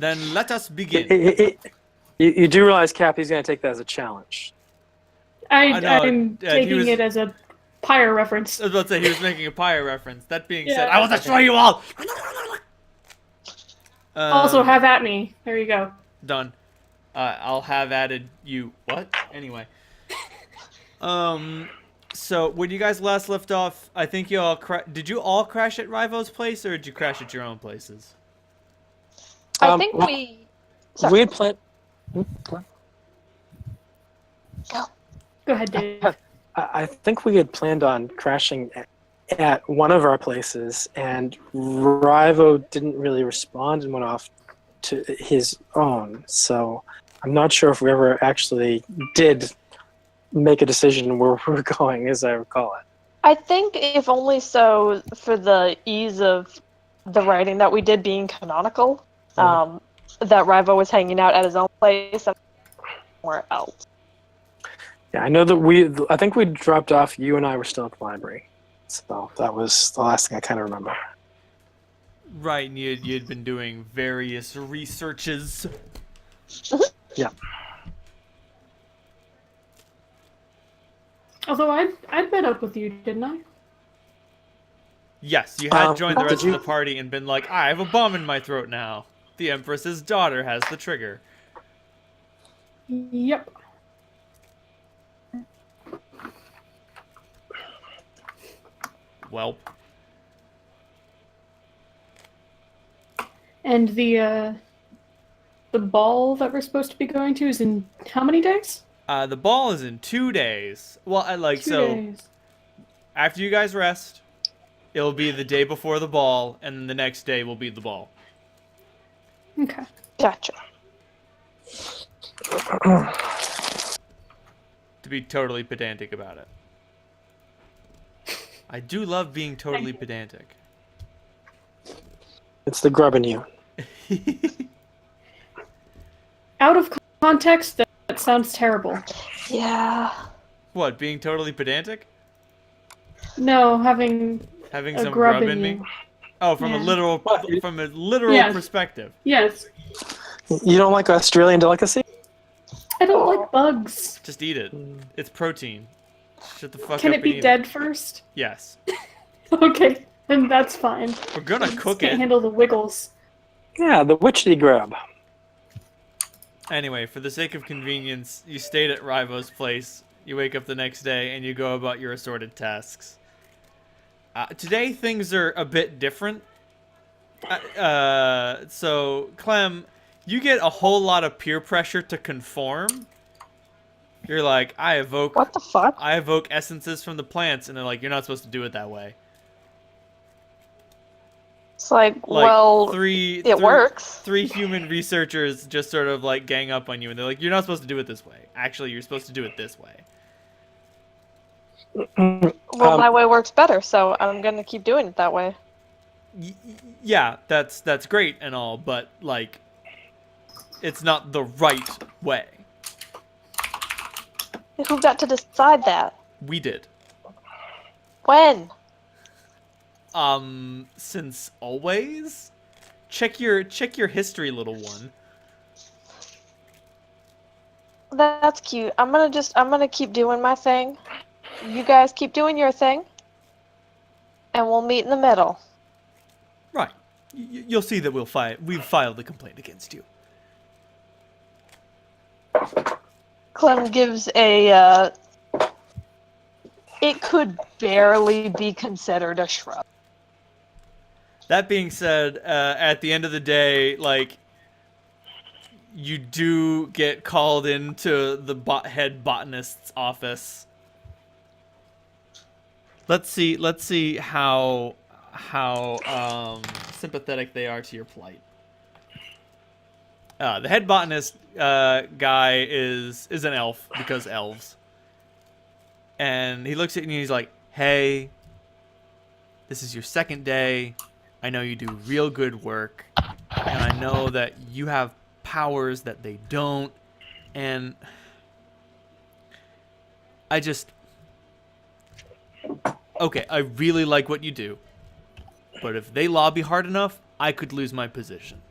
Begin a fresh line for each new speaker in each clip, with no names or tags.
Then let us begin.
You do realize Cappy's going to take that as a challenge.
I'm taking it as a pyre reference.
I was about to say he was making a pyre reference. That being said, I will destroy you all!
Also, have at me. There you go.
Done. I'll have added you. What? Anyway. So when you guys last left off, I think you all did you all crash at Rivo's place, or did you crash at your own places?
I think we. Sorry.
We had planned.
Go.
Go ahead, Dave.
I think we had planned on crashing at one of our places, and Rivo didn't really respond and went off to his own. So I'm not sure if we ever actually did make a decision where we were going, as I recall it.
I think if only so for the ease of the writing that we did being canonical, that Rivo was hanging out at his own place and somewhere else.
Yeah, I know that I think we dropped off, you and I were still at the library. So that was the last thing I kind of remember.
Right, and you'd been doing various researches.
Yeah.
Although I'd met up with you, didn't I?
Yes, you had joined the rest
did
of the party and been like, I have a bomb in my throat now. The Empress's daughter has the trigger.
Yep.
Well.
And the ball that we're supposed to be going to is in how many days?
The ball is in 2 days. Well,
2 days.
After you guys rest, it'll be the day before the ball, and then the next day will be the ball.
Okay.
Gotcha.
To be totally pedantic about it. I do love being totally pedantic.
It's the grub in you.
Out of context, that sounds terrible.
Yeah.
What, being totally pedantic?
No, having
Having some
grub
grub
in
in me?
you.
Oh, from a literal
Yes.
perspective.
Yes.
You don't like Australian delicacy?
I don't like bugs.
Just eat it. It's protein. Shut the fuck
Can
up
it
and
be
eat
dead first?
Yes.
Okay, then that's fine.
We're gonna
I
cook
can't
it.
handle the wiggles.
Yeah, the witchy grub.
Anyway, for the sake of convenience, you stayed at Rivo's place. You wake up the next day and you go about your assorted tasks. Today things are a bit different. So Clem, you get a whole lot of peer pressure to conform. You're like,
What the fuck?
I evoke essences from the plants, and they're like, you're not supposed to do it that way.
It's like well, it works.
3 human researchers just sort of like gang up on you, and they're like, you're not supposed to do it this way. Actually, you're supposed to do it this way.
Well, my way works better, so I'm gonna keep doing it that way.
Yeah, that's great and all, but like, it's not the right way.
Who got to decide that?
We did.
When?
Since always. Check your history, little one.
That's cute. I'm gonna keep doing my thing. You guys keep doing your thing. And we'll meet in the middle.
Right. You'll see that we've filed a complaint against you.
Clem gives a it could barely be considered a shrub.
That being said, at the end of the day, like, you do get called into the head botanist's office. Let's see how sympathetic they are to your plight. The head botanist guy is an elf, because elves. And he looks at you and he's like, hey, this is your second day. I know you do real good work. And I know that you have powers that they don't. And okay, I really like what you do. But if they lobby hard enough, I could lose my position.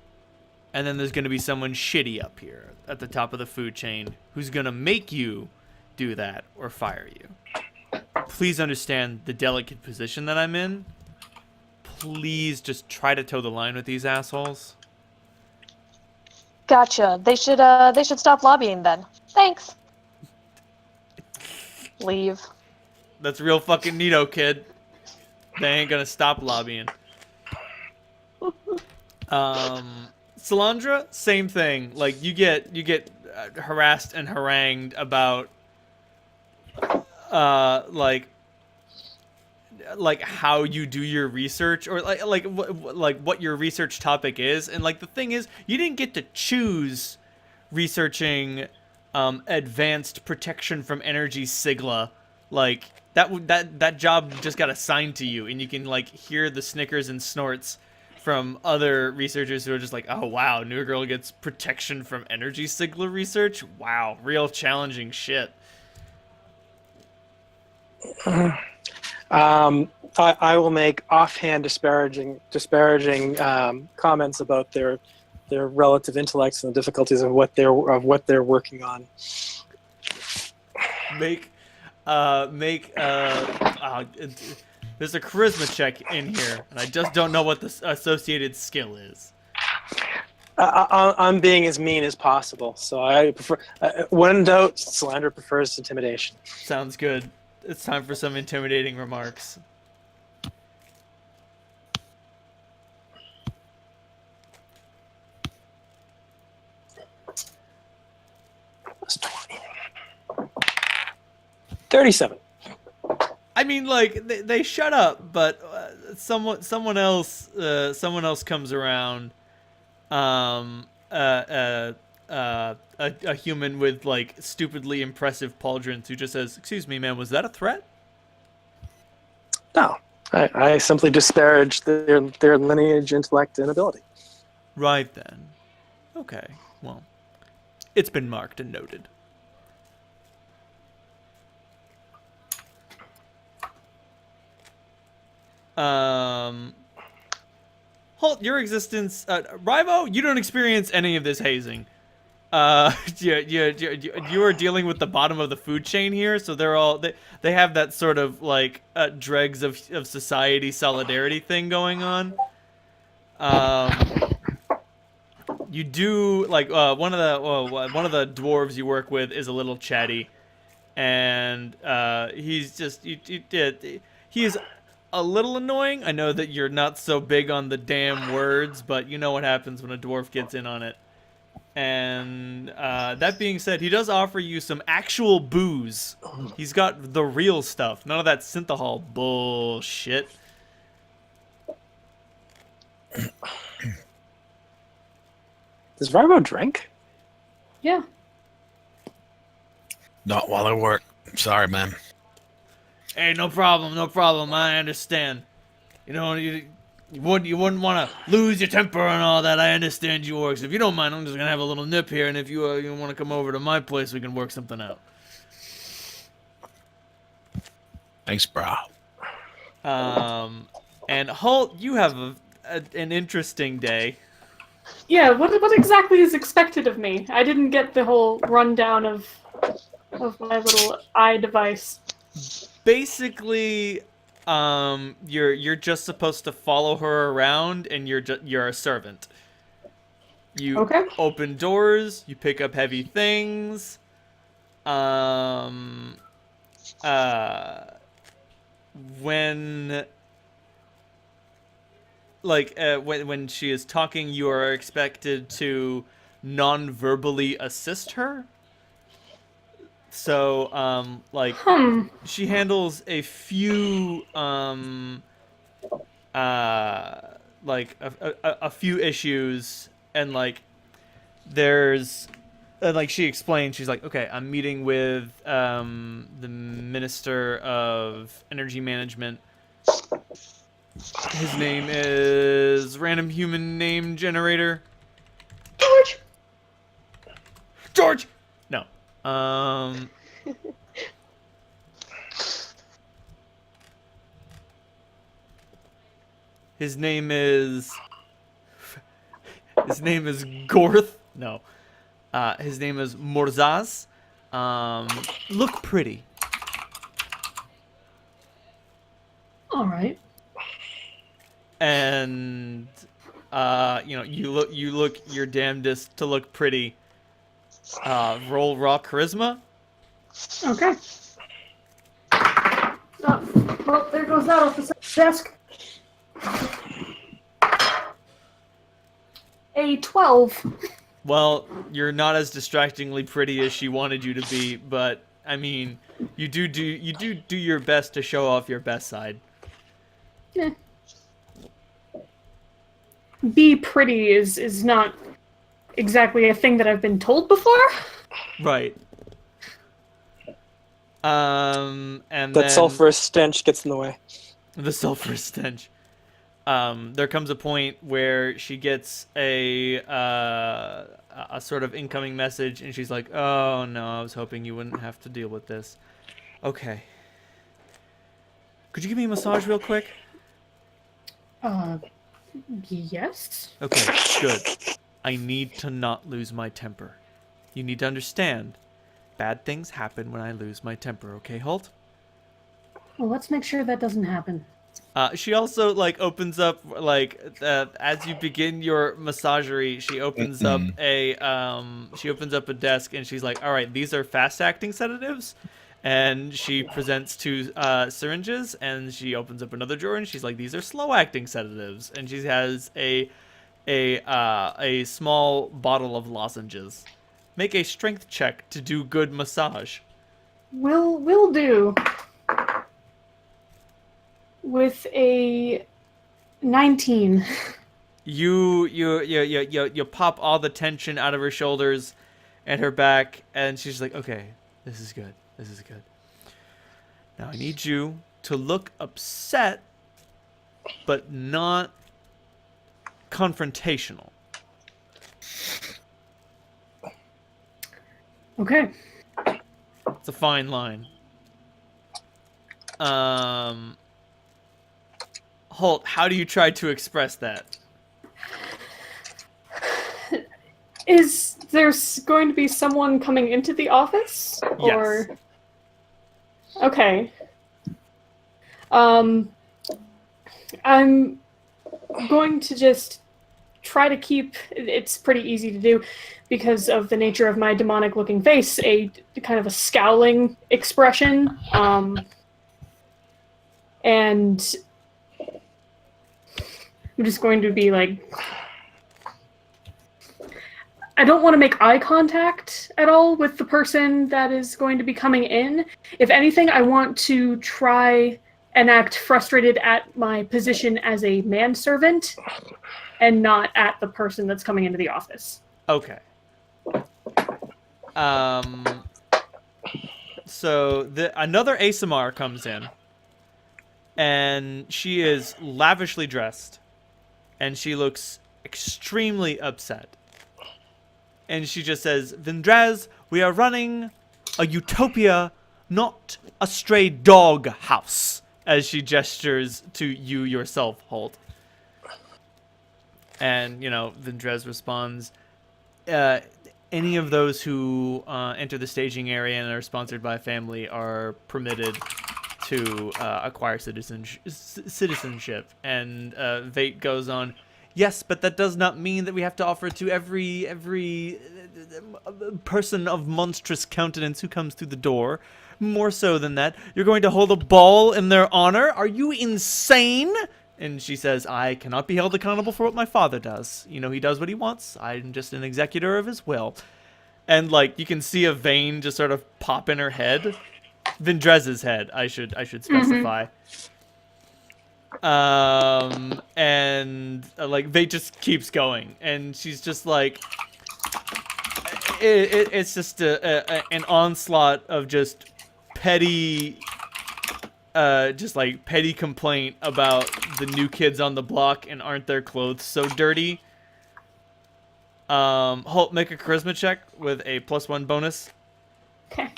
and then there's going to be someone shitty up here at the top of the food chain who's going to make you do that or fire you. Please understand the delicate position that I'm in. Please just try to toe the line with these assholes.
Gotcha. They should stop lobbying then. Thanks. Leave.
That's real fucking neato, kid. They ain't gonna stop lobbying. Salandra, same thing. Like you get harassed and harangued about like how you do your research, or like what your research topic is. And like the thing is, you didn't get to choose researching advanced protection from energy sigla. Like that job just got assigned to you, and you can like hear the snickers and snorts from other researchers who are just like, oh wow, new girl gets protection from energy sigla research. Wow, real challenging shit.
I will make offhand disparaging comments about their relative intellects and the difficulties of what they're working on.
There's a charisma check in here, and I just don't know what the associated skill is.
I'm being as mean as possible, so I prefer. When in doubt, Salandra prefers intimidation.
Sounds good. It's time for some intimidating remarks.
That's 20. 37.
I mean, like they shut up, but someone else comes around. A human with like stupidly impressive pauldrons who just says, "Excuse me, man, was that a threat?"
No, I simply disparage their lineage, intellect, and ability.
Right then. Okay. Well, it's been marked and noted. Halt your existence, Rivo. You don't experience any of this hazing. You are dealing with the bottom of the food chain here, so they have that sort of like dregs of society solidarity thing going on. You do like one of the dwarves you work with is a little chatty, and he's just he's a little annoying. I know that you're not so big on the damn words, but you know what happens when a dwarf gets in on it. And that being said, he does offer you some actual booze. He's got the real stuff. None of that synthahol bullshit.
Does Varbo drink?
Yeah.
Not while I work. Sorry, man.
Hey, no problem. I understand. You know, you wouldn't want to lose your temper and all that. I understand you orcs. If you don't mind, I'm just gonna have a little nip here, and if you want to come over to my place, we can work something out.
Thanks, bro.
And Halt, you have an interesting day.
Yeah, what exactly is expected of me? I didn't get the whole rundown of my little eye device.
Basically, you're just supposed to follow her around, and you're a servant. You open doors, you pick up heavy things. When she is talking, you are expected to non-verbally assist her. So, she handles a few, a few issues, and, she explained, she's like, okay, I'm meeting with, the Minister of Energy Management. His name is Random Human Name Generator. George! No. His name is His name is Gorth. No. His name is Morzaz. Look pretty.
All right.
And you look your damnedest to look pretty. Roll raw charisma.
Okay. Well, there goes that off the desk. A 12.
Well, you're not as distractingly pretty as she wanted you to be, but I mean, you do your best to show off your best side.
Eh. Be pretty is not exactly a thing that I've been told before.
Right. And
That
then
sulfurous stench gets in the way.
the sulfurous stench. There comes a point where she gets a sort of incoming message, and she's like, "Oh no, I was hoping you wouldn't have to deal with this." Okay. Could you give me a massage real quick?
Yes.
Okay, good. I need to not lose my temper. You need to understand. Bad things happen when I lose my temper, okay, Holt?
Well, let's make sure that doesn't happen.
She also opens up as you begin your massagery. She opens up a desk, and she's like, "All right, these are fast-acting sedatives," and she presents two syringes, and she opens up another drawer, and she's like, "These are slow-acting sedatives," and she has a small bottle of lozenges. Make a strength check to do good massage.
Will do. With a 19.
You pop all the tension out of her shoulders and her back, and she's like, "Okay, this is good. This is good. Now I need you to look upset, but not confrontational."
Okay.
It's a fine line. Holt, how do you try to express that?
Is there going to be someone coming into the office?
Yes.
Or... Okay. I'm going to just try to keep... It's pretty easy to do because of the nature of my demonic-looking face, a kind of a scowling expression. And I'm just going to be like... I don't want to make eye contact at all with the person that is going to be coming in. If anything, I want to try and act frustrated at my position as a manservant and not at the person that's coming into the office.
Okay. So another ASMR comes in, and she is lavishly dressed, and she looks extremely upset. And she just says, "Vendraz, we are running a utopia, not a stray dog house," as she gestures to you yourself, Holt. And, Vendraz responds, any of those who enter the staging area and are sponsored by a family are permitted to acquire citizenship. And Vate goes on, "Yes, but that does not mean that we have to offer it to every person of monstrous countenance who comes through the door. More so than that, you're going to hold a ball in their honor? Are you insane?" And she says, "I cannot be held accountable for what my father does. He does what he wants. I'm just an executor of his will." And you can see a vein just sort of pop in her head. Vendrez's head, I should specify. And they just keeps going, and she's just like, it's just an onslaught of just petty petty complaint about the new kids on the block and aren't their clothes so dirty. Holt, make a charisma check with a +1 bonus.
Okay.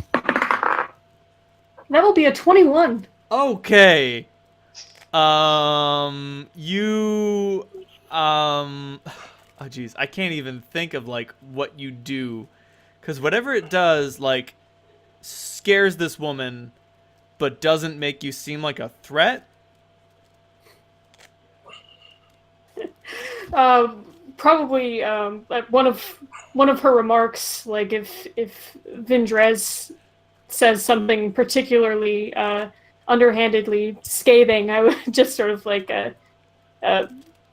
That'll be a 21.
Okay. Oh, jeez. I can't even think of, like, what you do. Because whatever it does, like, scares this woman, but doesn't make you seem like a threat.
Probably like one of her remarks, like if Vindrez says something particularly underhandedly scathing, I would just sort of like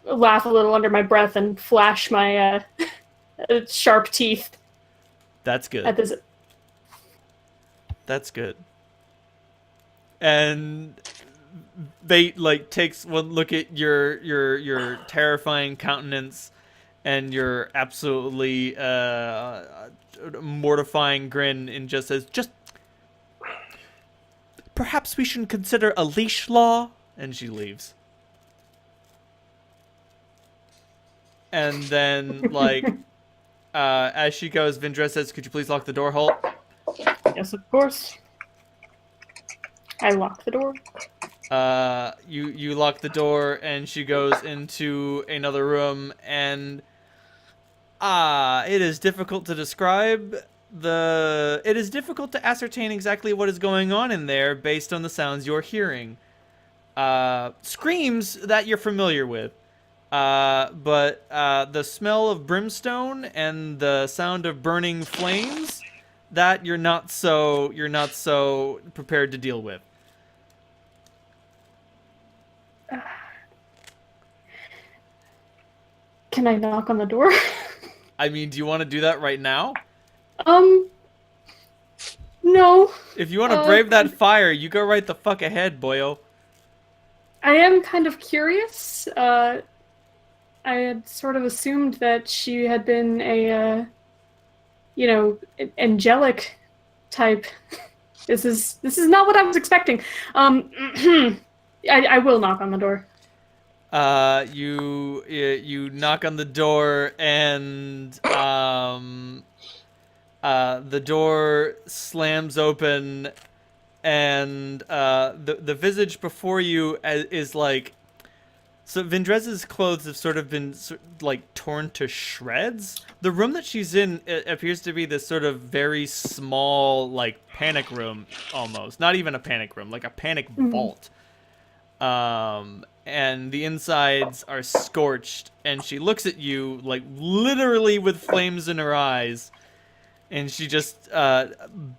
laugh a little under my breath and flash my sharp teeth.
That's good.
At this.
That's good. And they like takes one look at your terrifying countenance and your absolutely mortifying grin and just says, just perhaps we should consider a leash law, and she leaves. And then like as she goes, Vindrez says, could you please lock the door, Holt?
Yes, of course. I lock the door.
You lock the door, and she goes into another room, and it is difficult to describe it is difficult to ascertain exactly what is going on in there based on the sounds you're hearing. Screams that you're familiar with. But the smell of brimstone and the sound of burning flames that you're not so prepared to deal with.
Can I knock on the door?
I mean, do you want to do that right now?
No.
If you want to brave that fire, you go right the fuck ahead, boyo.
I am kind of curious. I had sort of assumed that she had been a, angelic type. This is not what I was expecting. I will knock on the door.
You knock on the door, and the door slams open, and the visage before you is like. So Vindrez's clothes have sort of been like torn to shreds. The room that she's in appears to be this sort of very small, like panic room almost. Not even a panic room, like a panic vault. And the insides are scorched, and she looks at you like literally with flames in her eyes, and she just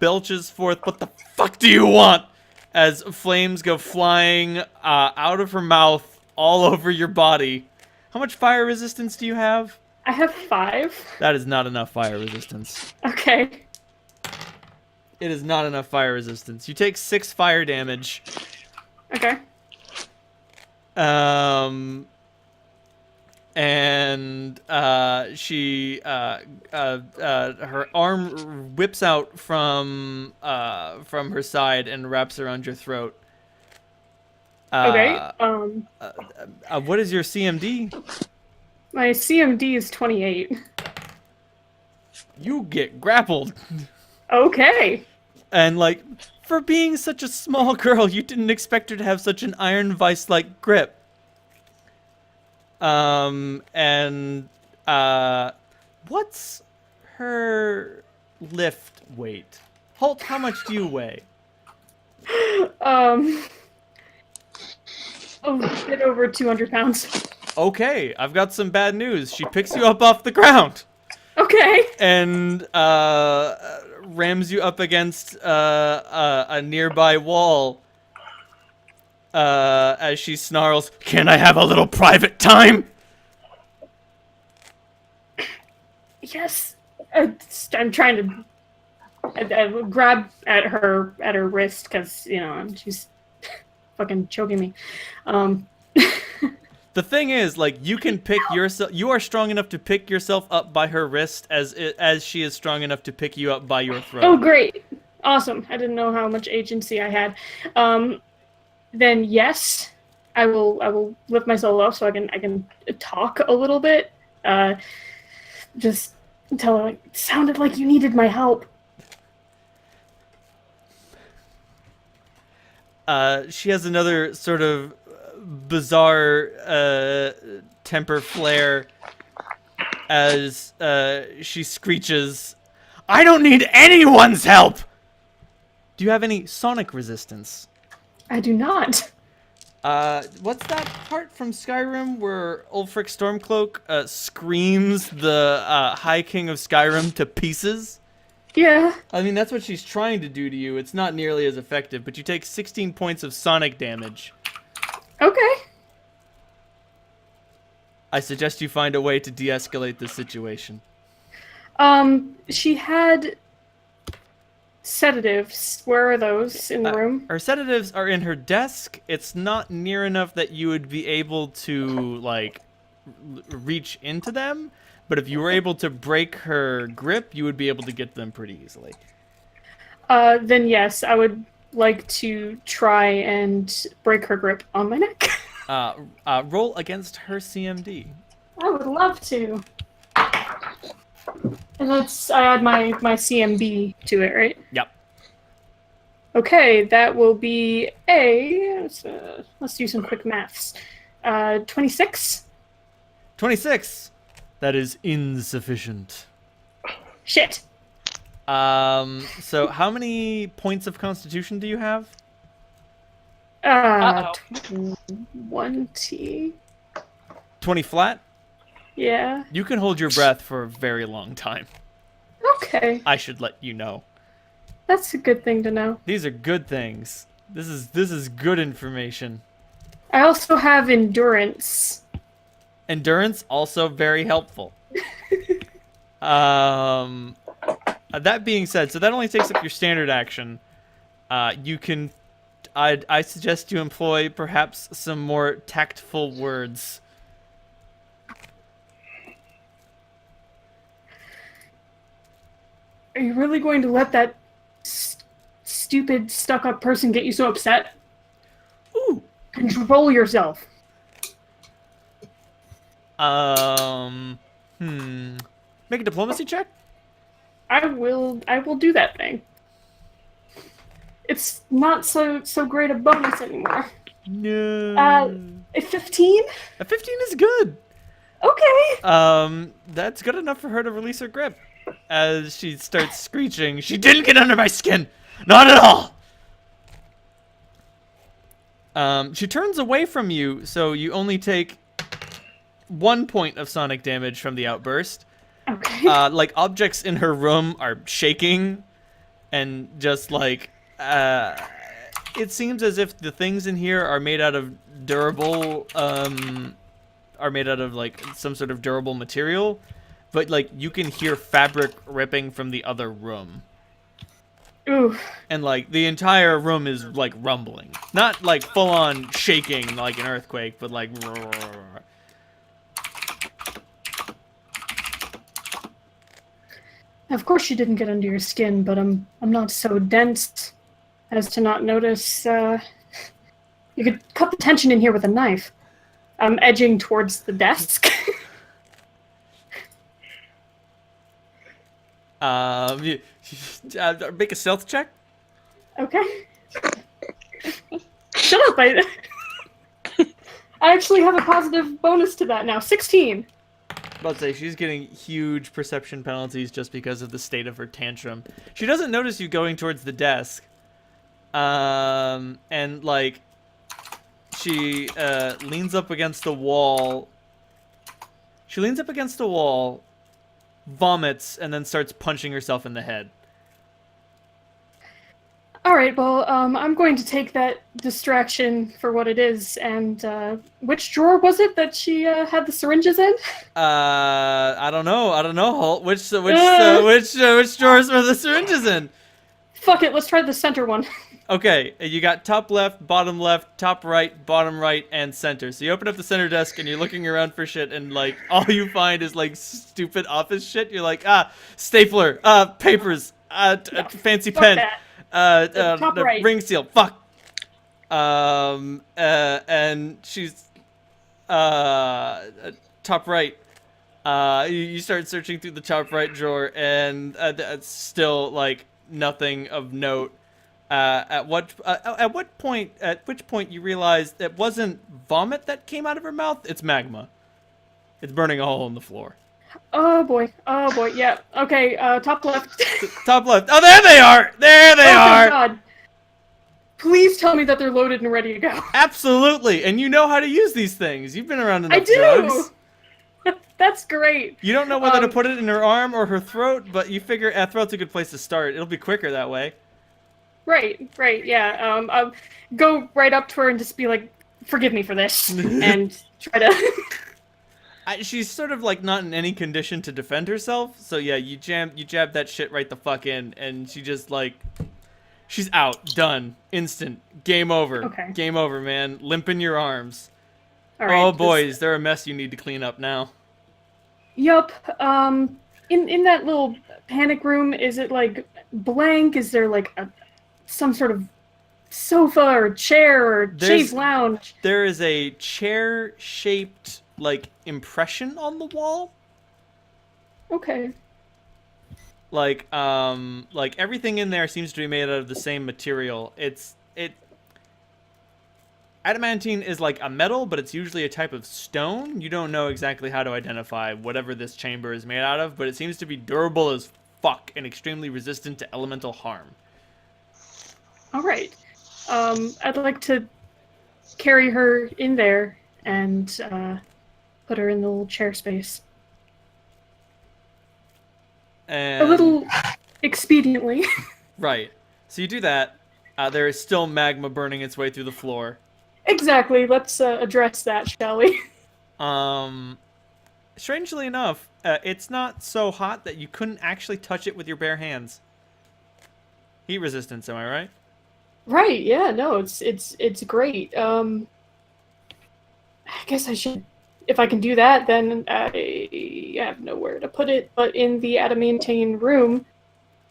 belches forth, "What the fuck do you want?" as flames go flying out of her mouth all over your body. How much fire resistance do you have?
I have 5.
That is not enough fire resistance.
Okay.
It is not enough fire resistance. You take 6 fire damage.
Okay.
And she her arm whips out from her side and wraps around your throat.
Okay.
What is your CMD?
My CMD is 28.
You get grappled.
Okay.
And like, for being such a small girl, you didn't expect her to have such an iron vice-like grip. What's her lift weight? Holt, how much do you weigh?
A bit over 200 pounds.
Okay, I've got some bad news. She picks you up off the ground.
Okay.
And rams you up against a nearby wall. As she snarls, "Can I have a little private time?"
Yes. I'm trying to I grab at her wrist because she's fucking choking me.
The thing is, like, you can pick yourself. You are strong enough to pick yourself up by her wrist, as she is strong enough to pick you up by your throat.
Oh, great! Awesome. I didn't know how much agency I had. Then yes, I will lift myself up so I can talk a little bit. Just tell her, like, it sounded like you needed my help.
She has another sort of bizarre temper flare as she screeches, "I don't need anyone's help!" Do you have any sonic resistance?
I do not.
What's that part from Skyrim where Ulfric Stormcloak screams the High King of Skyrim to pieces?
Yeah.
I mean, that's what she's trying to do to you. It's not nearly as effective, but you take 16 points of sonic damage.
Okay.
I suggest you find a way to de-escalate this situation.
She had sedatives. Where are those in the room?
Her sedatives are in her desk. It's not near enough that you would be able to, like, reach into them. But if you were able to break her grip, you would be able to get them pretty easily.
Then yes, I would like to try and break her grip on my neck.
Roll against her CMD.
I would love to. And I add my CMB to it, right?
Yep.
Okay, that will be let's do some quick maths. 26?
26. That is insufficient.
Shit.
So how many points of constitution do you have?
20.
20 flat?
Yeah.
You can hold your breath for a very long time.
Okay.
I should let you know.
That's a good thing to know.
These are good things. This is good information.
I also have endurance.
Endurance, also very helpful. That being said, so that only takes up your standard action. You can... I suggest you employ perhaps some more tactful words.
Are you really going to let that stupid, stuck-up person get you so upset?
Ooh.
Control yourself.
Make a diplomacy check?
I will do that thing. It's not so great a bonus anymore.
No.
A 15?
A 15 is good.
Okay.
That's good enough for her to release her grip. As she starts screeching, "She didn't get under my skin! Not at all!" She turns away from you, so you only take 1 point of sonic damage from the outburst.
Okay.
Like, objects in her room are shaking, and just, like, it seems as if the things in here are made out of durable, like, some sort of durable material. But, like, you can hear fabric ripping from the other room.
Ooh.
And, like, the entire room is, like, rumbling. Not, like, full-on shaking like an earthquake, but, like...
Of course she didn't get under your skin, but I'm not so dense as to not notice. You could cut the tension in here with a knife. I'm edging towards the desk.
Make a stealth check.
Okay. Shut up! I actually have a positive bonus to that now. 16.
About to say, she's getting huge perception penalties just because of the state of her tantrum. She doesn't notice you going towards the desk. And, like, she leans up against the wall. She leans up against the wall, vomits, and then starts punching herself in the head.
Alright, well, I'm going to take that distraction for what it is, and, which drawer was it that she, had the syringes in?
I don't know, Holt. Which drawers were the syringes in?
Fuck it, let's try the center one.
Okay, you got top left, top right, bottom right, and center. So you open up the center desk and you're looking around for shit, and, like, all you find is, like, stupid office shit. You're like, stapler, papers, fancy pen.
That. Top
The
right.
ring seal. Fuck. And she's top right. You start searching through the top right drawer, and that's still, like, nothing of note. At which point you realize it wasn't vomit that came out of her mouth. It's magma. It's burning a hole in the floor.
Oh boy. Oh boy. Yeah. Okay. Top left.
Top left. Oh, there they are! There they
Oh
are!
God. Please tell me that they're loaded and ready to go.
Absolutely, and you know how to use these things. You've been around
I
enough
do.
drugs.
That's great.
You don't know whether to put it in her arm or her throat, but you figure throat's a good place to start. It'll be quicker that way.
Right. Yeah. I'll go right up to her and just be like, "Forgive me for this," and try to.
She's sort of like not in any condition to defend herself, so yeah, you jab that shit right the fuck in, and she just like, she's out, done, instant, game over,
Okay.
game over, man. Limp in your arms.
All right.
Oh boys, they're a mess you need to clean up now.
Yup. In that little panic room, is it like blank? Is there like some sort of sofa or chair or chaise lounge?
There is a chair-shaped like impression on the wall.
Okay.
Like everything in there seems to be made out of the same material. Adamantine is like a metal, but it's usually a type of stone. You don't know exactly how to identify whatever this chamber is made out of, but it seems to be durable as fuck and extremely resistant to elemental harm.
All right. I'd like to carry her in there and put her in the little chair space.
And
A little expediently.
right. So you do that. There is still magma burning its way through the floor.
Exactly. Let's address that, shall we?
Strangely enough, it's not so hot that you couldn't actually touch it with your bare hands. Heat resistance, am I right?
Right. Yeah. No. It's great. I guess I should. If I can do that, then I have nowhere to put it but in the adamantine room.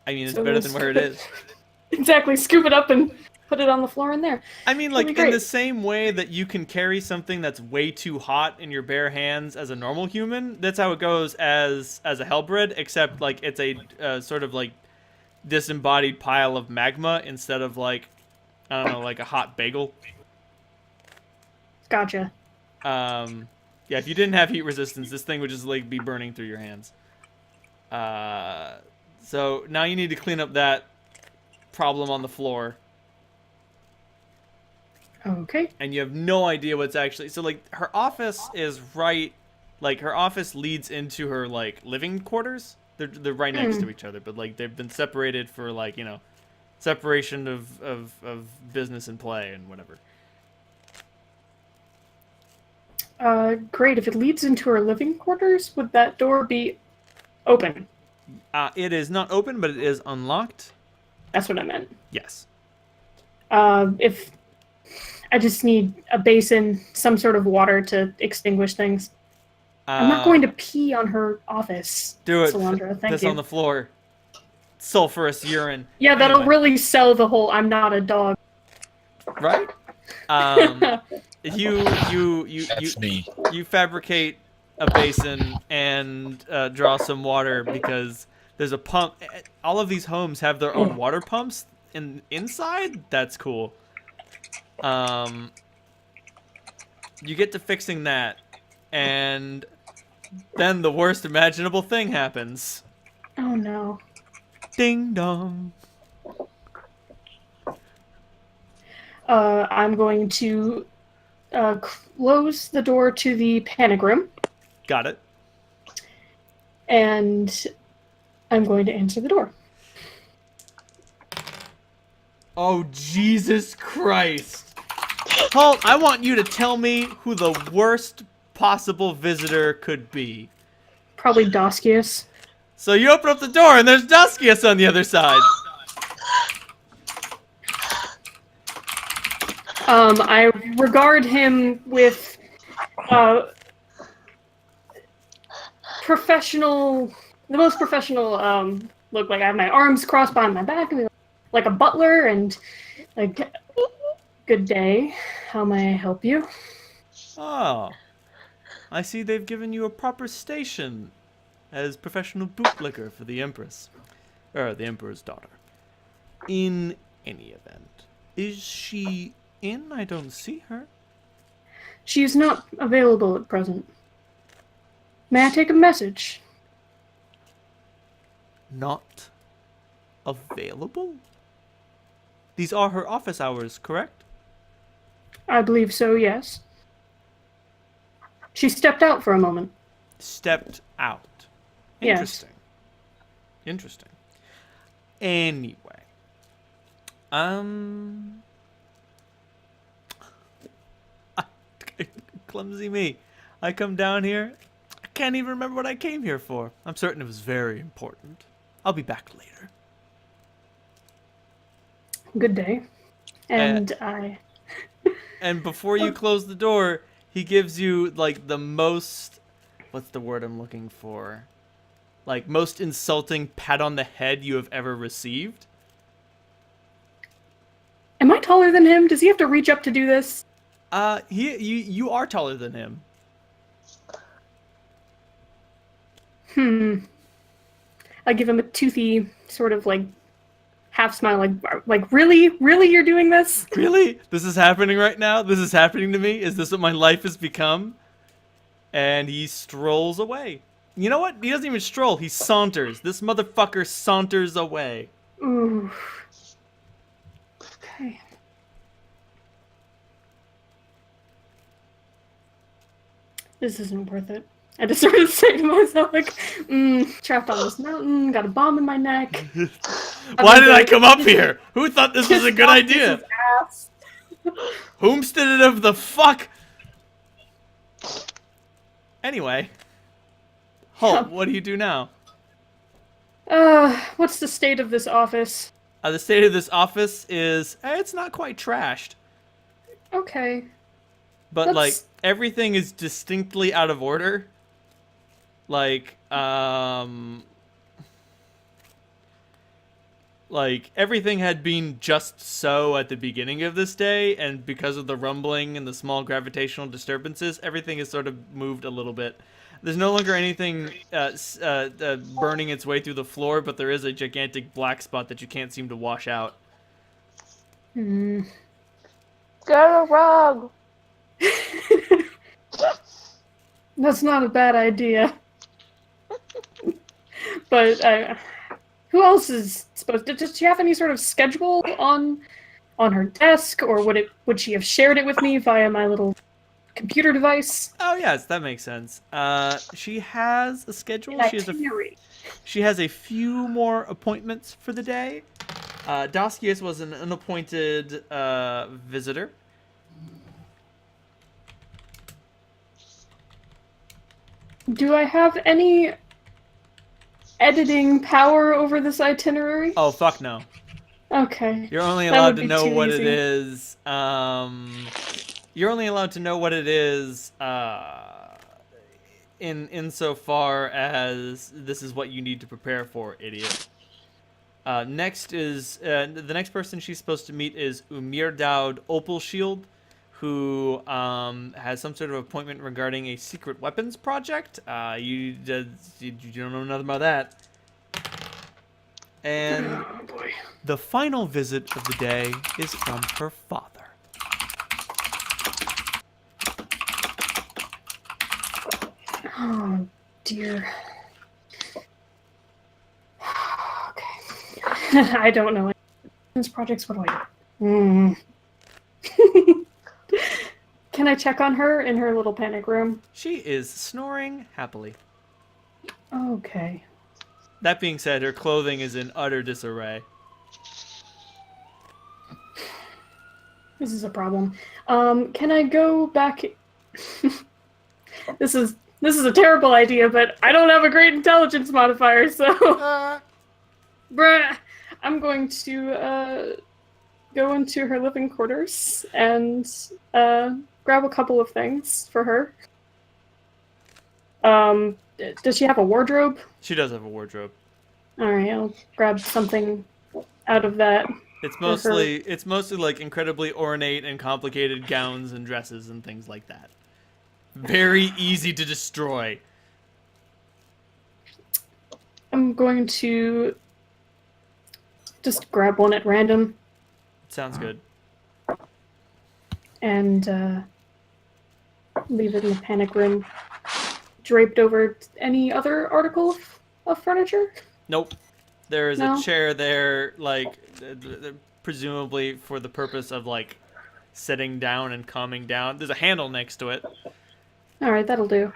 I mean, it's
So
better than where it is.
Exactly. Scoop it up and put it on the floor in there.
I mean,
That'd
like,
be
in
great.
the same way that you can carry something that's way too hot in your bare hands as a normal human, that's how it goes as a hellbred, except, like, it's a sort of, like, disembodied pile of magma instead of, like, I don't know, like a hot bagel.
Gotcha.
Yeah, if you didn't have heat resistance, this thing would just, like, be burning through your hands. So now you need to clean up that problem on the floor.
Okay.
And you have no idea what's actually... So, like, her office is right... Like, her office leads into her, like, living quarters. They're right next to each other, but, like, they've been separated for, like, you know, separation of business and play and whatever.
Great. If it leads into her living quarters, would that door be open?
It is not open, but it is unlocked.
That's what I meant.
Yes.
If I just need a basin, some sort of water to extinguish things. I'm not going to pee on her office.
Do it.
Salandra, thank
Piss
you.
on the floor. Sulfurous urine.
Yeah, that'll
Anyway.
really sell the whole "I'm not a dog."
Right? You
That's me.
you fabricate a basin and draw some water because there's a pump. All of these homes have their own water pumps inside. That's cool. You get to fixing that, and then the worst imaginable thing happens.
Oh no.
Ding dong.
I'm going to close the door to the panic room,
Got it.
and I'm going to answer the door.
Oh, Jesus Christ. Halt, I want you to tell me who the worst possible visitor could be.
Probably Doskius.
So you open up the door and there's Duskius on the other side.
I regard him with the most professional look. Like I have my arms crossed behind my back, like a butler, and like, good day. How may I help you?
Oh. I see they've given you a proper station as professional bootlicker for the Empress. Or the Emperor's daughter. In any event, is she in? I don't see her.
She is not available at present. May I take a message?
not available? These are her office hours, correct?
I believe so, yes. She stepped out for a moment.
Stepped out.
Yes.
Interesting. Interesting. Anyway. Clumsy me. I come down here. I can't even remember what I came here for. I'm certain it was very important. I'll be back later.
Good day. And I...
And before you close the door, he gives you, like, the most... What's the word I'm looking for? Like, most insulting pat on the head you have ever received.
Am I taller than him? Does he have to reach up to do this?
You are taller than him.
I give him a toothy sort of like half smile, like really you're doing this?
Really? This is happening right now? This is happening to me? Is this what my life has become? And he strolls away. You know what? He doesn't even stroll. He saunters. This motherfucker saunters away.
Ooh. Okay. This isn't worth it. I just sort of say to myself, like, trapped on this mountain, got a bomb in my neck.
Why did I come up here? Who thought this was a good idea?
Ass.
Whomstead of the fuck? Anyway. Holt, what do you do now?
What's the state of this office?
The state of this office is, it's not quite trashed.
Okay.
But, like, everything is distinctly out of order. Like, everything had been just so at the beginning of this day, and because of the rumbling and the small gravitational disturbances, everything has sort of moved a little bit. There's no longer anything burning its way through the floor, but there is a gigantic black spot that you can't seem to wash out.
Get a rug!
That's not a bad idea. But who else is supposed to? Does she have any sort of schedule on her desk, or would she have shared it with me via my little computer device?
Oh yes, that makes sense. She has a schedule. She has a few more appointments for the day. Daskius was an unappointed visitor.
Do I have any editing power over this itinerary?
Oh, fuck no.
Okay.
You're only allowed to know what it is. You're only allowed to know what it is insofar as this is what you need to prepare for, idiot. Next is the next person she's supposed to meet is Umir Daud Opalshield, who has some sort of appointment regarding a secret weapons project. You don't know nothing about that. And the final visit of the day is from her father.
Oh, dear. Okay. I don't know. These projects, what do I do? Can I check on her in her little panic room?
She is snoring happily.
Okay.
That being said, her clothing is in utter disarray.
This is a problem. Can I go back? This is a terrible idea, but I don't have a great intelligence modifier, so bruh. I'm going to go into her living quarters and grab a couple of things for her. Does she have a wardrobe?
She does have a wardrobe.
All right, I'll grab something out of that.
It's mostly like incredibly ornate and complicated gowns and dresses and things like that. Very easy to destroy.
I'm going to just grab one at random.
Sounds good.
And leave it in the panic room, draped over any other article of furniture.
Nope. There is
No?
a chair there, like, presumably for the purpose of, like, sitting down and calming down. There's a handle next to it.
All right, that'll do.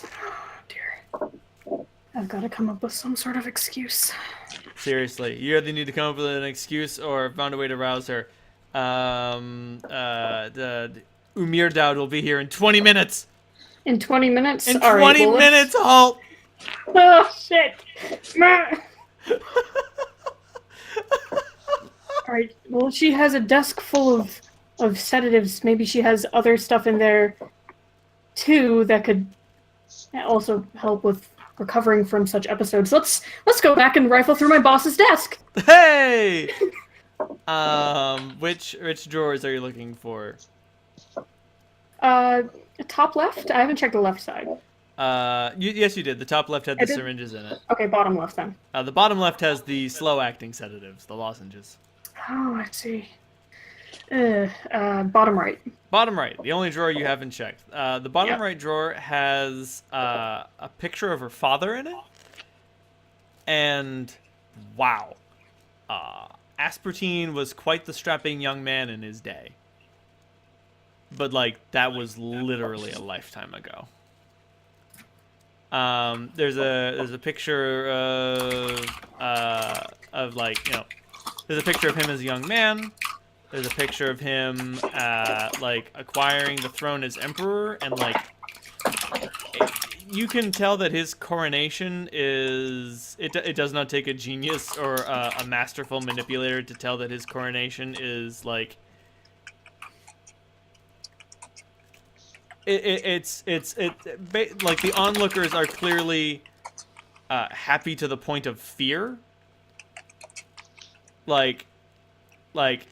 Oh, dear. I've got to come up with some sort of excuse.
Seriously, you either need to come up with an excuse or find a way to rouse her. The Umir Dowd will be here in 20 minutes.
In 20 minutes?
In
All
20
right, well,
minutes, halt!
Oh, shit! Alright, well, she has a desk full of sedatives. Maybe she has other stuff in there, too, that could also help with recovering from such episodes. Let's go back and rifle through my boss's desk!
Hey! Which drawers are you looking for?
Top left? I haven't checked the left side.
Yes, you did. The top left had
I
the
did?
syringes in it.
Okay, bottom left then.
The bottom left has the slow-acting sedatives, the lozenges.
Oh, I see. Bottom right.
Bottom right, the only drawer you haven't checked. The bottom right drawer has a picture of her father in it. And, wow. Aspartine was quite the strapping young man in his day. But, like, that was literally a lifetime ago. There's a picture of like, you know, there's a picture of him as a young man. There's a picture of him like acquiring the throne as emperor, and like you can tell that his coronation is it does not take a genius or a masterful manipulator to tell that his coronation is like it's like the onlookers are clearly happy to the point of fear. Do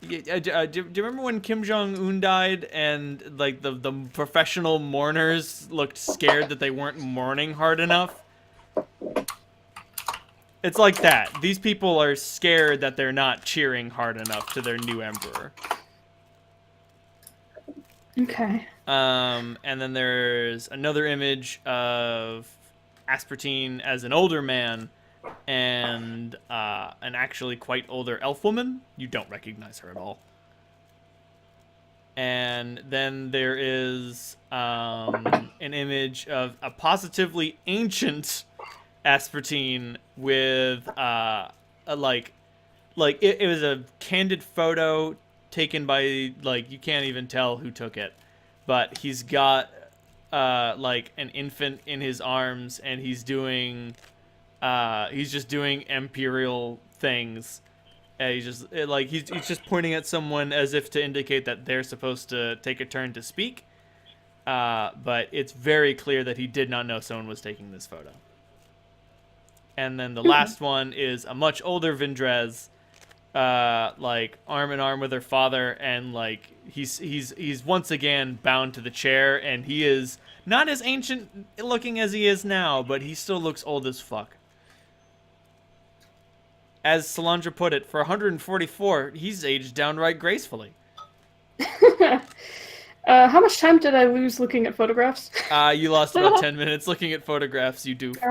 you remember when Kim Jong-un died and like the professional mourners looked scared that they weren't mourning hard enough? It's like that. These people are scared that they're not cheering hard enough to their new emperor.
Okay.
And then there's another image of Aspartine as an older man and an actually quite older elf woman. You don't recognize her at all. And then there is an image of a positively ancient Aspartine with it was a candid photo taken by, like, you can't even tell who took it, but he's got like an infant in his arms, and he's just doing imperial things. And he's just pointing at someone as if to indicate that they're supposed to take a turn to speak. But it's very clear that he did not know someone was taking this photo. And then the last one is a much older Vindrez, like arm in arm with her father, and like he's once again bound to the chair, and he is not as ancient looking as he is now, but he still looks old as fuck. As Solandra put it, for 144, he's aged downright gracefully.
How much time did I lose looking at photographs?
You lost about 10 minutes looking at photographs, you do.
Shit.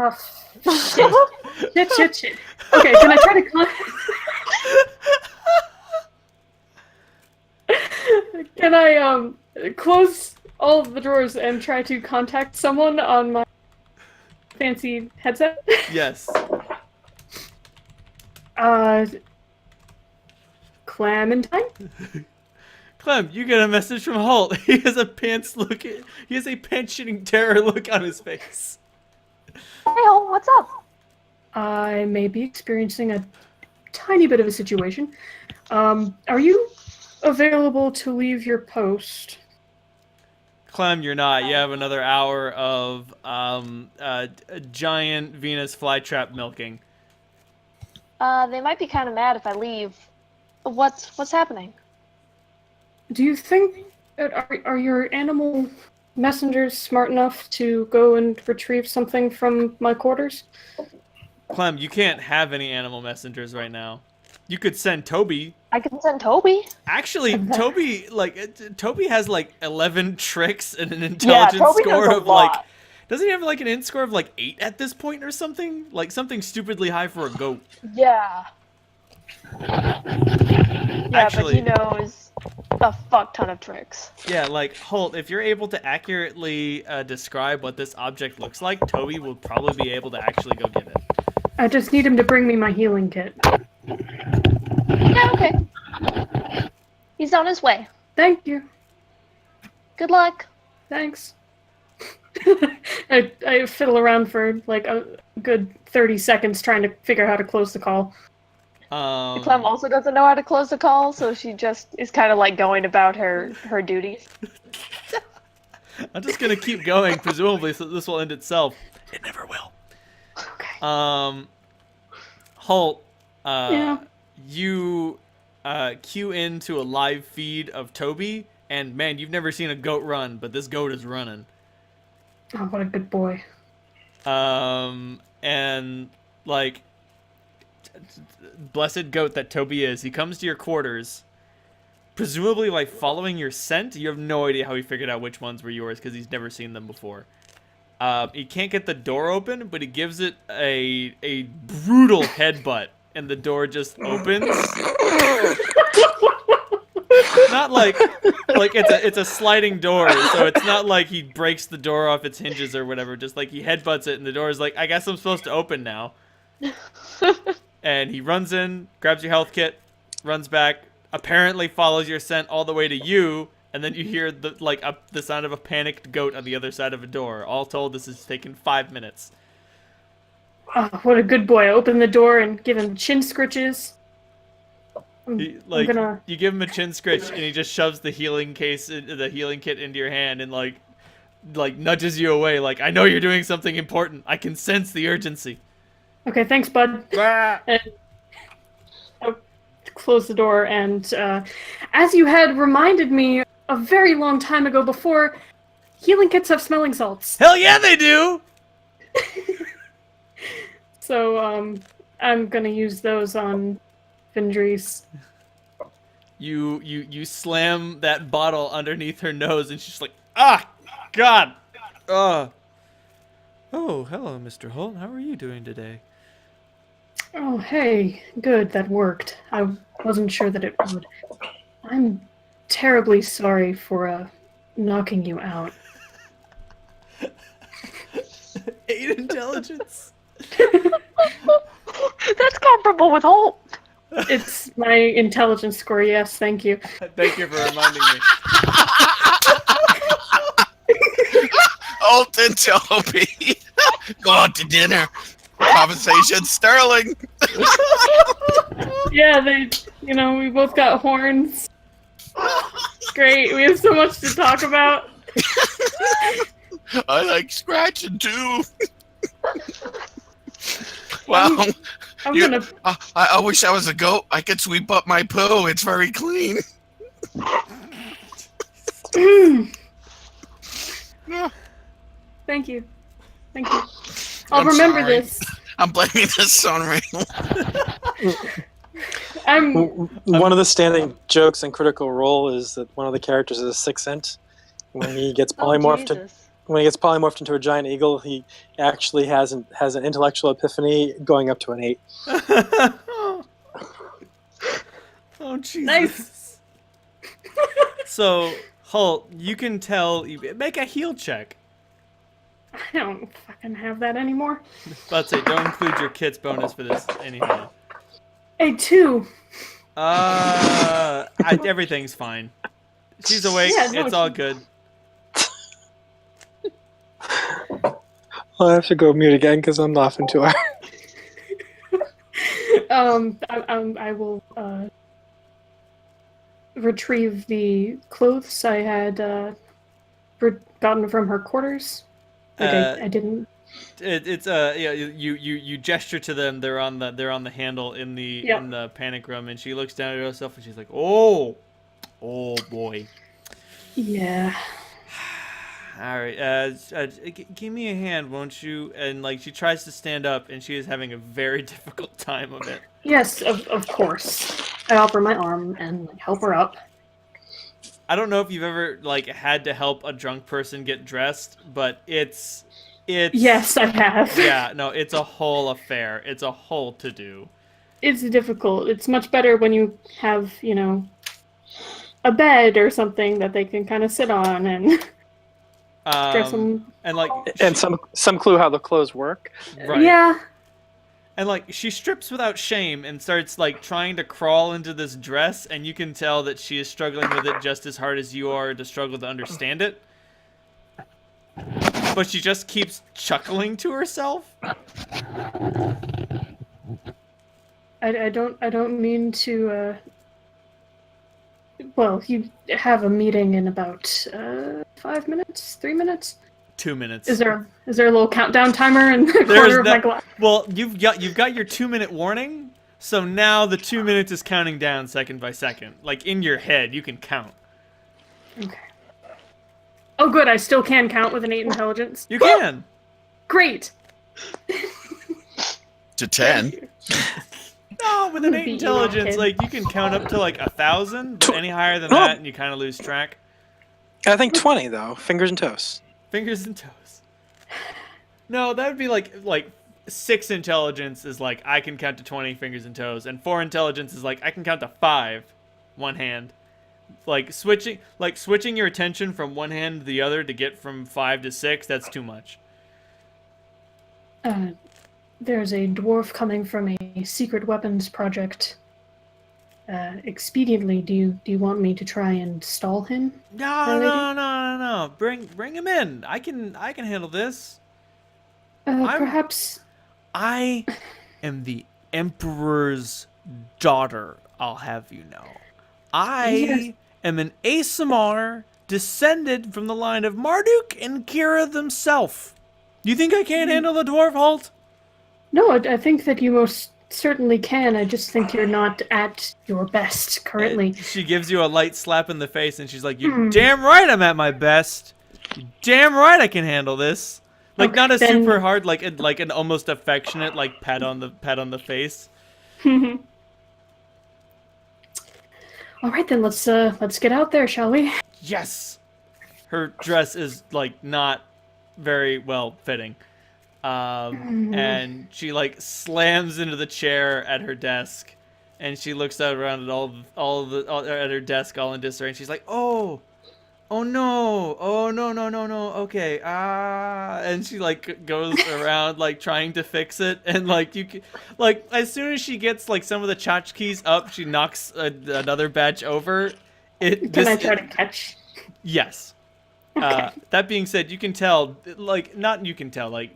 Okay, can I try to Can I close all of the drawers and try to contact someone on my fancy headset?
Yes.
Clementine?
Clem, you get a message from Holt. He has a pants-shitting terror look on his face.
Hey, Holt, what's up?
I may be experiencing a tiny bit of a situation. Are you available to leave your post?
Clem, you're not. You have another hour of a giant Venus flytrap milking.
They might be kind of mad if I leave. What's happening?
Do you think are your animal messengers smart enough to go and retrieve something from my quarters?
Clem, you can't have any animal messengers right now. You could send Toby.
I can send Toby.
Actually, Toby has like 11 tricks and an intelligence score of like. Doesn't he have like an int score of like 8 at this point or something? Like something stupidly high for a goat.
Yeah. Yeah,
Actually,
but he knows a fuck ton of tricks.
yeah, like Holt, if you're able to accurately describe what this object looks like, Toby will probably be able to actually go get it.
I just need him to bring me my healing kit.
Yeah, okay. He's on his way.
Thank you.
Good luck.
Thanks. I fiddle around for like a good 30 seconds trying to figure out how to close the call.
Clem also doesn't know how to close the call, so she just is kind of like going about her duties.
I'm just gonna keep going, presumably, so this will end itself. It never will.
Okay.
Holt,
Yeah.
you cue into a live feed of Toby, and man, you've never seen a goat run, but this goat is running.
Oh, what a good boy.
And like, blessed goat that Toby is, he comes to your quarters, presumably like following your scent. You have no idea how he figured out which ones were yours because he's never seen them before. He can't get the door open, but he gives it a brutal headbutt, and the door just opens. Not like it's a sliding door, so it's not like he breaks the door off its hinges or whatever. Just like he headbutts it, and the door is like, I guess I'm supposed to open now. And he runs in, grabs your health kit, runs back, apparently follows your scent all the way to you, and then you hear the sound of a panicked goat on the other side of a door. All told, this has taken 5 minutes.
Oh, what a good boy. I open the door and give him chin scritches.
You give him a chin scritch, and he just shoves the healing kit into your hand, and like nudges you away. Like, I know you're doing something important. I can sense the urgency.
Okay, thanks, bud. And I'll close the door, and as you had reminded me a very long time ago before, healing kits have smelling salts.
Hell yeah, they do!
So, I'm gonna use those on Vindries.
You slam that bottle underneath her nose, and she's like, ah, God! Oh, hello, Mr. Holt. How are you doing today?
Oh, hey. Good, that worked. I wasn't sure that it would. I'm terribly sorry for, knocking you out.
8 intelligence.
That's comparable with Holt.
It's my intelligence score, yes, thank you.
Thank you for reminding me.
Holt and Toby go out to dinner. Conversation sterling.
Yeah, we both got horns. Great, we have so much to talk about.
I like scratching too. Wow. I wish I was a goat. I could sweep up my poo. It's very clean.
Thank you. I'll remember
sorry.
this.
I'm blaming this on Rachel.
One of the standing jokes in Critical Role is that one of the characters is a 6 int. When he gets polymorphed, into a giant eagle, he actually has an intellectual epiphany going up to an 8.
Oh, Jesus.
Nice.
So, Holt, you can tell. Make a heal check.
I don't fucking have that anymore.
Let's say, don't include your kit's bonus for this anyhow.
A 2.
Everything's fine. She's awake.
Yeah, no,
it's all good.
I'll have to go mute again because I'm laughing too hard.
I will retrieve the clothes I had gotten from her quarters. I didn't.
You gesture to them. They're on the handle in the panic room, and she looks down at herself and she's like, oh boy.
Yeah.
All right, give me a hand, won't you? And like she tries to stand up, and she is having a very difficult time of it.
Yes, of course. I offer my arm and help her up.
I don't know if you've ever had to help a drunk person get dressed, but it's
Yes, I have.
Yeah, no, it's a whole affair. It's a whole to-do.
It's difficult. It's much better when you have, a bed or something that they can kind of sit on and dress them.
And like,
And some clue how the clothes work.
right.
Yeah.
And like, she strips without shame and starts like trying to crawl into this dress, and you can tell that she is struggling with it just as hard as you are to struggle to understand it. But she just keeps chuckling to herself.
I don't mean to. Well, you have a meeting in about 5 minutes, 3 minutes.
2 minutes.
Is there a little countdown timer in the corner of my glass?
Well, you've got your 2-minute warning, so now the 2 minutes is counting down second by second. Like in your head, you can count.
Okay. Oh, good. I still can count with an 8 intelligence.
You can.
Great.
To 10.
No, with an 8
Beat you up,
intelligence,
kid.
like you can count up to like 1,000, but any higher than that, and you kind of lose track.
I think 20 though. Fingers and toes.
Fingers and toes. No, that would be like 6 intelligence is like I can count to 20 fingers and toes, and 4 intelligence is like I can count to 5, one hand. Like switching your attention from one hand to the other to get from 5 to 6. That's too much.
There's a dwarf coming from a secret weapons project. Expediently, do you want me to try and stall him?
No. Bring him in. I can handle this.
Perhaps.
I am the Emperor's daughter, I'll have you know. I am an ASMR descended from the line of Marduk and Kira themselves. You think I can't handle the dwarf, Halt?
No, I think that you most certainly can. I just think you're not at your best currently.
And she gives you a light slap in the face, and she's like, "You're damn right I'm at my best. You're damn right I can handle this." Like,
Okay,
not a
then-
super hard, like an almost affectionate, like pat on the face.
All right, then let's get out there, shall we?
Yes. Her dress is like not very well fitting. And she like slams into the chair at her desk, and she looks out around at all at her desk all in disarray, and she's like, oh no, no, okay, and she like goes around like trying to fix it, and like like as soon as she gets like some of the tchotchkes up, she knocks another batch over.
Can I try to catch?
Yes.
Okay.
That being said, you can tell, like,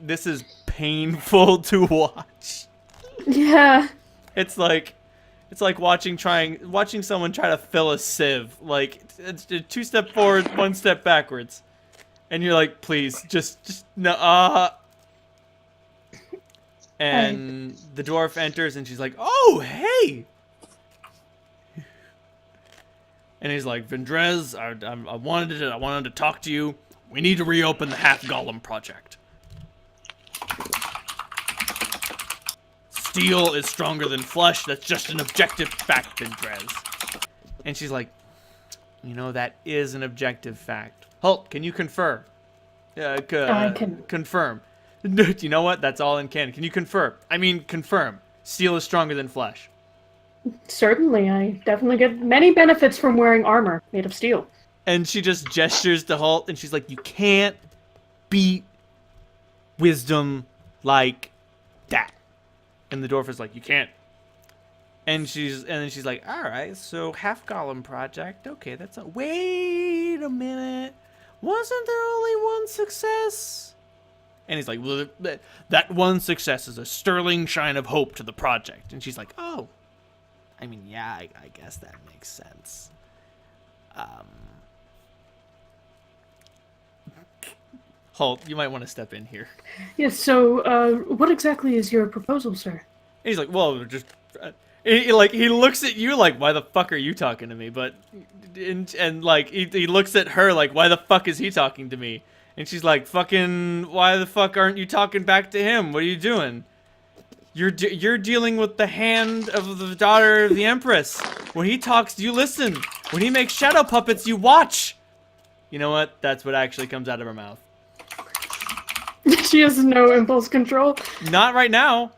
this is painful to watch.
Yeah.
It's like watching someone try to fill a sieve. Like, it's 2 step forward, 1 step backwards. And you're like, please, just no, And the dwarf enters, and she's like, oh, hey! And he's like, Vendrez, I wanted to talk to you. We need to reopen the Half Golem project. Steel is stronger than flesh. That's just an objective fact, Vendrez. And she's like, that is an objective fact. Halt, can you confer?
I can.
Confirm. You know what? That's all in canon. Can you confirm? Confirm. Steel is stronger than flesh.
Certainly, I definitely get many benefits from wearing armor made of steel.
And she just gestures to Halt, and she's like, you can't beat wisdom like that. And the dwarf is like, you can't. And then she's like, all right, so Half Golem project. Okay, wait a minute. Wasn't there only one success? And he's like, well, that one success is a sterling shine of hope to the project. And she's like, oh. Yeah, I guess that makes sense. Halt, you might want to step in here.
Yes, so, what exactly is your proposal, sir?
And he's like, well, just... he looks at you like, why the fuck are you talking to me? But... And like, he looks at her like, why the fuck is he talking to me? And she's like, fucking, why the fuck aren't you talking back to him? What are you doing? You're dealing with the hand of the daughter of the Empress. When he talks, you listen. When he makes shadow puppets, you watch. You know what? That's what actually comes out of her mouth.
She has no impulse control.
Not right now.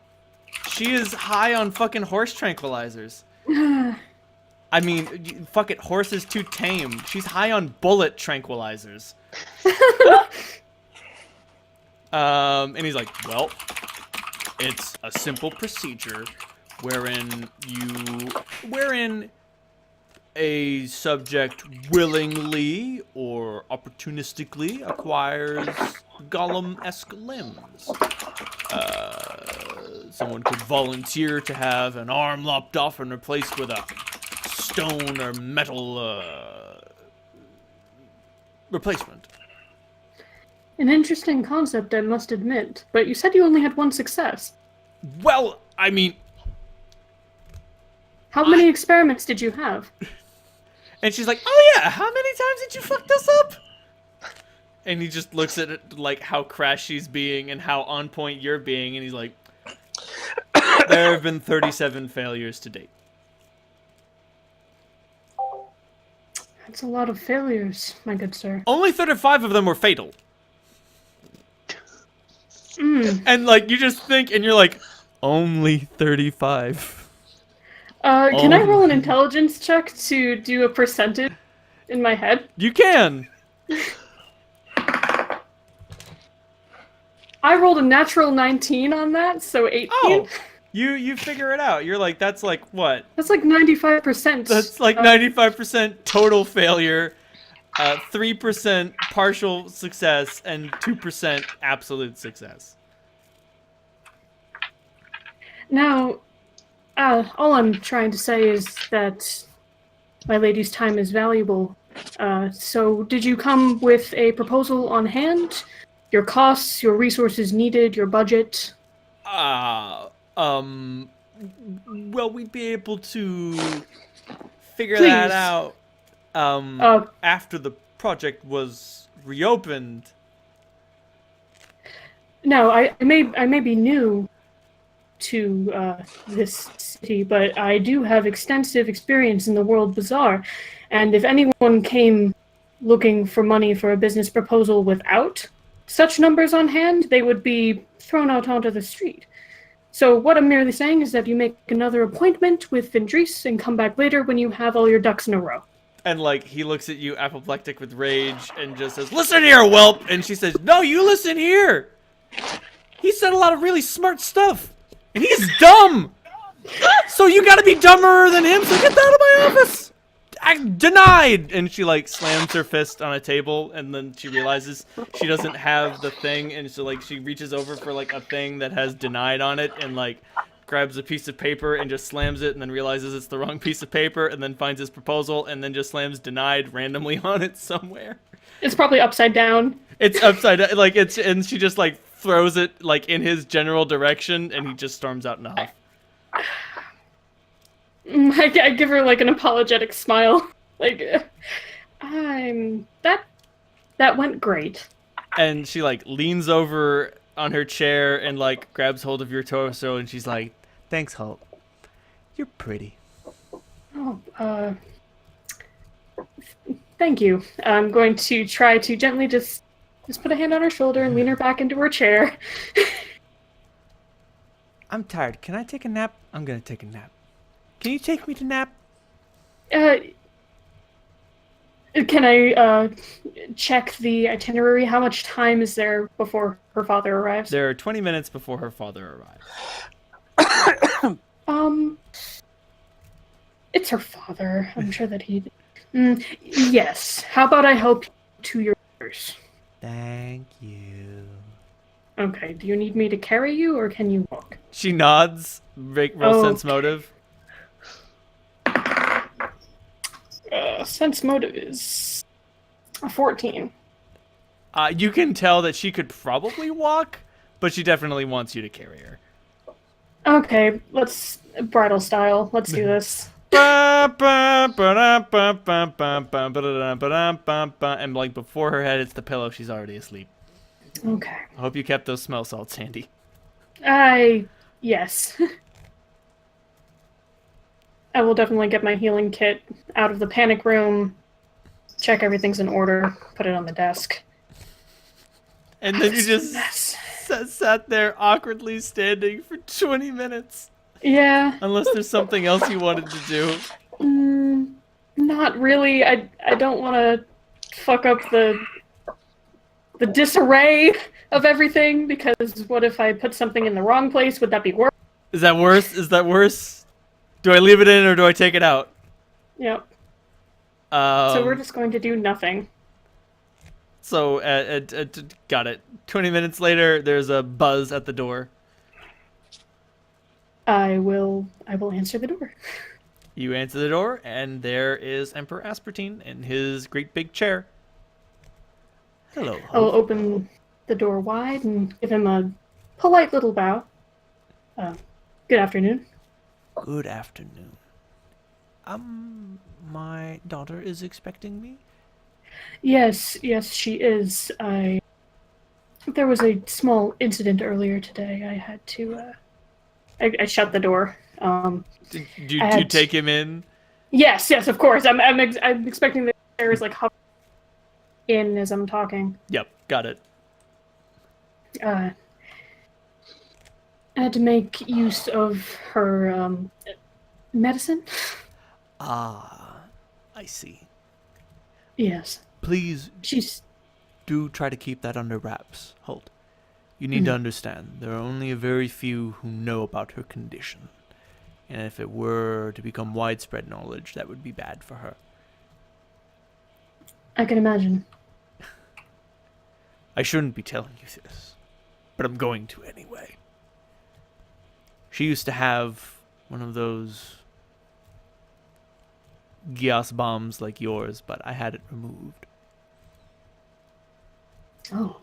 She is high on fucking horse tranquilizers. I mean, fuck it, horse is too tame. She's high on bullet tranquilizers. And he's like, well, it's a simple procedure wherein a subject willingly or opportunistically acquires golem-esque limbs. Someone could volunteer to have an arm lopped off and replaced with a stone or metal replacement.
An interesting concept, I must admit. But you said you only had one success.
Well, I mean...
How many experiments did you have?
And she's like, oh yeah, how many times did you fuck this up? And he just looks at it like how crash she's being and how on point you're being, and he's like, there have been 37 failures to date.
That's a lot of failures, my good sir.
Only 35 of them were fatal. And like, you just think, and you're like, only 35.
Can I roll an intelligence check to do a percentage in my head?
You can.
I rolled a natural 19 on that, so 18.
Oh, you figure it out. You're like, that's like what?
That's like 95%.
That's like 95% total failure, 3% partial success, and 2% absolute success.
Now, all I'm trying to say is that my lady's time is valuable. So did you come with a proposal on hand? Your costs, your resources needed, your budget?
Well, we'd be able to figure
Please.
that out after the project was reopened.
No, I may be new to this city, but I do have extensive experience in the World Bazaar, and if anyone came looking for money for a business proposal without such numbers on hand, they would be thrown out onto the street. So what I'm merely saying is that you make another appointment with Vindris and come back later when you have all your ducks in a row.
And like, he looks at you apoplectic with rage and just says, listen here, whelp! And she says, no, you listen here! He said a lot of really smart stuff. And he's dumb! So you gotta be dumber than him, so get out of my office! I denied! And she like slams her fist on a table, and then she realizes she doesn't have the thing, and so like she reaches over for like a thing that has denied on it, and like grabs a piece of paper and just slams it, and then realizes it's the wrong piece of paper, and then finds his proposal, and then just slams denied randomly on it somewhere.
It's probably upside down.
It's upside down, like it's, and she just like throws it like in his general direction, and he just storms out in a huff.
I give her like an apologetic smile. Like, that went great.
And she like leans over on her chair and like grabs hold of your torso, and she's like, thanks, Hope. You're pretty.
Oh, thank you. I'm going to try to gently just put a hand on her shoulder and lean her back into her chair.
I'm tired. Can I take a nap? I'm gonna take a nap. Can you take me to nap?
Can I check the itinerary? How much time is there before her father arrives?
There are 20 minutes before her father arrives.
It's her father. I'm sure that he... yes. How about I help you to your ears?
Thank you.
Okay, do you need me to carry you, or can you walk?
She nods. Roll sense motive.
Sense motive is a 14.
You can tell that she could probably walk, but she definitely wants you to carry her.
Okay, let's bridal style. Let's do this.
And like before her head hits the pillow, she's already asleep.
Okay.
I hope you kept those smell salts handy.
Yes. I will definitely get my healing kit out of the panic room, check everything's in order, put it on the desk.
And then you just sat there awkwardly standing for 20 minutes.
Yeah.
Unless there's something else you wanted to do.
Not really. I don't want to fuck up the disarray of everything, because what if I put something in the wrong place? Would that be worse?
Is that worse? Is that worse? Do I leave it in or do I take it out?
Yep. So we're just going to do nothing.
So, got it. 20 minutes later, there's a buzz at the door.
I will answer the door.
You answer the door, and there is Emperor Aspartine in his great big chair. Hello.
I'll open the door wide and give him a polite little bow. Good afternoon.
Good afternoon. My daughter is expecting me?
Yes, she is. There was a small incident earlier today. I had to, I shut the door.
Did you take him in?
Yes, of course. I'm expecting the chair is like hovering in as I'm talking.
Yep, got it.
I had to make use of her medicine.
Ah, I see.
Yes.
Please
She's
do try to keep that under wraps, Holt. You need to understand, there are only a very few who know about her condition. And if it were to become widespread knowledge, that would be bad for her.
I can imagine.
I shouldn't be telling you this, but I'm going to anyway. She used to have one of those gas bombs like yours, but I had it removed.
Oh,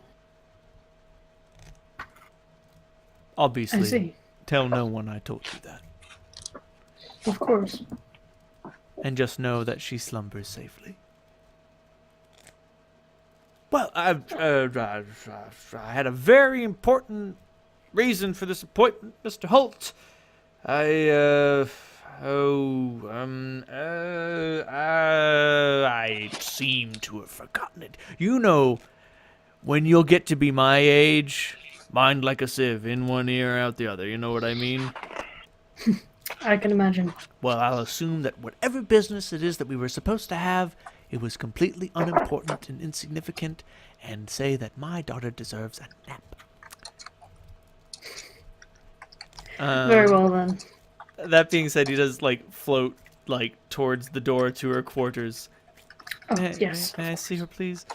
Obviously,
I see.
tell no one I told you that.
Of course.
And just know that she slumbers safely. Well, I had a very important reason for this appointment, Mr. Holt. I seem to have forgotten it. You know, when you'll get to be my age, mind like a sieve, in one ear, out the other. You know what I mean?
I can imagine.
Well, I'll assume that whatever business it is that we were supposed to have, it was completely unimportant and insignificant, and say that my daughter deserves a nap.
Very well then.
That being said, he does float towards the door to her quarters.
Oh, yes.
May I see her, please?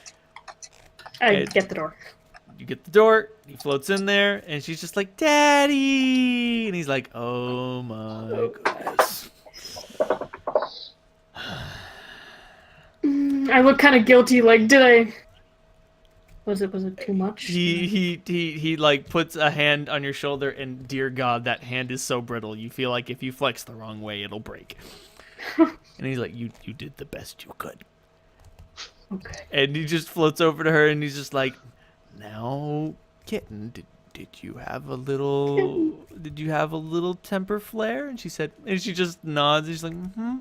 I get the door.
You get the door, he floats in there, and she's just like, Daddy! And he's like, oh my goodness.
I look kind of guilty, did I... Was it too much?
He puts a hand on your shoulder, and dear God, that hand is so brittle. You feel like if you flex the wrong way, it'll break. And he's like, you did the best you could.
Okay.
And he just floats over to her, and he's just like, now, kitten, did you have a little temper flare? And she said, and she just nods, and she's like, mm-hmm.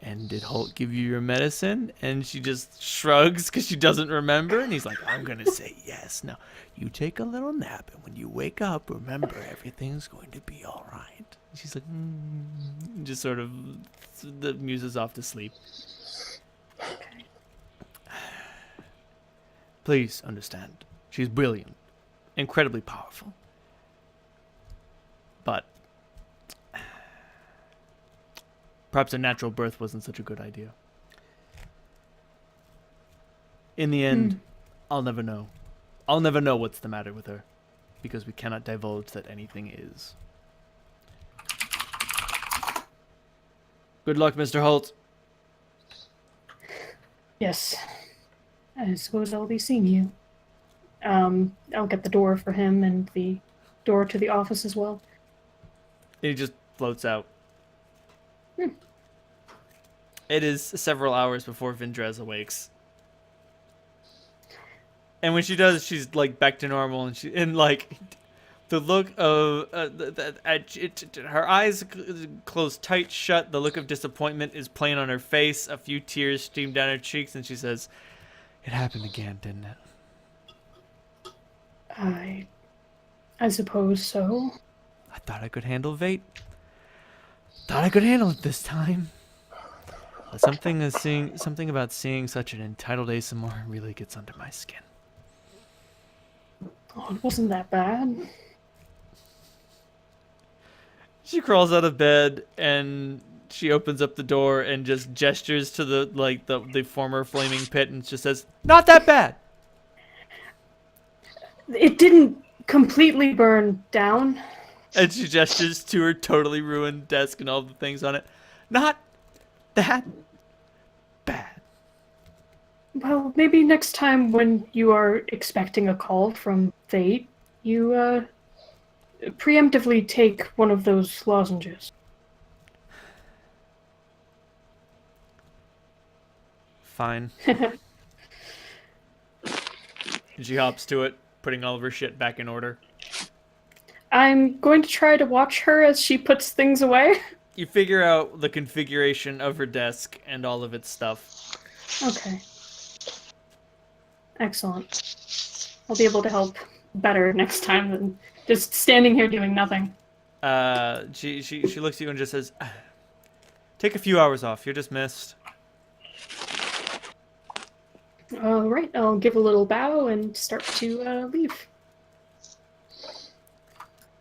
And did Holt give you your medicine? And she just shrugs because she doesn't remember. And he's like, I'm going to say yes. Now, you take a little nap, and when you wake up, remember everything's going to be all right. And she's like, and just sort of muses off to sleep.
Okay.
Please understand, she's brilliant, incredibly powerful. But perhaps a natural birth wasn't such a good idea. In the end, I'll never know. I'll never know what's the matter with her, because we cannot divulge that anything is. Good luck, Mr. Holt.
Yes. I suppose I'll be seeing you. I'll get the door for him and the door to the office as well.
He just floats out. It is several hours before Vindrez awakes. And when she does, she's back to normal, and the look of her eyes closed tight shut. The look of disappointment is plain on her face. A few tears stream down her cheeks, and she says, "It happened again, didn't it?"
I suppose so.
I thought I could handle Vate. Thought I could handle it this time. But something about seeing such an entitled ASMR really gets under my skin.
Oh, it wasn't that bad.
She crawls out of bed and she opens up the door and just gestures to the former flaming pit and just says, "Not that bad."
It didn't completely burn down.
And she gestures to her totally ruined desk and all the things on it. Not that bad.
Well, maybe next time when you are expecting a call from Fate, you preemptively take one of those lozenges.
Fine. And she hops to it, putting all of her shit back in order.
I'm going to try to watch her as she puts things away.
You figure out the configuration of her desk and all of its stuff.
Okay. Excellent. I'll be able to help better next time than just standing here doing nothing.
She looks at you and just says, "Take a few hours off. You're dismissed."
All right, I'll give a little bow and start to leave.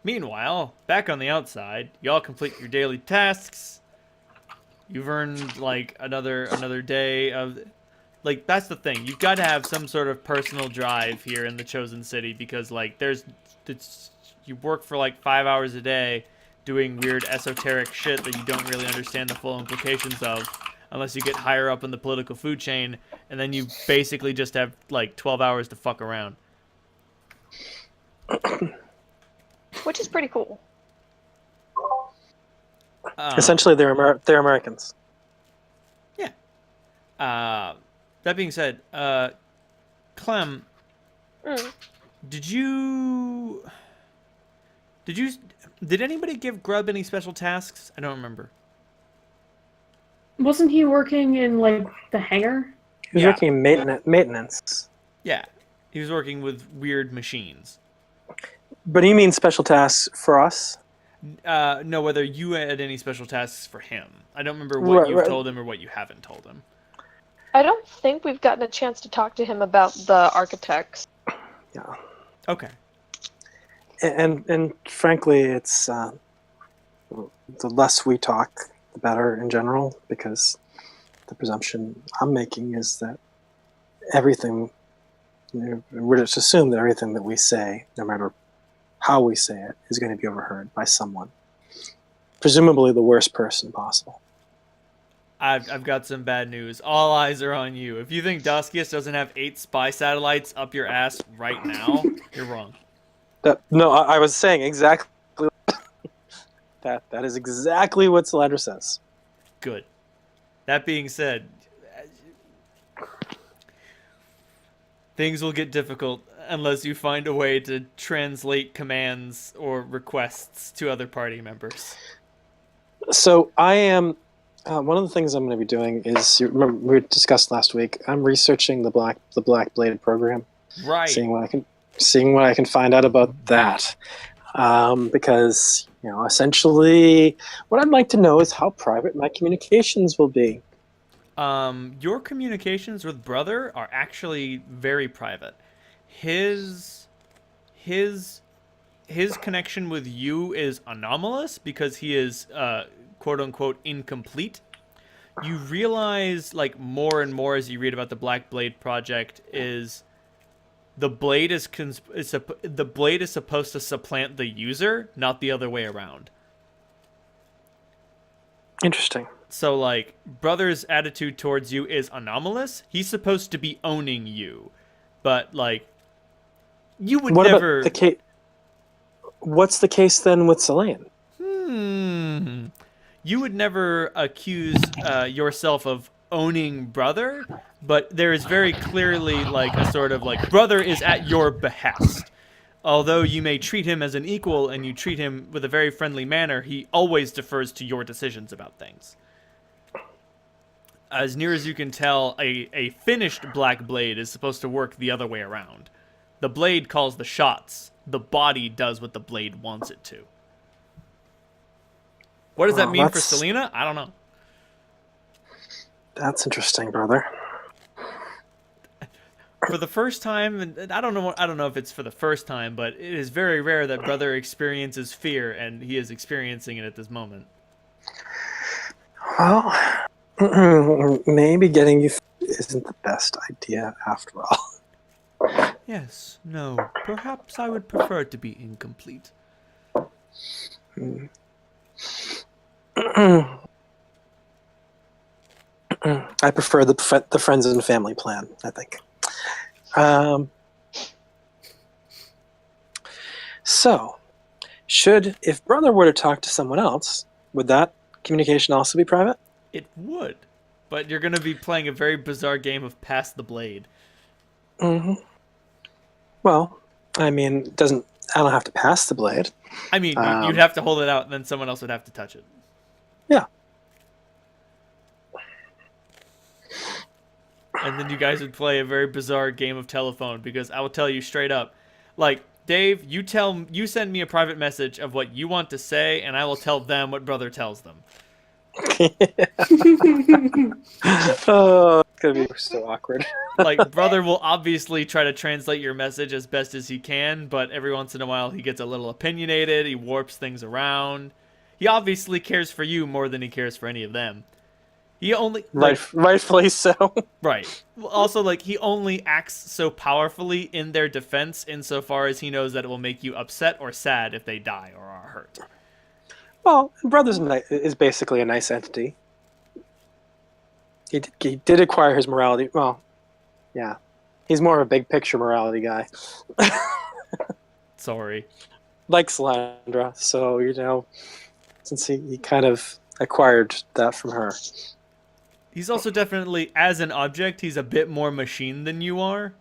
Meanwhile, back on the outside, y'all complete your daily tasks. You've earned like another day of, like, that's the thing. You've got to have some sort of personal drive here in the Chosen City because like you work for like 5 hours a day doing weird esoteric shit that you don't really understand the full implications of unless you get higher up in the political food chain, and then you basically just have like 12 hours to fuck around.
Which is pretty cool.
Essentially, they're Americans.
Yeah. That being said, Clem, did anybody give Grub any special tasks? I don't remember.
Wasn't he working in, like, the hangar?
He was working in maintenance.
Yeah. He was working with weird machines.
But do you mean special tasks for us?
No, whether you had any special tasks for him. I don't remember what you've told him or what you haven't told him.
I don't think we've gotten a chance to talk to him about the architects.
Yeah.
Okay.
And frankly, it's the less we talk, the better in general, because the presumption I'm making is that everything, we're just assume that everything that we say, no matter how we say it, is going to be overheard by someone. Presumably the worst person possible.
I've got some bad news. All eyes are on you. If you think Doskius doesn't have 8 spy satellites up your ass right now, you're wrong.
No, I was saying exactly that. That is exactly what Salandra says.
Good. That being said, things will get difficult unless you find a way to translate commands or requests to other party members.
So I am. One of the things I'm going to be doing is, you remember we discussed last week. I'm researching the Black Bladed program,
Right.
seeing what I can find out about that. Because essentially, what I'd like to know is how private my communications will be.
Your communications with Brother are actually very private. His connection with you is anomalous because he is quote unquote incomplete. You realize like more and more as you read about the Black Blade project is the blade is supposed to supplant the user, not the other way around.
Interesting.
So like Brother's attitude towards you is anomalous. He's supposed to be owning you, but like you would
What
never.
about the case? What's the case then with Selene?
You would never accuse yourself of owning Brother, but there is very clearly like a sort of like Brother is at your behest. Although you may treat him as an equal and you treat him with a very friendly manner, he always defers to your decisions about things. As near as you can tell, a finished Black Blade is supposed to work the other way around. The blade calls the shots, the body does what the blade wants it to. What does that mean for Selena? I don't know.
That's interesting, brother.
For the first time, and I don't know if it's for the first time, but it is very rare that brother experiences fear, and he is experiencing it at this moment.
Well, maybe getting you isn't the best idea after all.
Yes, no, perhaps I would prefer it to be incomplete.
I prefer the friends and family plan, I think. So, if brother were to talk to someone else, would that communication also be private?
It would, but you're going to be playing a very bizarre game of Pass the Blade.
Mm-hmm. Well, I mean, I don't have to pass the blade.
I mean, you'd have to hold it out, and then someone else would have to touch it.
Yeah.
And then you guys would play a very bizarre game of telephone, because I will tell you straight up, like, Dave, you send me a private message of what you want to say, and I will tell them what brother tells them.
Oh, it's gonna be so awkward.
Like, brother will obviously try to translate your message as best as he can, but every once in a while he gets a little opinionated, he warps things around. He obviously cares for you more than he cares for any of them. He only
rightfully so.
Right. Also, like, he only acts so powerfully in their defense insofar as he knows that it will make you upset or sad if they die or are hurt.
Well, brother's is basically a nice entity. He did acquire his morality. Well, yeah, he's more of a big picture morality guy.
Sorry.
Like Salandra, so since he kind of acquired that from her.
He's also definitely, as an object, he's a bit more machine than you are.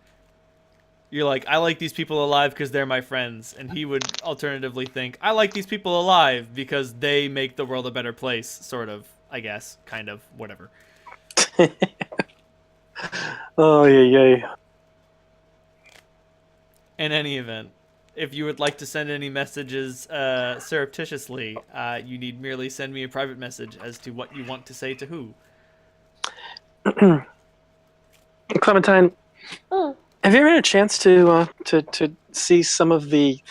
You're like, I like these people alive because they're my friends. And he would alternatively think, I like these people alive because they make the world a better place, sort of, I guess, kind of, whatever.
Oh, yeah.
In any event, if you would like to send any messages surreptitiously, you need merely send me a private message as to what you want to say to who.
Clementine, have you ever had a chance to see some of these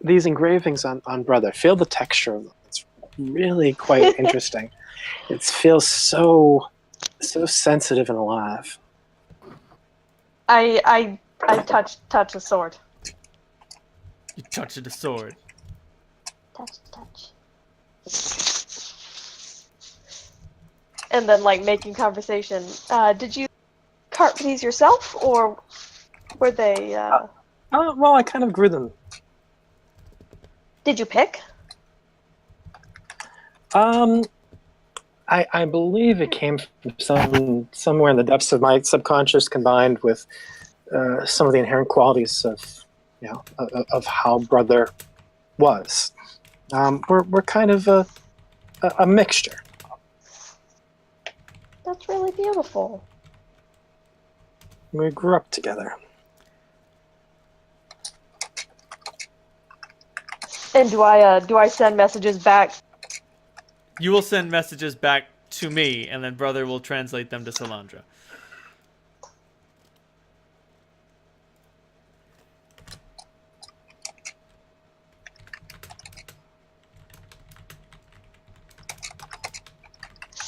engravings on brother? Feel the texture of them. It's really quite interesting. It feels so sensitive and alive.
I touch a sword.
You touch the sword.
Touch.
And then, like, making conversation. Did you carve these yourself, or were they?
Well, I kind of grew them.
Did you pick?
I believe it came from somewhere in the depths of my subconscious, combined with some of the inherent qualities of how brother was. We're kind of a mixture.
That's really beautiful.
We grew up together.
And do I send messages back?
You will send messages back to me, and then brother will translate them to Salandra.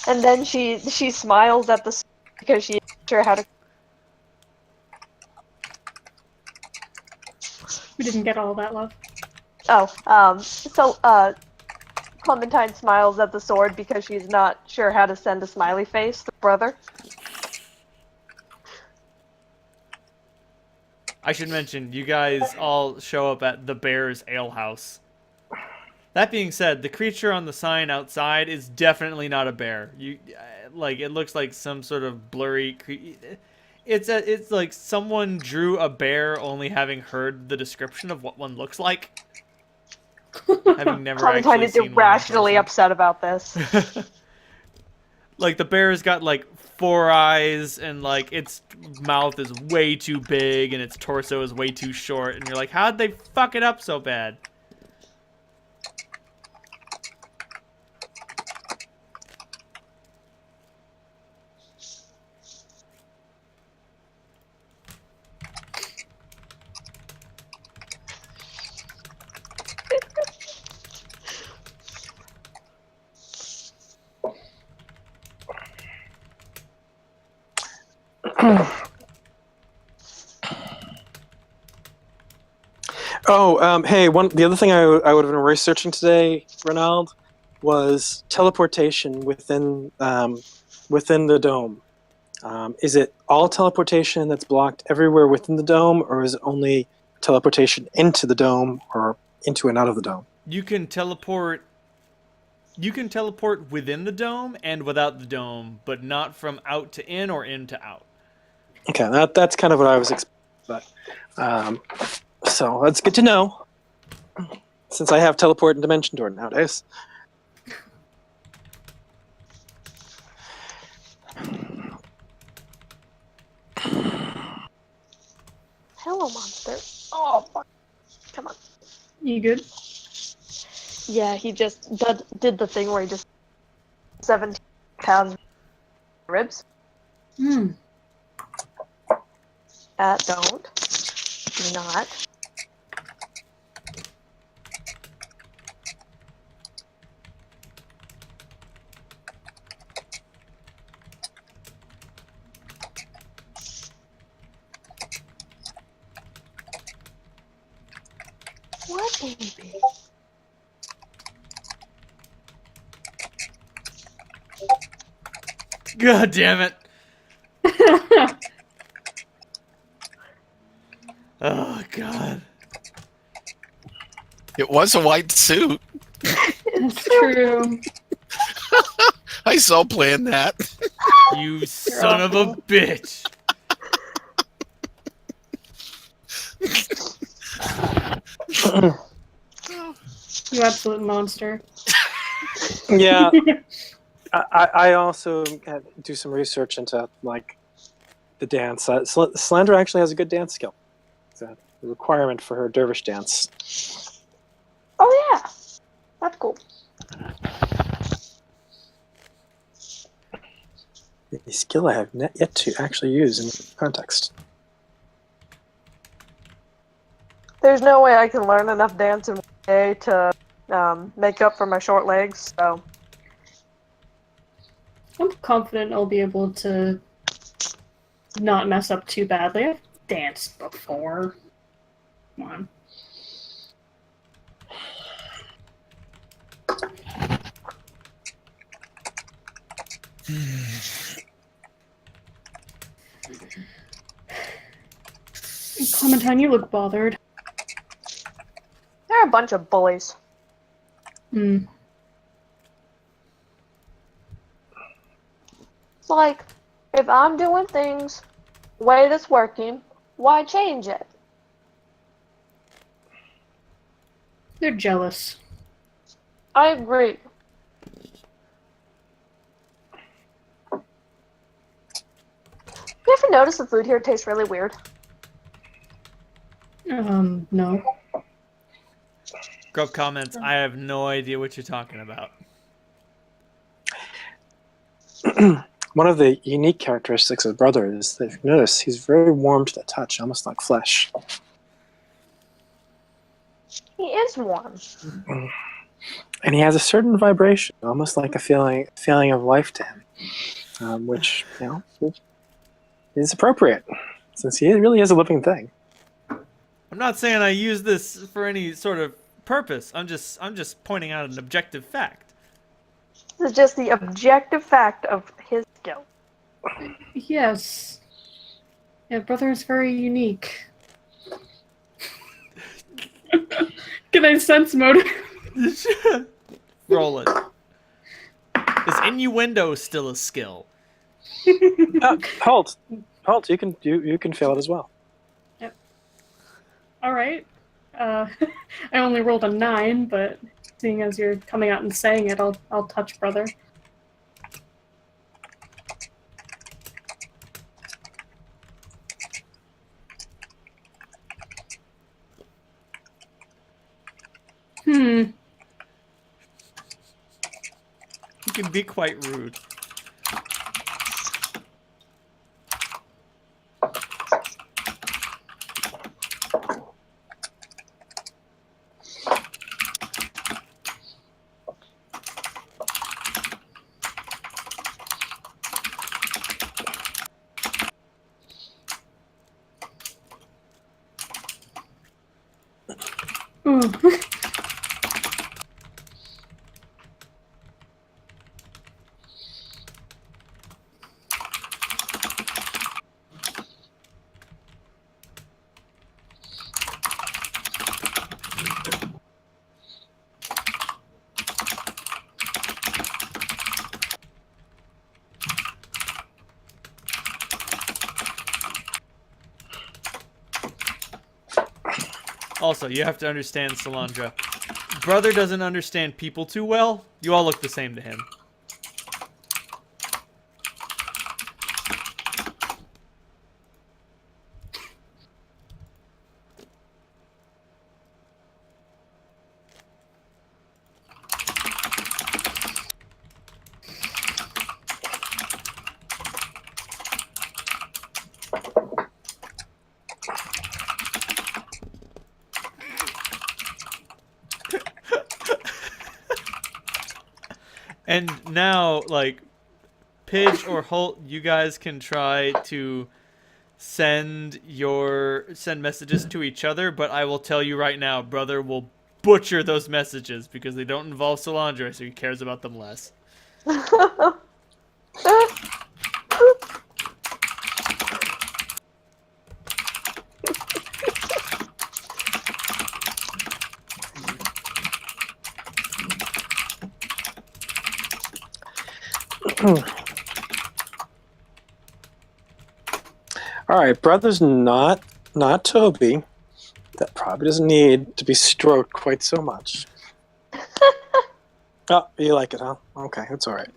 And then she smiles at the because she's not sure how to.
We didn't get all that love.
Oh, so Clementine smiles at the sword because she's not sure how to send a smiley face to brother.
I should mention, you guys all show up at the Bear's Ale House. That being said, the creature on the sign outside is definitely not a bear. It looks like some sort of blurry. It's like someone drew a bear, only having heard the description of what one looks like. Having never
Clementine
actually
is
seen
irrationally
one in
upset about this.
Like, the bear's got like 4 eyes, and like its mouth is way too big, and its torso is way too short, and you're like, how'd they fuck it up so bad?
Hey, the other thing I would have been researching today, Ronald, was teleportation within the dome. Is it all teleportation that's blocked everywhere within the dome, or is it only teleportation into the dome or into and out of the dome?
You can teleport within the dome and without the dome, but not from out to in or in to out.
Okay, that's kind of what I was expecting. So that's good to know, since I have teleport and dimension door nowadays.
Hello, monster. Oh, fuck. Come on.
You good?
Yeah, he just did the thing where he just 17 pounds ribs.
Hmm.
Don't. Do not. What, baby?
God damn it. Oh, God.
It was a white suit.
That's true.
I so planned that.
You son of a bitch.
You absolute monster.
Yeah, I also had to do some research into like the dance. Slender actually has a good dance skill. It's a requirement for her dervish dance.
Oh yeah, that's cool.
A skill I have yet to actually use in context.
There's no way I can learn enough dance in one day to make up for my short legs. So
I'm confident I'll be able to not mess up too badly. I've danced before. Come on. Clementine, you look bothered.
they're a bunch of bullies.
Hmm.
It's like, if I'm doing things the way that's working, why change it?
They're jealous.
I agree. You ever notice the food here tastes really weird?
No.
Grub comments, I have no idea what you're talking about.
One of the unique characteristics of Brother is that if you notice, he's very warm to the touch, almost like flesh.
He is warm.
And he has a certain vibration, almost like a feeling of life to him, which is appropriate, since he really is a living thing.
I'm not saying I use this for any sort of purpose. I'm just pointing out an objective fact.
This is just the objective fact of his skill.
Yes. Yeah, Brother is very unique. Can I sense motive?
Roll it. Is innuendo still a skill?
Halt! You can fail it as well.
Yep. All right. I only rolled a 9, but seeing as you're coming out and saying it, I'll touch Brother. Hmm.
You can be quite rude.
Ooh.
Also, you have to understand, Salandra. Brother doesn't understand people too well. You all look the same to him. And now, like, Pidge or Holt, you guys can try to send messages to each other, but I will tell you right now, brother will butcher those messages because they don't involve Salandra, so he cares about them less.
All right, brother's not Toby. That probably doesn't need to be stroked quite so much. Oh, you like it, huh? Okay, that's all right.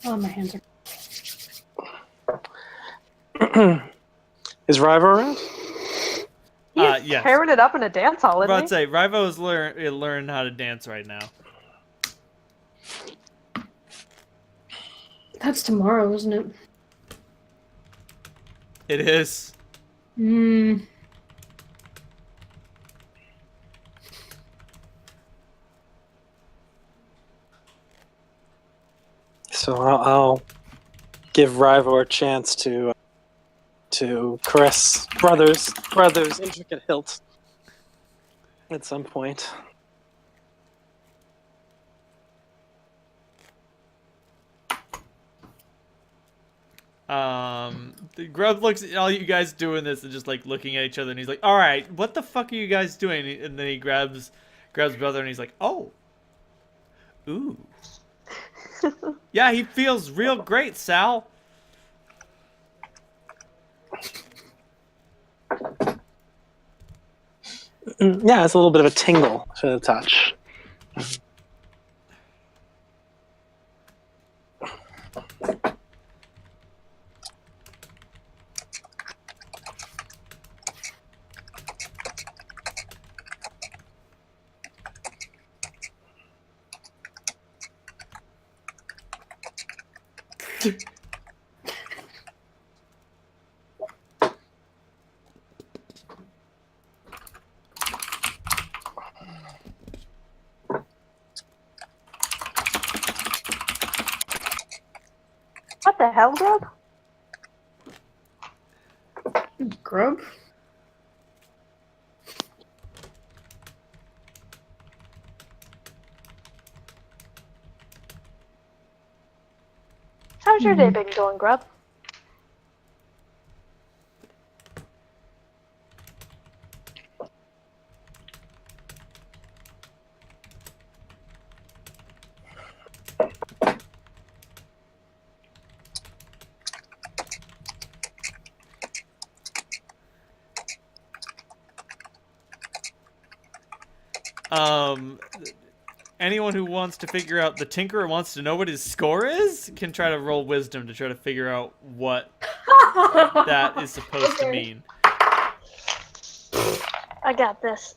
Oh, my hands are.
Is Riva around?
He's
Yes.
tearing it up in a dance hall,
I'm
isn't
about
he?
to say, Rivo is learn how to dance right now.
That's tomorrow, isn't it?
It is.
Hmm.
So I'll give Riva a chance to caress brother's intricate hilt at some point.
The Grub looks at all you guys doing this and just like looking at each other, and he's like, "All right, what the fuck are you guys doing?" And then he grabs brother, and he's like, "Oh, ooh, yeah, he feels real great, Sal."
Yeah, it's a little bit of a tingle to the touch.
What the hell, Grub?
Grub?
How's your day been going, Grub?
Anyone who wants to figure out the Tinkerer wants to know what his score is can try to roll wisdom to try to figure out what that is supposed to mean.
I got this.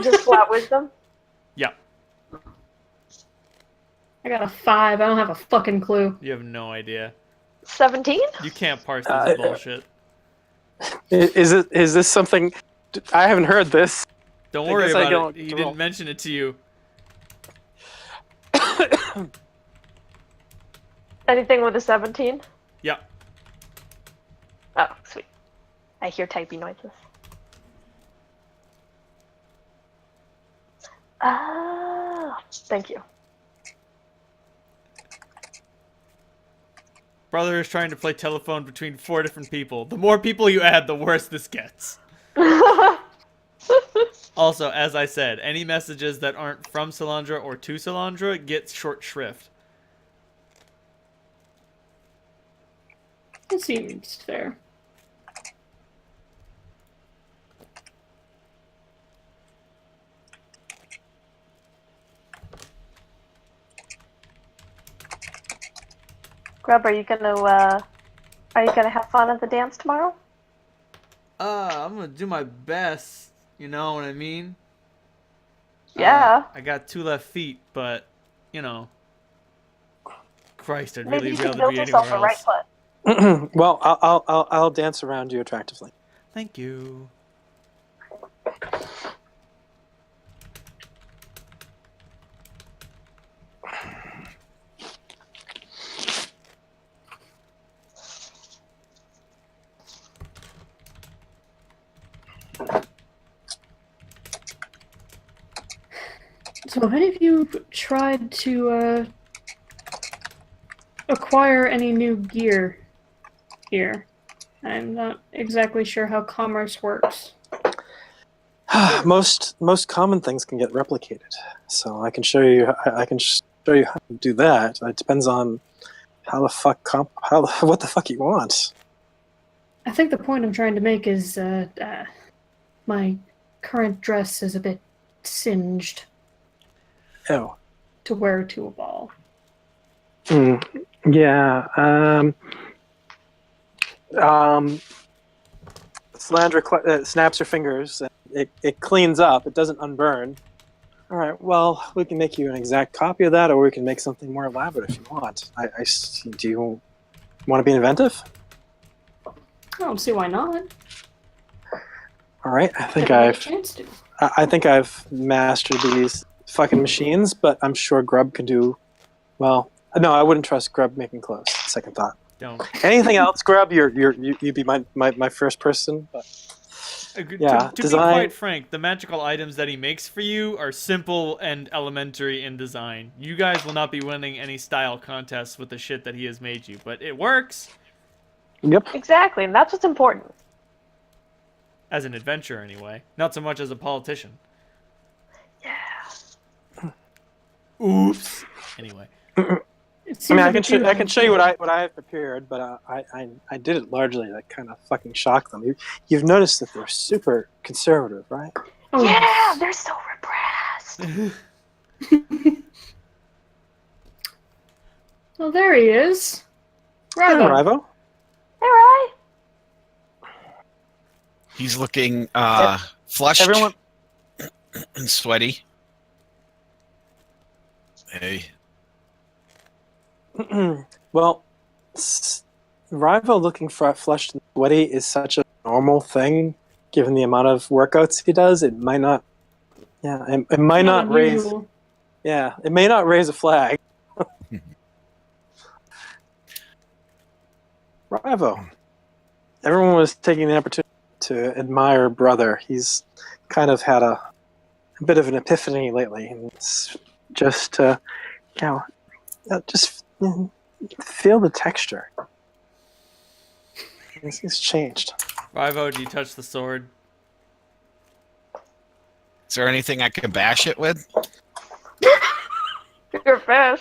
Just flat wisdom.
Yeah,
I got a 5. I don't have a fucking clue.
you have no idea.
17?
You can't parse this bullshit.
Is this something? I haven't heard this.
Don't
I
worry
guess I
about
don't
it. He
roll.
didn't mention it to you.
Anything with a 17?
Yeah.
Oh, sweet. I hear typey noises. Ah, thank you.
Brother is trying to play telephone between 4 different people. The more people you add, the worse this gets. Also, as I said, any messages that aren't from Salandra or to Salandra get short shrift.
It seems fair.
Grub, are you gonna have fun at the dance tomorrow?
I'm gonna do my best. You know what I mean?
Yeah.
I got 2 left feet, but, you know. Christ, I'd
Maybe
really
you should
rather
build
be
yourself
anywhere
a right
else.
foot.
Well, I'll dance around you attractively.
Thank you.
So have any of you tried to acquire any new gear here? I'm not exactly sure how commerce works.
most common things can get replicated, so I can show you. I can show you how to do that. It depends on what the fuck you want.
I think the point I'm trying to make is my current dress is a bit singed
Oh,
to wear to a ball.
yeah. Salandra snaps her fingers. And it cleans up. It doesn't unburn. All right. Well, we can make you an exact copy of that, or we can make something more elaborate if you want. Do you want to be inventive?
I don't see why not.
All right. I think
Never had a
I've
chance to.
I think I've mastered these fucking machines, but I'm sure Grub can do well. No, I wouldn't trust Grub making clothes. Second thought.
Don't.
Anything else, Grub? You'd be my first person. But yeah,
To be
design.
quite frank, the magical items that he makes for you are simple and elementary in design. You guys will not be winning any style contests with the shit that he has made you, but it works
Yep.
Exactly, and that's what's important.
as an adventurer anyway, not so much as a politician.
Yeah.
Oops. Anyway,
It
I
seems
mean, I
like
can
a
I can show you what I have prepared, but I did it largely to kind of fucking shock them. You've noticed that they're super conservative, right?
Oh,
Yeah, they're so repressed.
well, there he is.
Hi,
Rivo.
Rivo.
All right.
He's looking flushed
Everyone,
and sweaty. Hey.
well, Rivo looking flushed and sweaty is such a normal thing, given the amount of workouts he does. It might not. Yeah, it might not raise.
unusual.
Yeah, it may not raise a flag. Rivo. Everyone was taking the opportunity to admire brother. He's kind of had a bit of an epiphany lately, and it's just just feel the texture. It's changed.
Rivo, do you touch the sword?
Is there anything I can bash it with?
Your fish.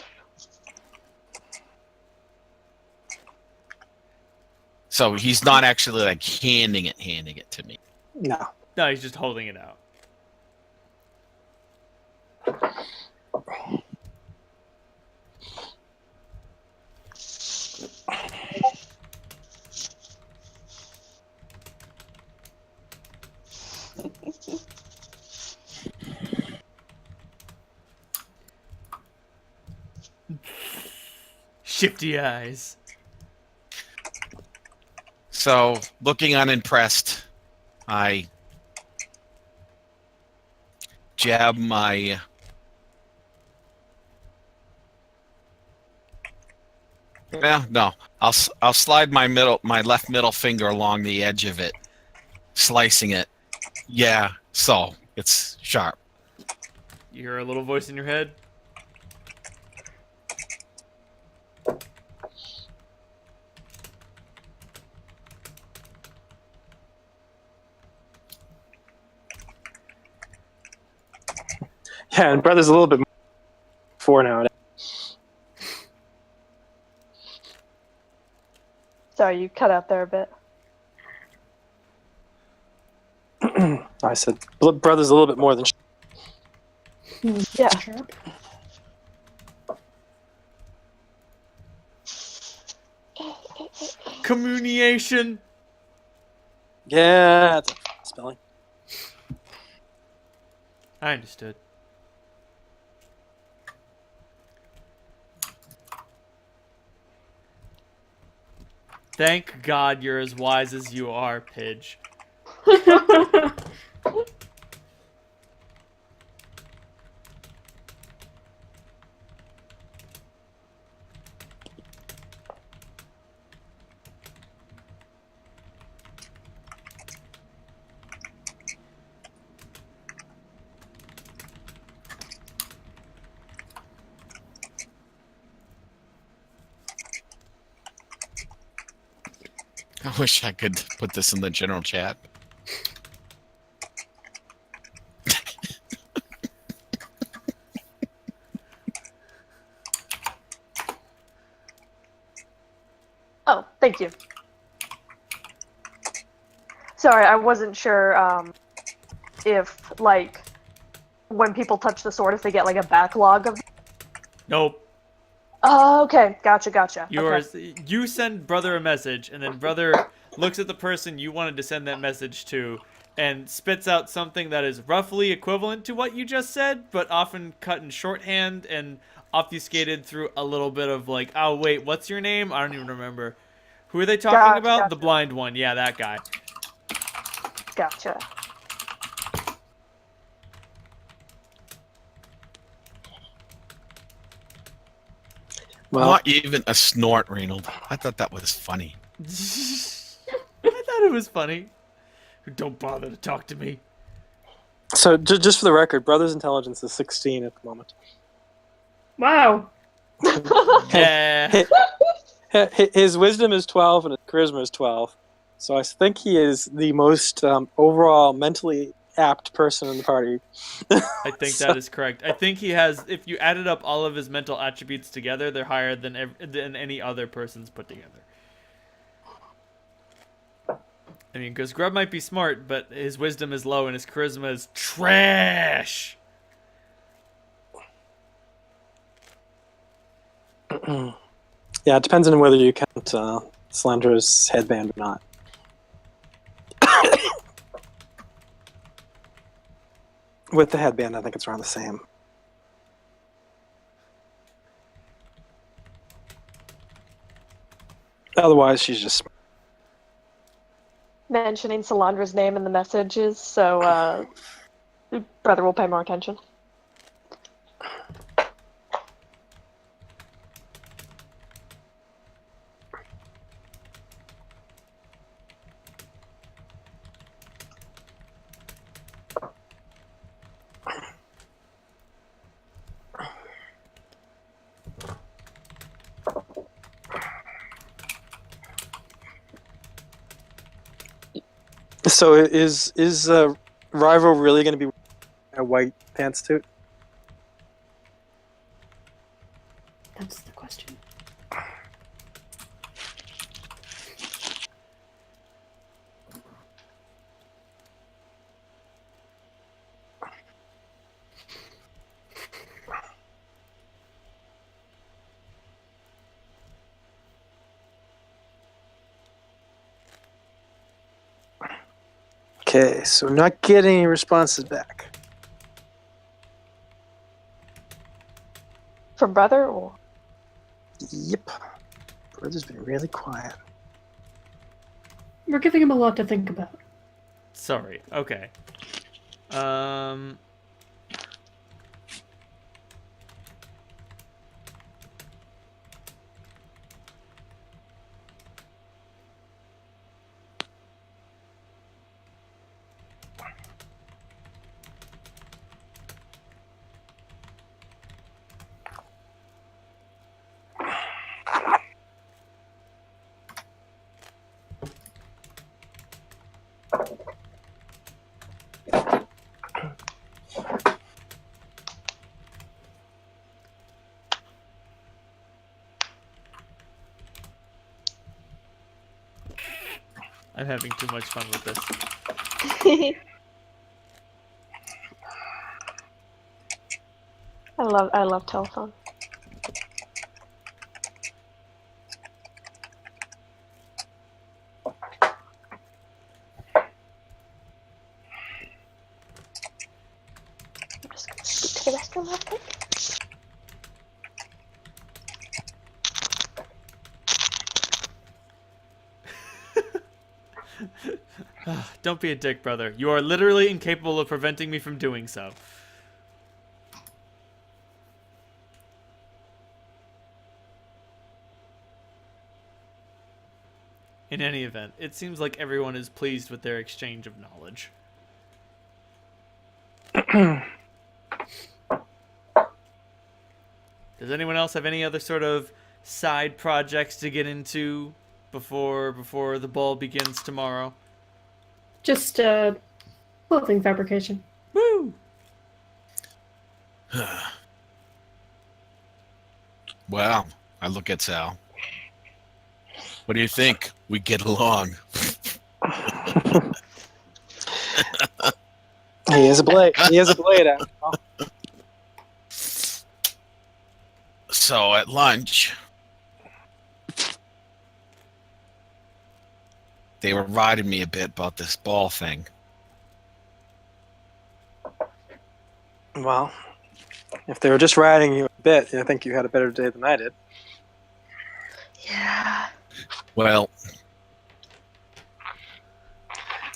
So he's not actually like handing it to me.
No.
No, he's just holding it out. Shifty eyes.
So, looking unimpressed, I jab my no. I'll slide my left middle finger along the edge of it, slicing it. Yeah, so it's sharp.
You hear a little voice in your head.
Yeah, and brother's a little bit more for nowadays.
Sorry, you cut out there a bit.
I said brother's a little bit more than.
Yeah.
Sharp.
Communication.
Yeah, that's a spelling.
I understood. Thank God you're as wise as you are, Pidge.
I wish I could put this in the general chat.
Oh, thank you. Sorry, I wasn't sure if, like, when people touch the sword, if they get, like, a backlog of...
Nope.
Oh, okay. Gotcha.
You send brother a message, and then brother looks at the person you wanted to send that message to, and spits out something that is roughly equivalent to what you just said, but often cut in shorthand and obfuscated through a little bit of like, oh wait, what's your name? I don't even remember. Who are they talking about? The blind one. Yeah, that guy.
Gotcha.
Well,
Not even a snort, Reynold. I thought that was funny.
I thought it was funny. Don't bother to talk to me.
so just for the record, brother's intelligence is 16 at the moment.
Wow.
Yeah.
His wisdom is 12 and his charisma is 12. So I think he is the most overall mentally apt person in the party.
I think that is correct. I think he has, if you added up all of his mental attributes together, they're higher than any other person's put together. I mean, because Grub might be smart, but his wisdom is low and his charisma is trash.
Yeah, it depends on whether you count Slender's headband or not. With the headband, I think it's around the same. Otherwise, she's just...
Mentioning Solandra's name in the messages, so brother will pay more attention.
So is Rival really going to be wearing a white pantsuit?
That's the question.
Okay, so not getting any responses back.
From brother or
Yep. Brother's been really quiet.
We're giving him a lot to think about.
Sorry. Okay. I'm having too much fun with this.
I love telephone. I'm just gonna scoot to the restroom real quick.
Don't be a dick, brother. You are literally incapable of preventing me from doing so. In any event, it seems like everyone is pleased with their exchange of knowledge. Does anyone else have any other sort of side projects to get into before the ball begins tomorrow?
Just clothing fabrication.
Woo!
Well, I look at Sal. What do you think? We get along.
He is a blade. He is a blade. After all.
So at lunch, they were riding me a bit about this ball thing.
Well, if they were just riding you a bit, I think you had a better day than I did.
Yeah.
Well,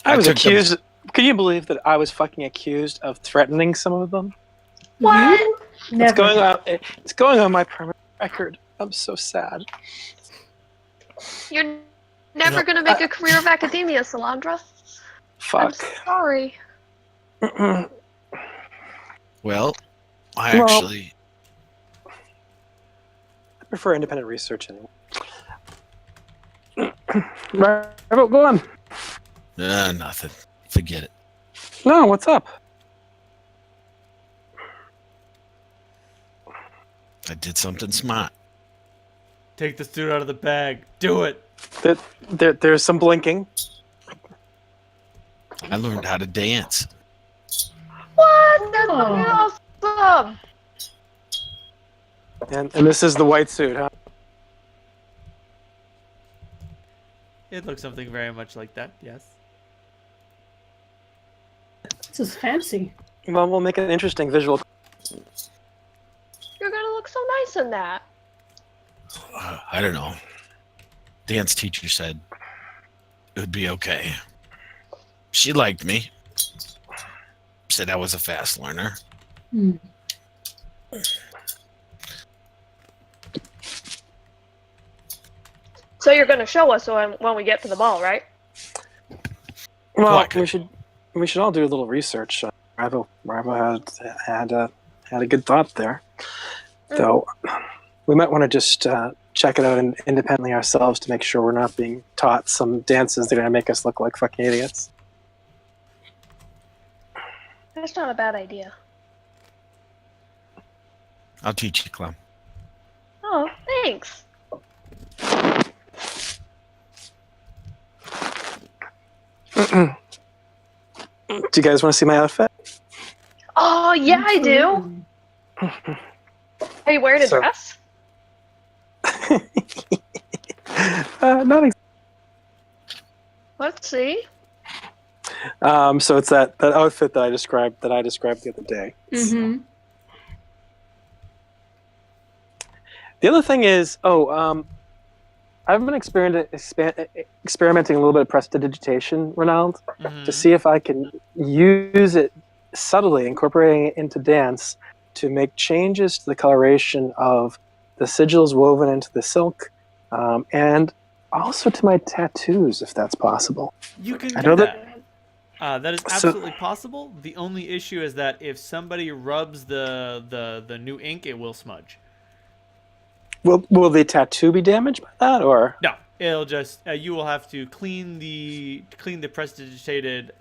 I was
took them-
accused. Can you believe that I was fucking accused of threatening some of them?
What? Never.
It's going on my permanent record. I'm so sad.
You're never gonna make a career of academia, Salandra. I'm
Fuck.
sorry.
Well, I
Well-
actually...
I prefer independent research anyway. Right, go on.
nothing. Forget it.
No, what's up?
I did something smart.
Take this dude out of the bag. Do it.
There's some blinking.
I learned how to dance.
What? That's
Oh.
awesome.
And this is the white suit, huh?
It looks something very much like that, yes.
This is fancy.
Well, we'll make an interesting visual.
You're gonna look so nice in that.
I don't know. Dance teacher said it would be okay. She liked me. Said I was a fast learner.
Hmm.
So you're gonna show us when we get to the ball, right?
Well,
What?
we should all do a little research. Rival had a good thought there, though. We might want to just check it out independently ourselves to make sure we're not being taught some dances that are going to make us look like fucking idiots.
That's not a bad idea.
I'll teach you, Clem.
Oh, thanks.
Do you guys want to see my outfit?
Oh, yeah, I do. Are you wearing a
So-
dress?
Not exactly.
Let's see.
So it's that outfit that I described the other day.
Mm-hmm.
The other thing is, I've been experimenting a little bit of prestidigitation, Ronald, to see if I can use it subtly, incorporating it into dance to make changes to the coloration of the sigils woven into the silk, and also to my tattoos, if that's possible.
You can
I
do
know
that. That is
So-
absolutely possible. The only issue is that if somebody rubs the new ink, it will smudge.
Will the tattoo be damaged by that, or?
No, it'll just you will have to clean the prestidigitated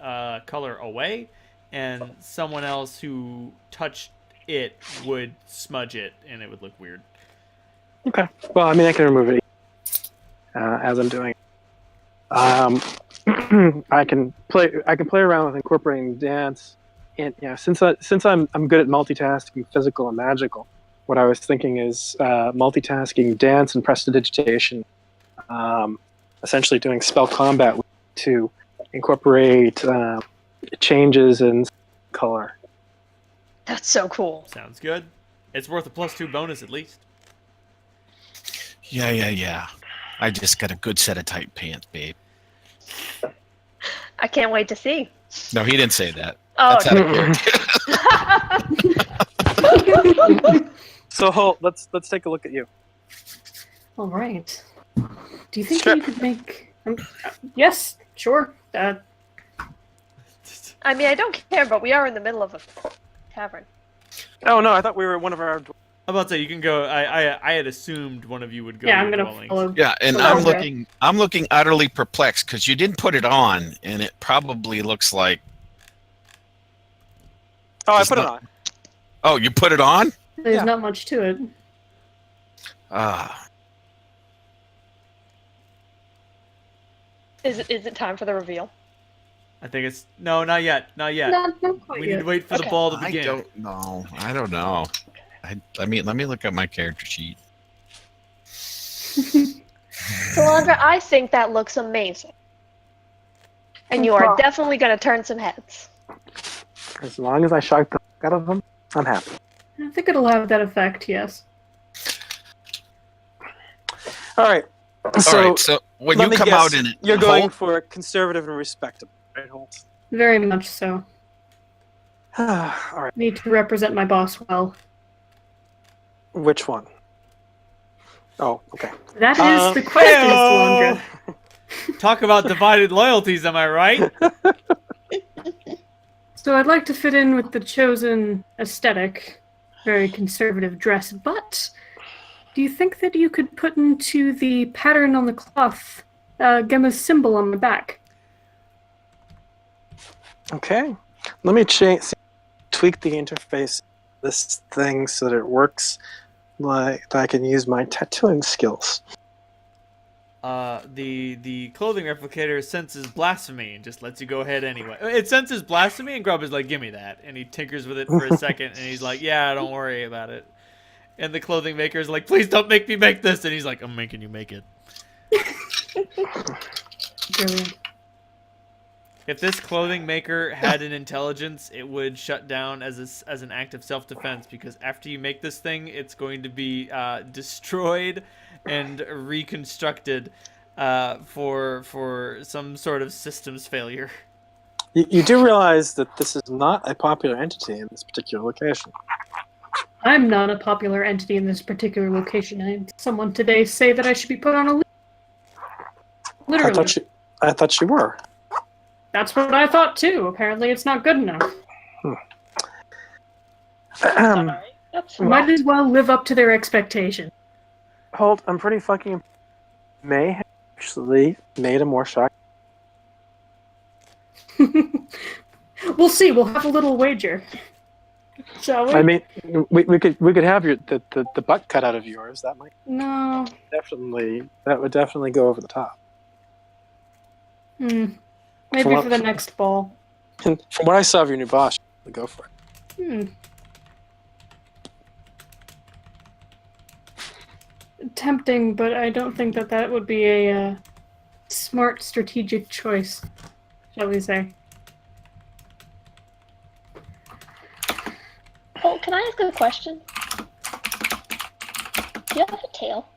color away, and someone else who touched it would smudge it, and it would look weird.
Okay. Well, I mean, I can remove it as I'm doing it. I can play around with incorporating dance, and since I'm good at multitasking, physical and magical. What I was thinking is multitasking dance and prestidigitation, essentially doing spell combat to incorporate changes in color.
That's so cool.
Sounds good. It's worth a +2 bonus at least.
Yeah. I just got a good set of tight pants, babe.
I can't wait to see.
No, he didn't say that.
Oh,
That's out of character.
So Holt, let's take a look at you.
All right. Do you think
Sure.
you could make? Yes, sure.
I mean, I don't care, but we are in the middle of a tavern.
Oh no, I thought we were one of our.
I'm about to say you can go. I had assumed one of you would go.
Yeah,
to
I'm
the
gonna
dwellings.
follow.
Yeah, and
Okay.
I'm looking utterly perplexed because you didn't put it on, and it probably looks like.
Oh, I
It's
put it
not-
on.
Oh, you put it on?
There's
Yeah.
not much to it.
Ah,
Is it time for the reveal?
I think it's no, not yet, not yet.
Not quite
We need
yet.
to wait for the
Okay.
ball to
I
begin.
don't know. I don't know. Let me look at my character sheet.
Solandra, I think that looks amazing. And you are definitely going to turn some heads.
As long as I shock the fuck out of them, I'm happy.
I think it'll have that effect. Yes.
All right.
All right, so when
let
you
me
come
guess,
out in it,
you're going
Holt,
for conservative and respectable, right, Holt?
Very much so.
All right.
Need to represent my boss well.
Which one? Oh, okay.
That is the question,
Heyo!
Solandra.
Talk about divided loyalties, am I right?
So I'd like to fit in with the chosen aesthetic, very conservative dress, but do you think that you could put into the pattern on the cloth Gemma's symbol on the back?
Okay. Let me tweak the interface of this thing so that it works like that I can use my tattooing skills.
The clothing replicator senses blasphemy and just lets you go ahead anyway. It senses blasphemy, and Grub is like, "Give me that," and he tinkers with it for a second, and he's like, "Yeah, don't worry about it." And the clothing maker is like, "Please don't make me make this," and he's like, "I'm making you make it."
Brilliant.
If this clothing maker had an intelligence, it would shut down as an act of self-defense, because after you make this thing, it's going to be destroyed and reconstructed for some sort of systems failure.
You do realize that this is not a popular entity in this particular location.
I'm not a popular entity in this particular location. I had someone today say that I should be put on a list. Literally.
I thought you were.
That's what I thought too. Apparently it's not good enough.
That's
Might as well live up to their expectation.
Holt, I'm pretty fucking. May have actually made a more shock.
We'll see. We'll have a little wager. Shall we?
I mean, we could have the butt cut out of yours. That might
No.
that would definitely go over the top.
Maybe
From
for the next ball.
And from what I saw of your new boss, you go for it.
Tempting, but I don't think that that would be a smart strategic choice, shall we say.
Holt, can I ask a question? Do you have a tail?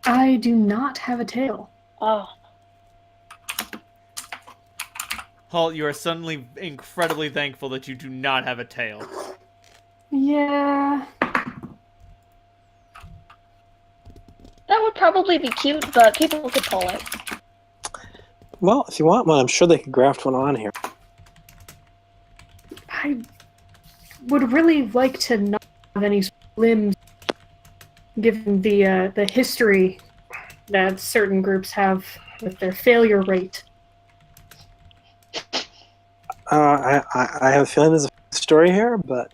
I do not have a tail.
Oh.
Holt, you are suddenly incredibly thankful that you do not have a tail.
Yeah.
That would probably be cute, but people could pull it.
Well, if you want one, I'm sure they could graft one on here.
I would really like to not have any limbs, given the history that certain groups have with their failure rate.
I have a feeling there's a story here, but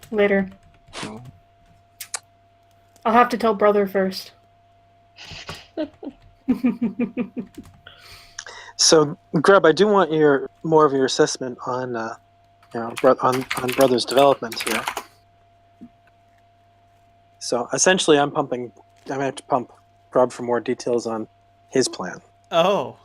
Later. I'll have to tell brother first.
so Grub, I do want more of your assessment on on Brother's development here. So essentially, I'm gonna have to pump Grub for more details on his plan.
Oh.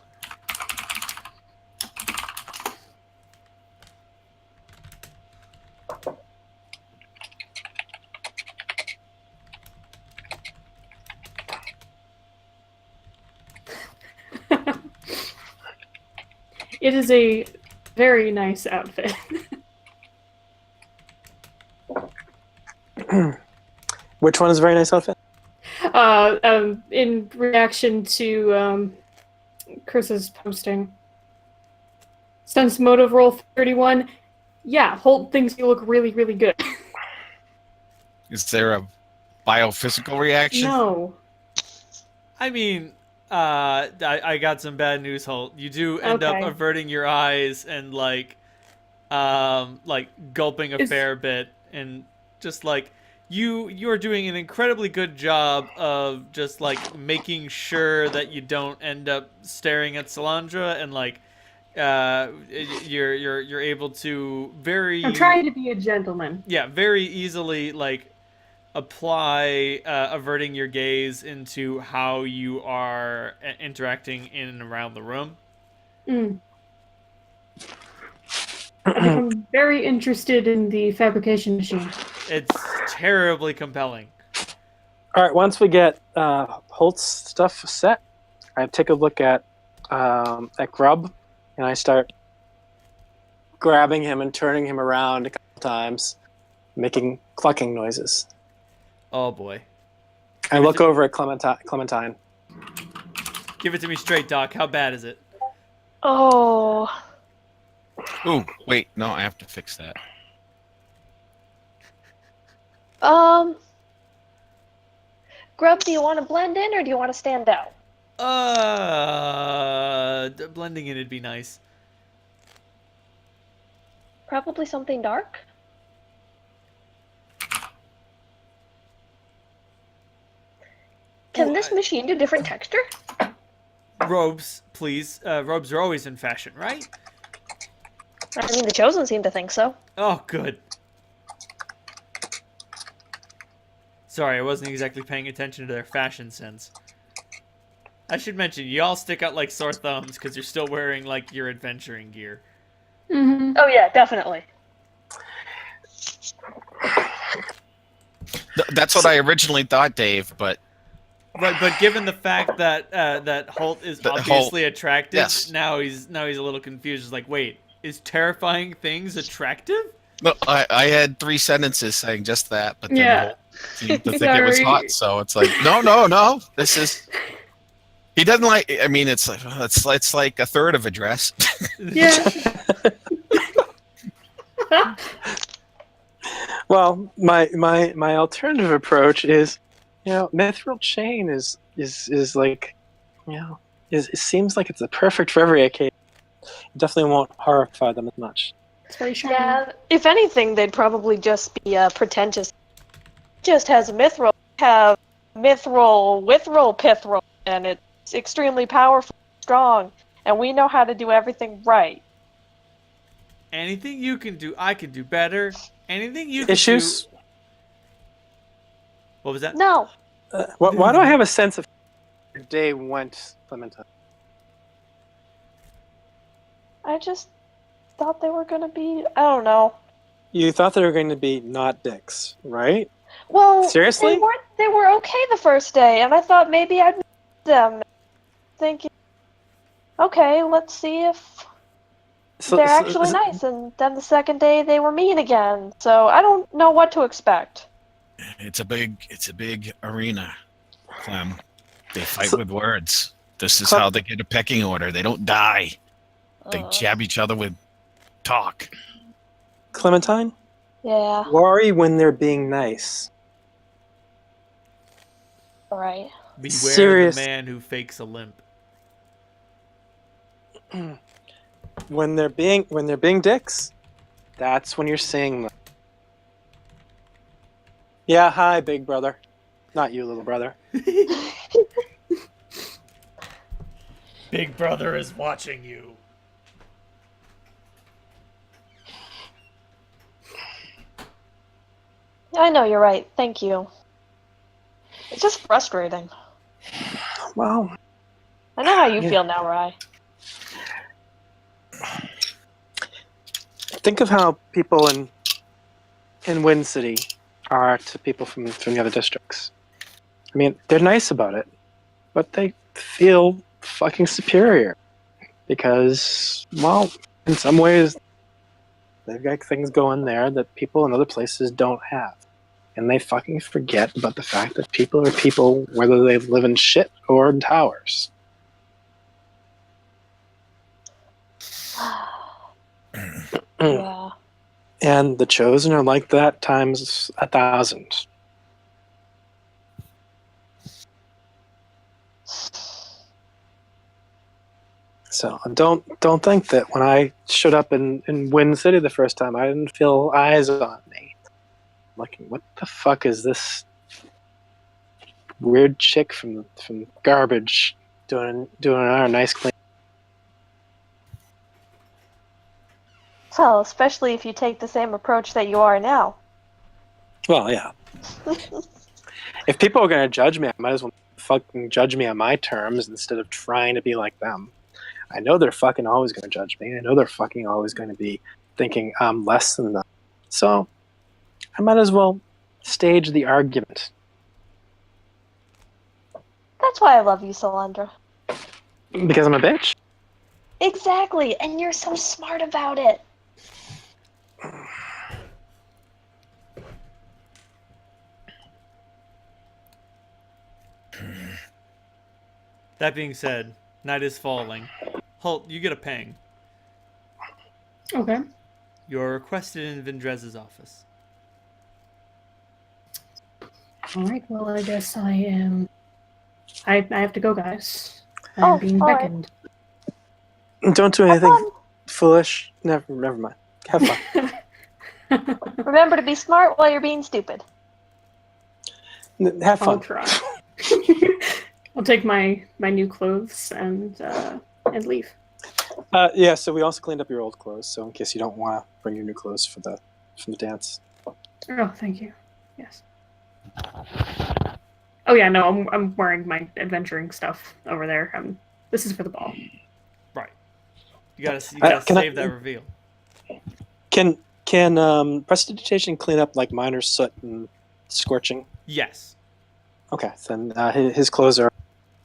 It is a very nice outfit.
Which one is a very nice outfit?
In reaction to Chris's posting. Sense motive roll 31. Yeah, Holt thinks you look really, really good.
Is there a biophysical reaction?
No.
I mean, I got some bad news, Holt. You do end up
Okay.
averting your eyes and like gulping a fair bit, and just like you're doing an incredibly good job of just like making sure that you don't end up staring at Salandra, and like you're able to
I'm trying to be a gentleman.
very easily like apply averting your gaze into how you are interacting in and around the room.
I become very interested in the fabrication machine.
It's terribly compelling.
All right, once we get Holt's stuff set, I take a look at Grub, and I start grabbing him and turning him around a couple times, making clucking noises.
Oh boy.
I look over at Clementine.
Give it to me straight, Doc. How bad is it?
Oh.
Ooh, wait, no, I have to fix that.
Grub, do you want to blend in or do you want to stand out?
Blending in would be nice.
Probably something dark. Can this machine do different texture?
Robes, please. Robes are always in fashion, right?
I mean, the Chosen seem to think so.
Oh, good. Sorry, I wasn't exactly paying attention to their fashion sense. I should mention, you all stick out like sore thumbs because you're still wearing like your adventuring gear.
Mm-hmm.
Oh yeah, definitely.
That's what I originally thought, Dave, but
Right, but given the fact that that Holt is obviously attractive,
yes.
now he's a little confused. He's like, wait, is terrifying things attractive?
no, I had 3 sentences saying just that, but then
Yeah.
Holt seemed to think it was
Sorry.
hot, so it's like, no, this is. He doesn't like. I mean, it's like a third of a dress.
Yeah.
Well, my alternative approach is, mithril chain is like, it seems like it's perfect for every occasion. It definitely won't horrify them as much.
It's very shiny.
Yeah, if anything, they'd probably just be pretentious. Just has mithril, have mithril, withril, pithril, and it's extremely powerful, strong, and we know how to do everything right.
Anything you can do, I can do better. Anything you can
Issues?
do. What was that?
No.
Why do I have a sense of your day went, Clementine?
I just thought they were gonna be, I don't know.
you thought they were going to be not dicks, right?
Well,
Seriously?
They were okay the first day, and I thought maybe I'd meet them. Thinking, okay, let's see if
So,
they're
so,
actually nice. And then the second day they were mean again. So I don't know what to expect.
It's a big arena, Clem. They fight
so
with words. This is
Clem-
how they get a pecking order. They don't die. They jab each other with talk.
Clementine,
Yeah,
worry when they're being nice.
right.
Beware
Serious.
the man who fakes a limp.
When they're being dicks, that's when you're seeing them. Yeah, hi, big brother. Not you, little brother.
Big brother is watching you.
I know you're right. Thank you. It's just frustrating.
Well,
I know how you
Yeah.
feel now, Rye.
think of how people in Wind City are to people from the other districts. I mean, they're nice about it, but they feel fucking superior because, well, in some ways, they've got things going there that people in other places don't have. And they fucking forget about the fact that people are people, whether they live in shit or in towers.
Yeah.
And the Chosen are like that times 1,000. So don't think that when I showed up in Wind City the first time, I didn't feel eyes on me. Like, what the fuck is this weird chick from garbage doing our nice clean?
Well, especially if you take the same approach that you are now.
Well, yeah. If people are going to judge me, I might as well fucking judge me on my terms instead of trying to be like them. I know they're fucking always going to judge me. I know they're fucking always going to be thinking I'm less than them. So I might as well stage the argument.
That's why I love you, Solandra.
Because I'm a bitch?
Exactly, and you're so smart about it.
That being said, night is falling. Halt, you get a ping.
Okay.
You're requested in Vindrez's office.
All right. Well, I guess I am. I have to go, guys. I'm
Oh,
being
all right.
beckoned.
Don't do
Have
anything
fun.
foolish. Never mind. Have fun.
Remember to be smart while you're being stupid.
Have
I'll
fun.
try. I'll take my new clothes and leave.
Yeah, so we also cleaned up your old clothes, so in case you don't want to bring your new clothes from the dance.
Oh, thank you. Yes. Oh yeah, no, I'm wearing my adventuring stuff over there. This is for the ball.
Right. You gotta
Can I-
save that reveal.
Can prestidigitation clean up like minor soot and scorching?
Yes.
Okay, then his clothes are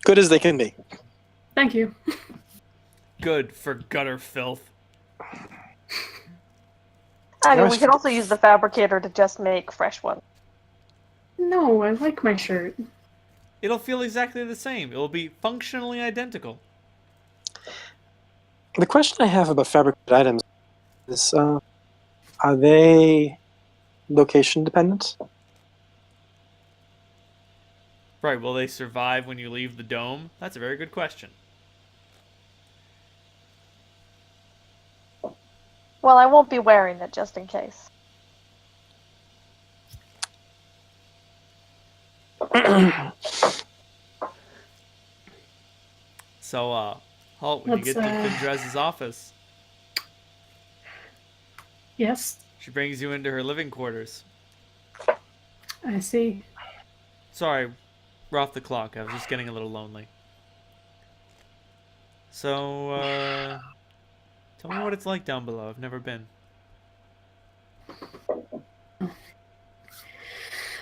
good as they can be.
Thank you.
Good for gutter filth.
I mean,
Nice.
we could also use the fabricator to just make fresh ones.
No, I like my shirt.
It'll feel exactly the same. It will be functionally identical.
The question I have about fabricated items is, are they location dependent?
Right, will they survive when you leave the dome? That's a very good question.
Well, I won't be wearing it just in case.
So, Halt, when you
Let's,
get to Vindrez's office,
Yes,
she brings you into her living quarters.
I see.
Sorry, we're off the clock. I was just getting a little lonely. So, tell me what it's like down below. I've never been.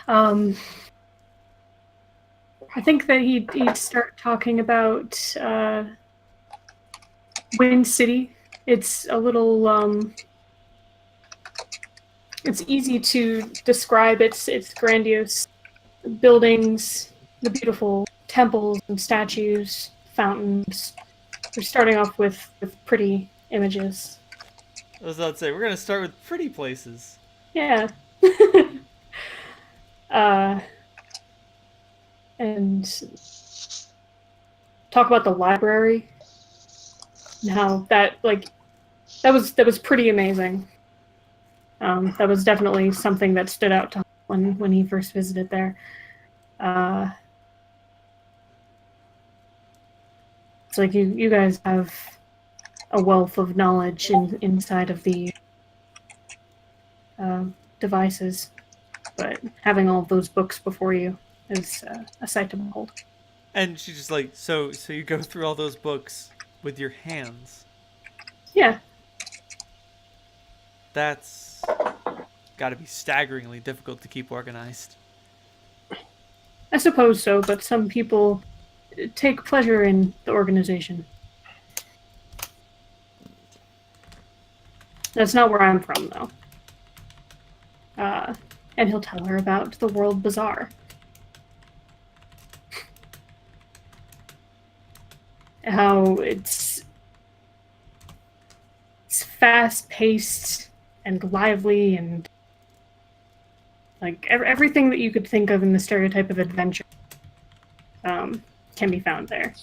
I think that he'd start talking about Wind City. It's a little it's easy to describe its grandiose buildings, the beautiful temples and statues, fountains. We're starting off with pretty images.
I was about to say, we're going to start with pretty places.
Yeah. And talk about the library and how that was pretty amazing. That was definitely something that stood out to him when he first visited there. It's like you guys have a wealth of knowledge inside of the devices, but having all of those books before you is a sight to behold.
And she's just like, so you go through all those books with your hands.
Yeah.
That's got to be staggeringly difficult to keep organized.
I suppose so, but some people take pleasure in the organization. That's not where I'm from, though. And he'll tell her about the World Bazaar. How it's fast-paced and lively and like everything that you could think of in the stereotype of adventure can be found there.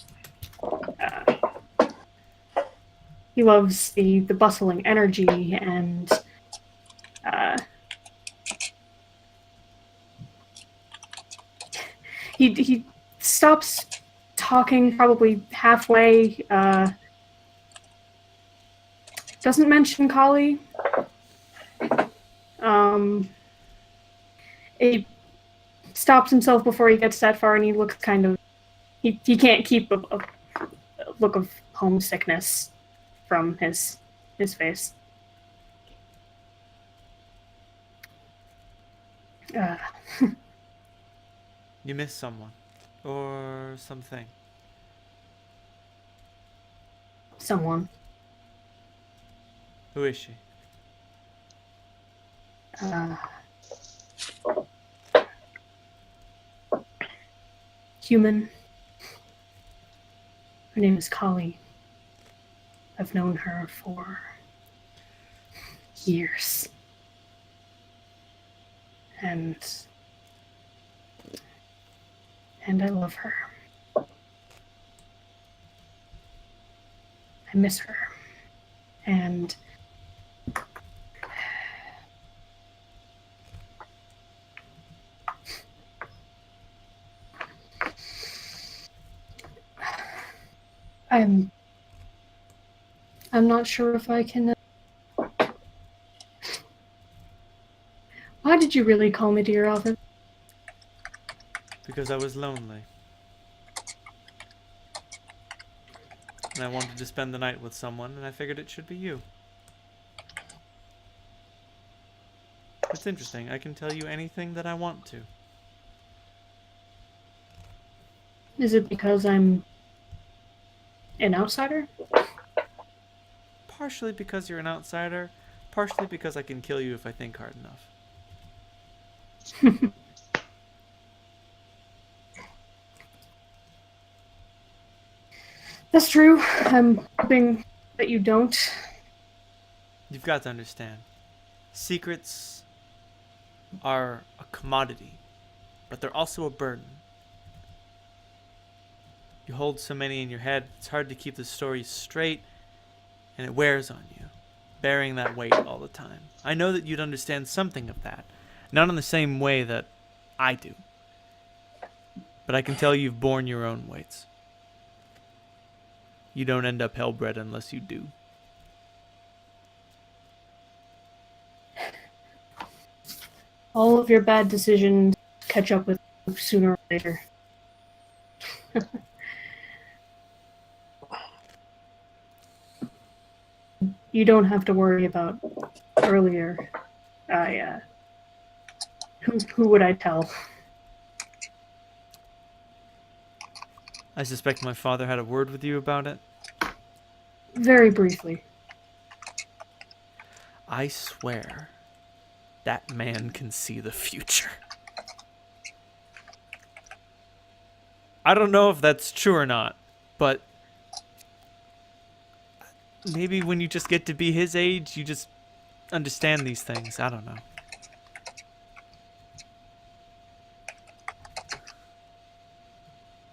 He loves the bustling energy and he stops talking probably halfway. Doesn't mention Kali. He stops himself before he gets that far, and he looks kind of... He can't keep a look of homesickness from his face.
You miss someone. Or something.
Someone.
Who is she?
Human. Her name is Kali. I've known her for years. And I love her. I miss her. And I'm not sure if I can... Why did you really call me to your office?
Because I was lonely. And I wanted to spend the night with someone, and I figured it should be you. It's interesting. I can tell you anything that I want to.
Is it because I'm an outsider?
Partially because you're an outsider, partially because I can kill you if I think hard enough.
That's true. I'm hoping that you don't.
You've got to understand. Secrets are a commodity, but they're also a burden. You hold so many in your head, it's hard to keep the story straight, and it wears on you, bearing that weight all the time. I know that you'd understand something of that, not in the same way that I do, but I can tell you've borne your own weights. You don't end up hellbred unless you do.
All of your bad decisions catch up with you sooner or later. You don't have to worry about earlier. Who would I tell?
I suspect my father had a word with you about it.
Very briefly.
I swear, that man can see the future. I don't know if that's true or not, but maybe when you just get to be his age, you just understand these things. I don't know.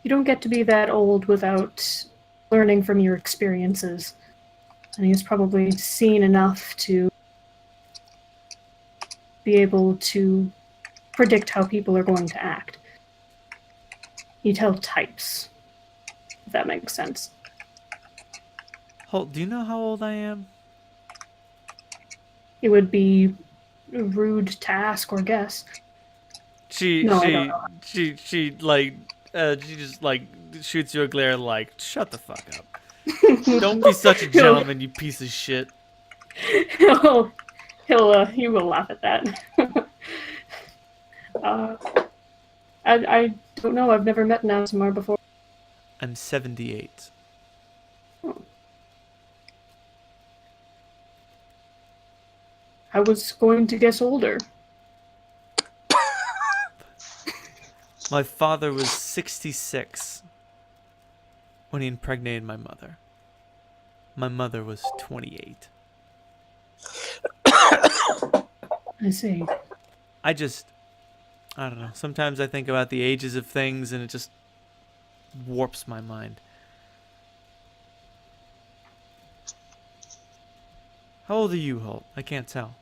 You don't get to be that old without learning from your experiences. And he's probably seen enough to be able to predict how people are going to act. You tell types, if that makes sense.
Holt, do you know how old I am?
It would be rude to ask or guess.
She
No, I don't know.
she just like shoots you a glare like, shut the fuck up. Don't be such a gentleman, you piece of shit.
He will laugh at that. I don't know. I've never met Nazmar before.
I'm 78.
I was going to guess older.
My father was 66 when he impregnated my mother. My mother was 28.
I see.
I don't know. Sometimes I think about the ages of things and it just warps my mind. How old are you, Holt? I can't tell.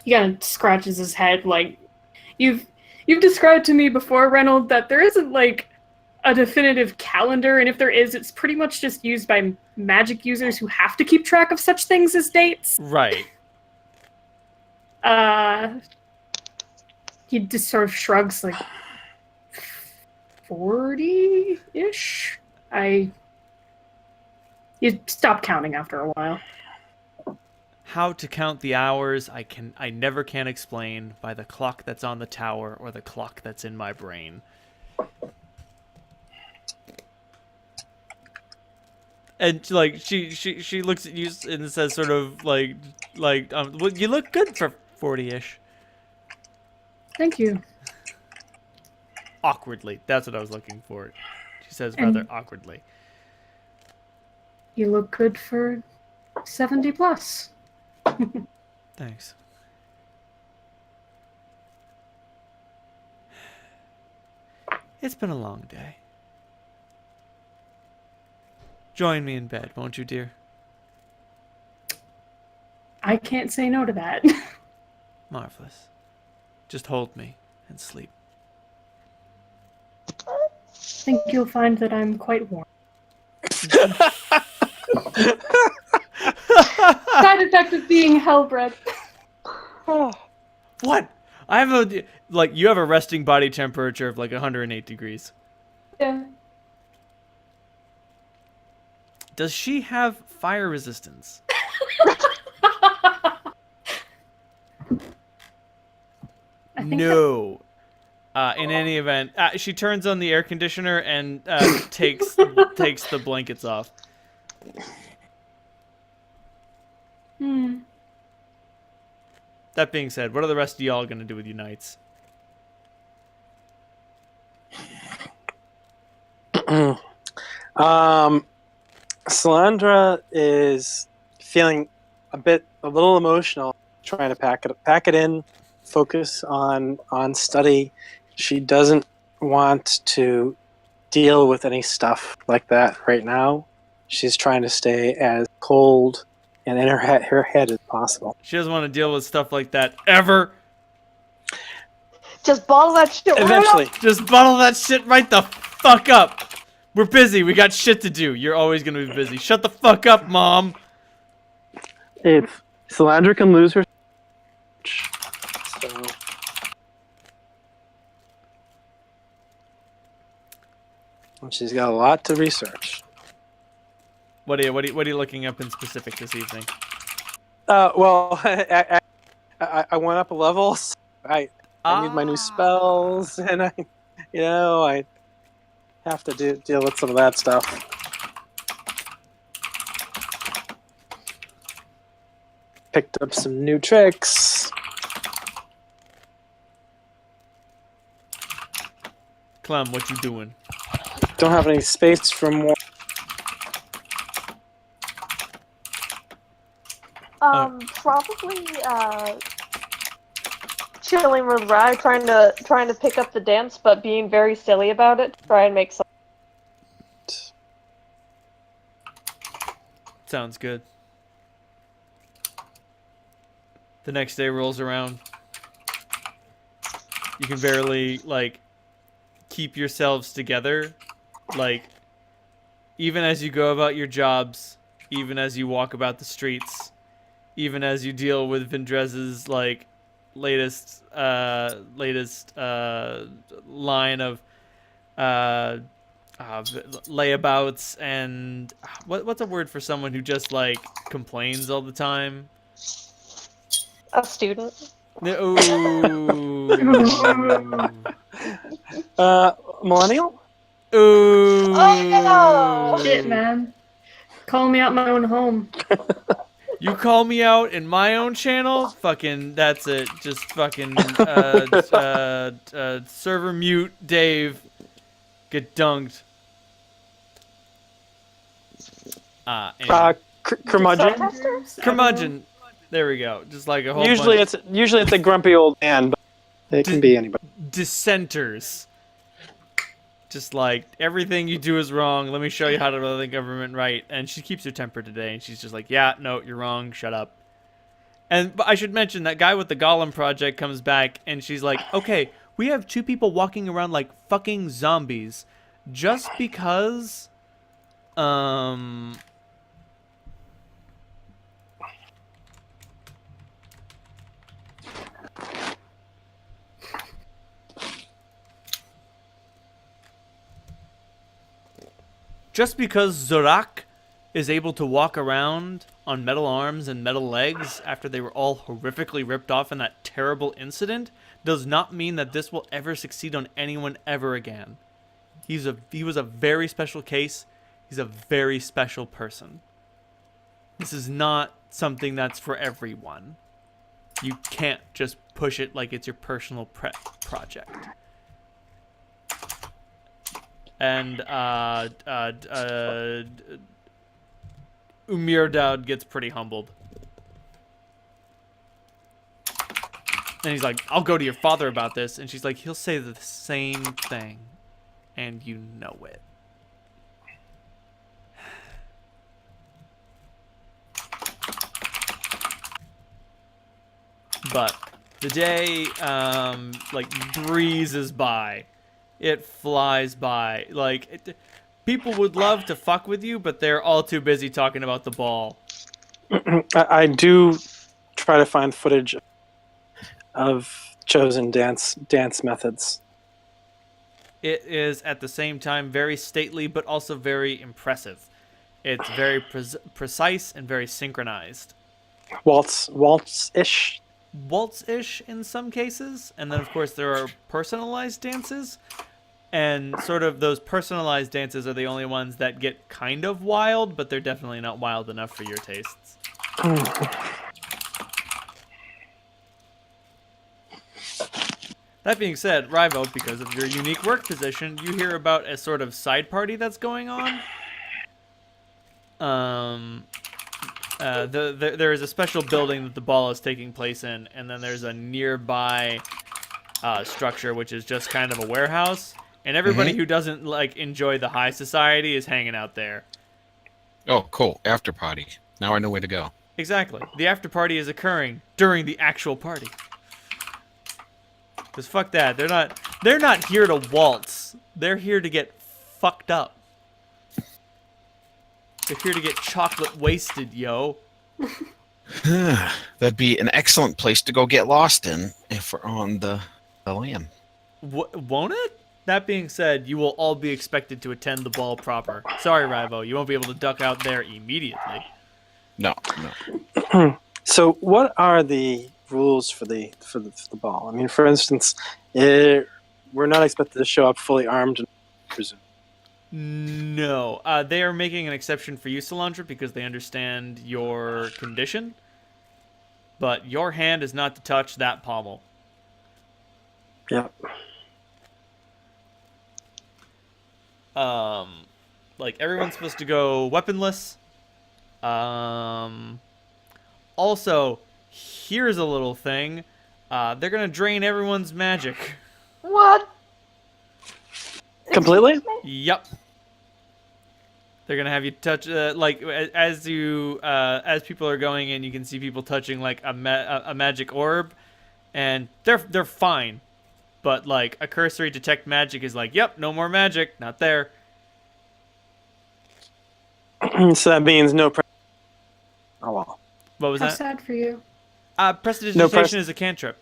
He kind of scratches his head like, you've described to me before, Reynold, that there isn't like a definitive calendar, and if there is, it's pretty much just used by magic users who have to keep track of such things as dates.
Right.
He just sort of shrugs like 40-ish. You stop counting after a while.
How to count the hours, I never can explain by the clock that's on the tower or the clock that's in my brain. And like she looks at you and says sort of like well, you look good for 40-ish.
Thank you.
Awkwardly. That's what I was looking for. She says rather awkwardly.
You look good for 70 plus.
Thanks. It's been a long day. Join me in bed, won't you, dear?
I can't say no to that.
Marvelous. Just hold me and sleep.
I think you'll find that I'm quite warm. Side effect of being hellbred.
What? I have a you have a resting body temperature of like 108 degrees.
Yeah.
Does she have fire resistance? No. In any event, she turns on the air conditioner and takes the blankets off. That being said, what are the rest of y'all gonna do with your nights?
Salandra is feeling a little emotional, trying to pack it in, focus on study. She doesn't want to deal with any stuff like that right now. She's trying to stay as cold and in her head as possible.
She doesn't want to deal with stuff like that ever.
Just bottle that shit.
Eventually.
Just bottle that shit right the fuck up. We're busy. We got shit to do. You're always going to be busy. Shut the fuck up, Mom.
If Salandra can lose her... So... She's got a lot to research.
What are you looking up in specific this evening?
Well, I went up a level. So I need my new spells, and I have to deal with some of that stuff. Picked up some new tricks.
Clem, what you doing?
Don't have any space for more.
Probably chilling with Rye, trying to pick up the dance, but being very silly about it. To try and make some.
Sounds good. The next day rolls around. You can barely, like, keep yourselves together. Like, even as you go about your jobs, even as you walk about the streets, even as you deal with Vendrez's, like, latest line of layabouts and what's a word for someone who just, like, complains all the time?
A student.
No.
Millennial?
Ooh.
Oh, no!
Shit, man. Call me out my own home.
You call me out in my own channel? Fucking, that's it. Just fucking, server mute, Dave. Get dunked. Anyway.
Curmudgeon.
Testers?
Curmudgeon. There we go. Just like a whole
Usually
bunch
it's a grumpy old man, but it can be anybody.
dissenters. Just like, everything you do is wrong. Let me show you how to run the government right. And she keeps her temper today. And she's just like, yeah, no, you're wrong. Shut up. But I should mention that guy with the Golem project comes back. And she's like, okay, we have 2 people walking around like fucking zombies. Just because... Just because Zorak is able to walk around on metal arms and metal legs after they were all horrifically ripped off in that terrible incident does not mean that this will ever succeed on anyone ever again. He was a very special case. He's a very special person. This is not something that's for everyone. You can't just push it like it's your personal project. And Umirdad gets pretty humbled. And he's like, I'll go to your father about this. And she's like, he'll say the same thing. And you know it. But the day, like, breezes by. It flies by. Like, people would love to fuck with you, but they're all too busy talking about the ball.
I do try to find footage of chosen dance methods.
It is, at the same time, very stately, but also very impressive. It's very precise and very synchronized.
Waltz-ish?
Waltz-ish in some cases. And then, of course, there are personalized dances. And sort of those personalized dances are the only ones that get kind of wild, but they're definitely not wild enough for your tastes. That being said, Rivo, because of your unique work position, you hear about a sort of side party that's going on. There is a special building that the ball is taking place in, and then there's a nearby structure, which is just kind of a warehouse. And everybody who doesn't like enjoy the high society is hanging out there.
Oh, cool. After party. Now I know where to go.
Exactly. The after party is occurring during the actual party. Because fuck that. They're not here to waltz. They're here to get fucked up. They're here to get chocolate wasted, yo.
That'd be an excellent place to go get lost in if we're on the lam.
Won't it? That being said, you will all be expected to attend the ball proper. Sorry, Rivo, you won't be able to duck out there immediately.
No.
So, what are the rules for the ball? I mean, for instance, we're not expected to show up fully armed, I presume.
No, they are making an exception for you, Solandra, because they understand your condition. But your hand is not to touch that pommel.
Yeah.
Like everyone's supposed to go weaponless. Also, here's a little thing. They're gonna drain everyone's magic.
What?
Completely?
Yep. They're gonna have you touch like as people are going in, you can see people touching like a magic orb, and they're fine, but like a cursory detect magic is like, yep, no more magic, not there.
So that means no. Oh well.
What was
How
that?
sad for you.
Prestidigitation is a cantrip.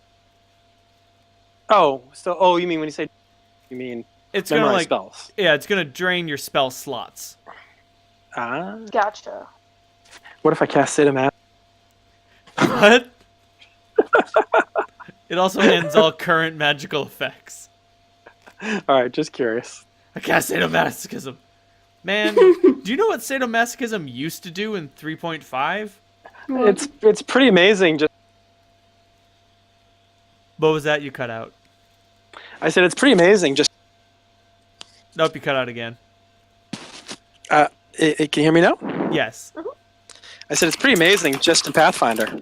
Oh, so you mean when you say you mean
It's gonna
memorize
like
spells?
yeah, it's gonna drain your spell slots.
Ah.
Gotcha.
What if I cast Sadomas?
What? It also ends all current magical effects.
All right, just curious.
I cast sadomasochism. Man, do you know what sadomasochism used to do in 3.5?
It's pretty amazing. Just
What was that you cut out?
I said it's pretty amazing. Just
Nope, you cut out again.
can you hear me now?
Yes.
I said it's pretty amazing just in Pathfinder.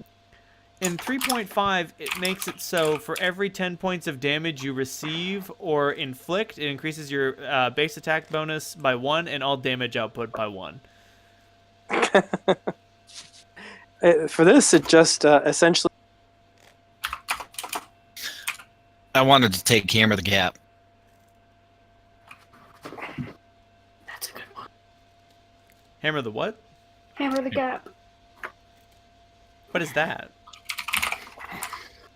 In 3.5, it makes it so for every 10 points of damage you receive or inflict, it increases your base attack bonus by 1 and all damage output by 1.
For this, it just essentially.
I wanted to take Hammer the Gap.
That's a good one.
Hammer the what?
Hammer the Gap.
What is that?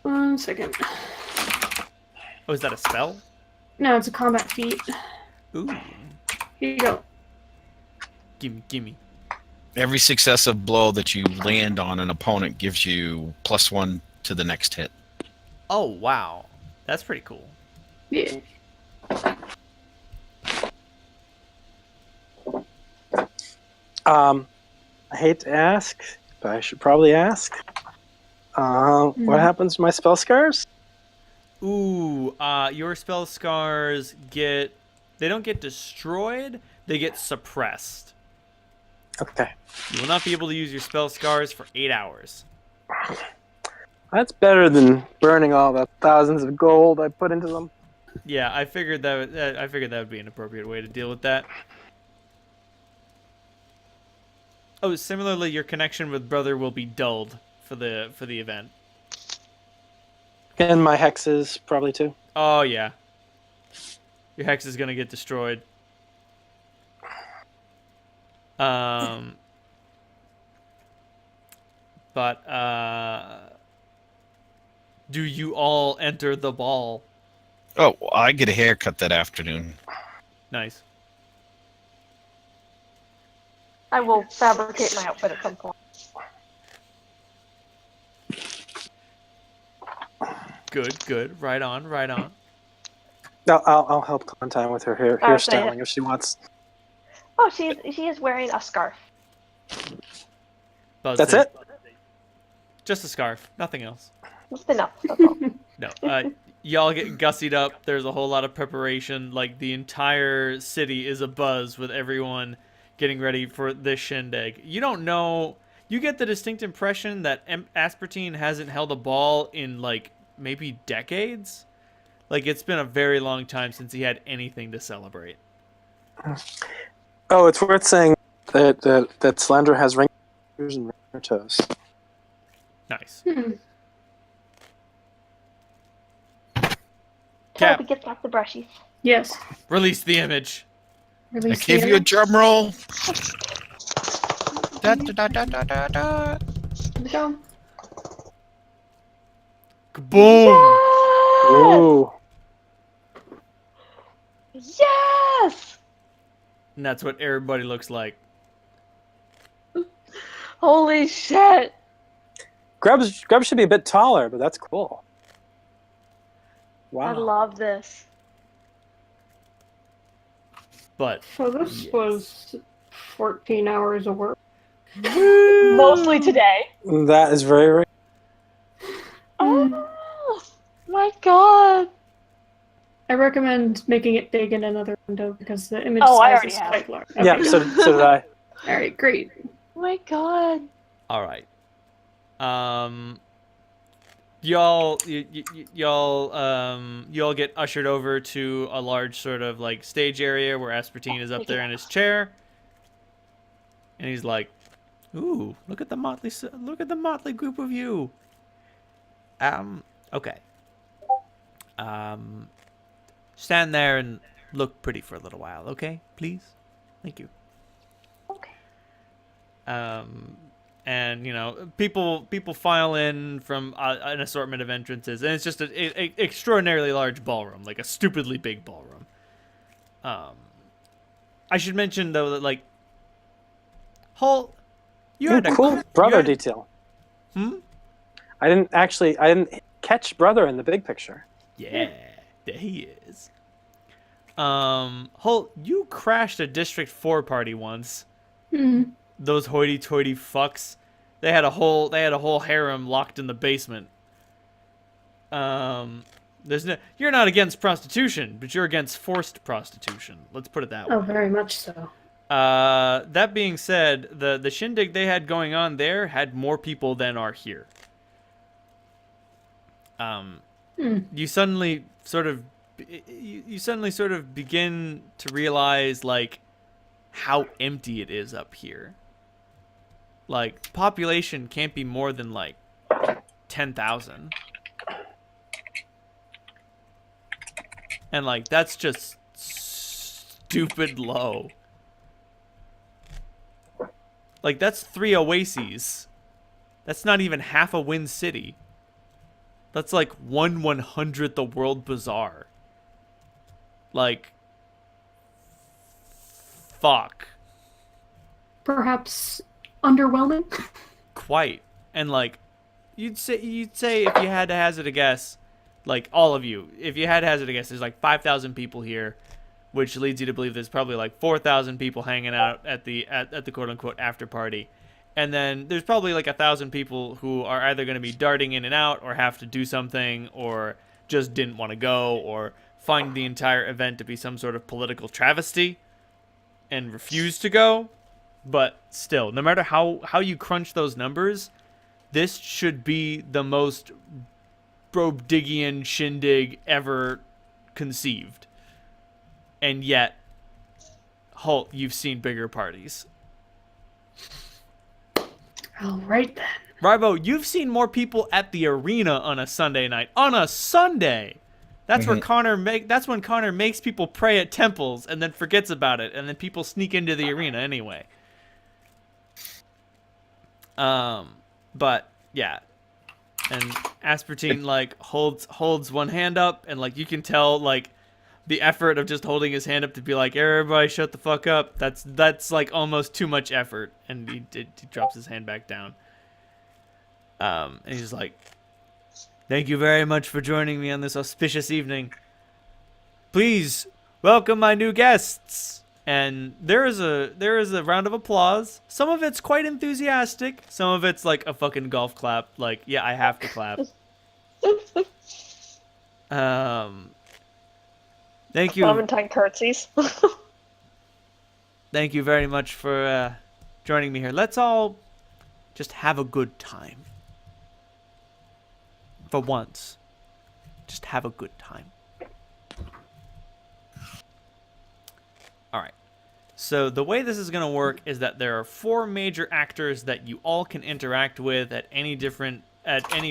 1 second.
Oh, is that a spell?
No, it's a combat feat.
Ooh.
Here you go.
Gimme.
Every successive blow that you land on an opponent gives you +1 to the next hit.
Oh, wow. That's pretty cool.
Yeah.
I hate to ask, but I should probably ask. What happens to my spell scars?
Ooh, your spell scars they don't get destroyed, they get suppressed.
Okay.
You will not be able to use your spell scars for 8 hours.
That's better than burning all the thousands of gold I put into them.
Yeah, I figured that would be an appropriate way to deal with that. Oh, similarly, your connection with Brother will be dulled for the event.
And my hexes, probably too.
Oh yeah, your hex is gonna get destroyed. But do you all enter the ball?
Oh, I get a haircut that afternoon.
Nice.
I will fabricate my outfit at some point.
Good. Right on.
I'll help Clementine with her hairstyling if she wants.
Oh, she is wearing a scarf.
That's it?
Just a scarf, nothing else.
Just enough. That's all.
No, y'all get gussied up. There's a whole lot of preparation. Like, the entire city is abuzz with everyone getting ready for this shindig. You don't know. You get the distinct impression that Aspartine hasn't held a ball in, like, maybe decades. Like, it's been a very long time since he had anything to celebrate.
Oh, it's worth saying that Slandra has ring fingers and her toes.
Nice.
Tell
Cap,
to get back the brushies.
Yes.
release the image.
I
Release
gave
the
you a
image.
drum roll. Da, da, da, da, da, da.
Here we go.
Boom!
Ooh.
Yes!
And that's what everybody looks like.
Holy shit!
Grubs should be a bit taller, but that's cool. Wow.
I love this.
But
So this
yes.
was 14 hours of work.
Mostly today.
That is very, very.
Oh my god.
I recommend making it big in another window because the image
Oh, I
size
already
is
have.
quite large.
Yeah,
Okay.
so did I.
All right, great.
Oh my god.
all right. Y'all get ushered over to a large sort of like stage area where Aspartine is up there in his chair, and he's like, "Ooh, look at the motley group of you." Okay. Stand there and look pretty for a little while, okay? Please, thank you.
Okay.
And people file in from an assortment of entrances, and it's just an extraordinarily large ballroom, like a stupidly big ballroom. I should mention though that like, Holt, you had a
Cool brother detail.
Hmm?
I didn't catch brother in the big picture.
Yeah, there he is. Holt, you crashed a District 4 party once.
Mm.
Those hoity-toity fucks. They had a whole harem locked in the basement. You're not against prostitution, but you're against forced prostitution. Let's put it that way.
Oh, very much so.
That being said, the shindig they had going on there had more people than are here. You suddenly sort of begin to realize like how empty it is up here. Like, population can't be more than like 10,000. And like that's just stupid low. Like that's 3 oases. That's not even half a Wind City. That's like 1/100th the World Bazaar. Like, fuck.
Perhaps underwhelming.
Quite. And like, you'd say if you had to hazard a guess, like all of you, if you had to hazard a guess, there's like 5,000 people here, which leads you to believe there's probably like 4,000 people hanging out at the quote unquote after party. And then there's probably like 1,000 people who are either going to be darting in and out or have to do something or just didn't want to go or find the entire event to be some sort of political travesty and refuse to go. But still, no matter how you crunch those numbers, this should be the most Brobdinghian shindig ever conceived. And yet, Holt, you've seen bigger parties.
All right then.
Rivo, you've seen more people at the arena on a Sunday night. On a Sunday! That's where that's when Connor makes people pray at temples and then forgets about it, and then people sneak into the arena anyway. But yeah. And Aspartine like holds one hand up, and like you can tell like the effort of just holding his hand up to be like, everybody shut the fuck up. That's like almost too much effort. And he drops his hand back down. And he's like, thank you very much for joining me on this auspicious evening. Please welcome my new guests. And there is a round of applause. Some of it's quite enthusiastic. Some of it's like a fucking golf clap. Like, yeah, I have to clap. Thank you.
Clementine curtsies.
Thank you very much for joining me here. Let's all just have a good time. For once. Just have a good time. Alright. So the way this is going to work is that there are 4 major actors that you all can interact with at any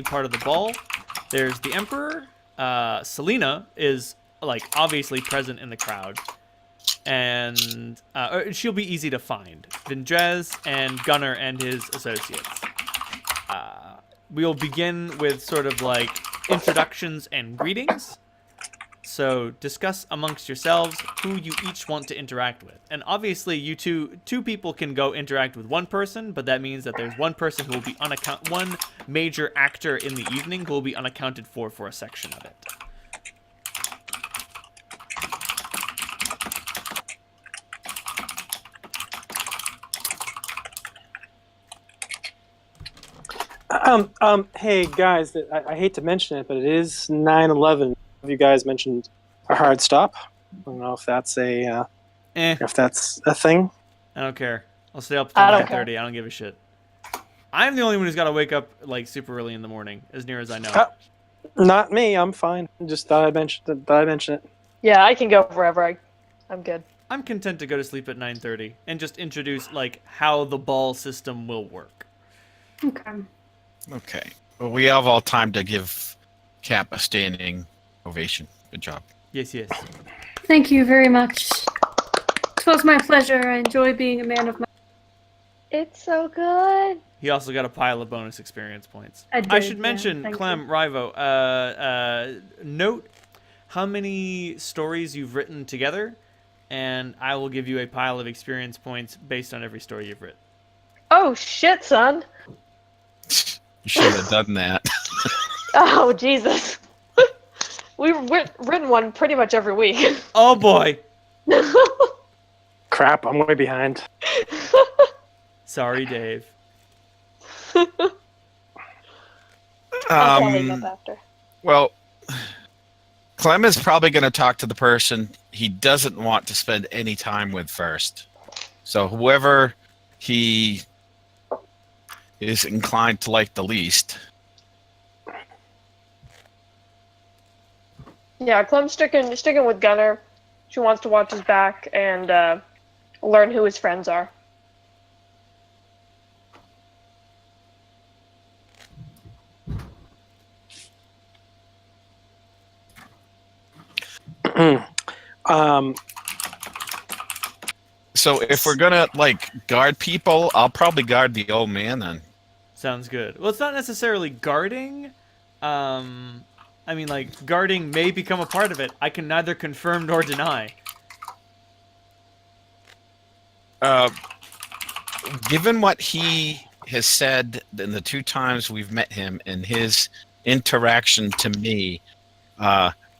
part of the ball. There's the Emperor. Selena is like obviously present in the crowd, and she'll be easy to find. Vindrez and Gunnar and his associates. We'll begin with sort of like introductions and greetings. So discuss amongst yourselves who you each want to interact with. And obviously, you two people can go interact with one person, but that means that there's one person who will be one major actor in the evening who will be unaccounted for a section of it.
Hey guys, I hate to mention it, but it is 9/11. Have you guys mentioned a hard stop? I don't know if that's a thing.
I don't care. I'll stay up till
I don't
9:30. I don't give a shit. I'm the only one who's got to wake up like super early in the morning, as near as I know.
Not me. I'm fine. Just thought I'd mention it.
Yeah, I can go wherever. I'm good.
I'm content to go to sleep at 9:30 and just introduce like how the ball system will work.
Okay.
Okay. Well, we have all time to give Cap a standing ovation. Good job.
Yes, yes.
Thank you very much. It was my pleasure. I enjoy being a man of my...
It's so good.
He also got a pile of bonus experience points.
I did,
I should
yeah,
mention,
thank
Clem,
you.
Rivo, note how many stories you've written together, and I will give you a pile of experience points based on every story you've written.
Oh shit, son.
You should have done that.
Oh Jesus. We've written one pretty much every week.
Oh boy!
Crap, I'm way behind.
Sorry, Dave.
I'll tally up after.
Well, Clem is probably going to talk to the person he doesn't want to spend any time with first. So whoever he is inclined to like the least.
Yeah, Clem's sticking with Gunner. She wants to watch his back and learn who his friends are.
So if we're gonna like guard people, I'll probably guard the old man then.
Sounds good. Well, it's not necessarily guarding. I mean, like, guarding may become a part of it. I can neither confirm nor deny.
Given what he has said in the 2 times we've met him and his interaction to me,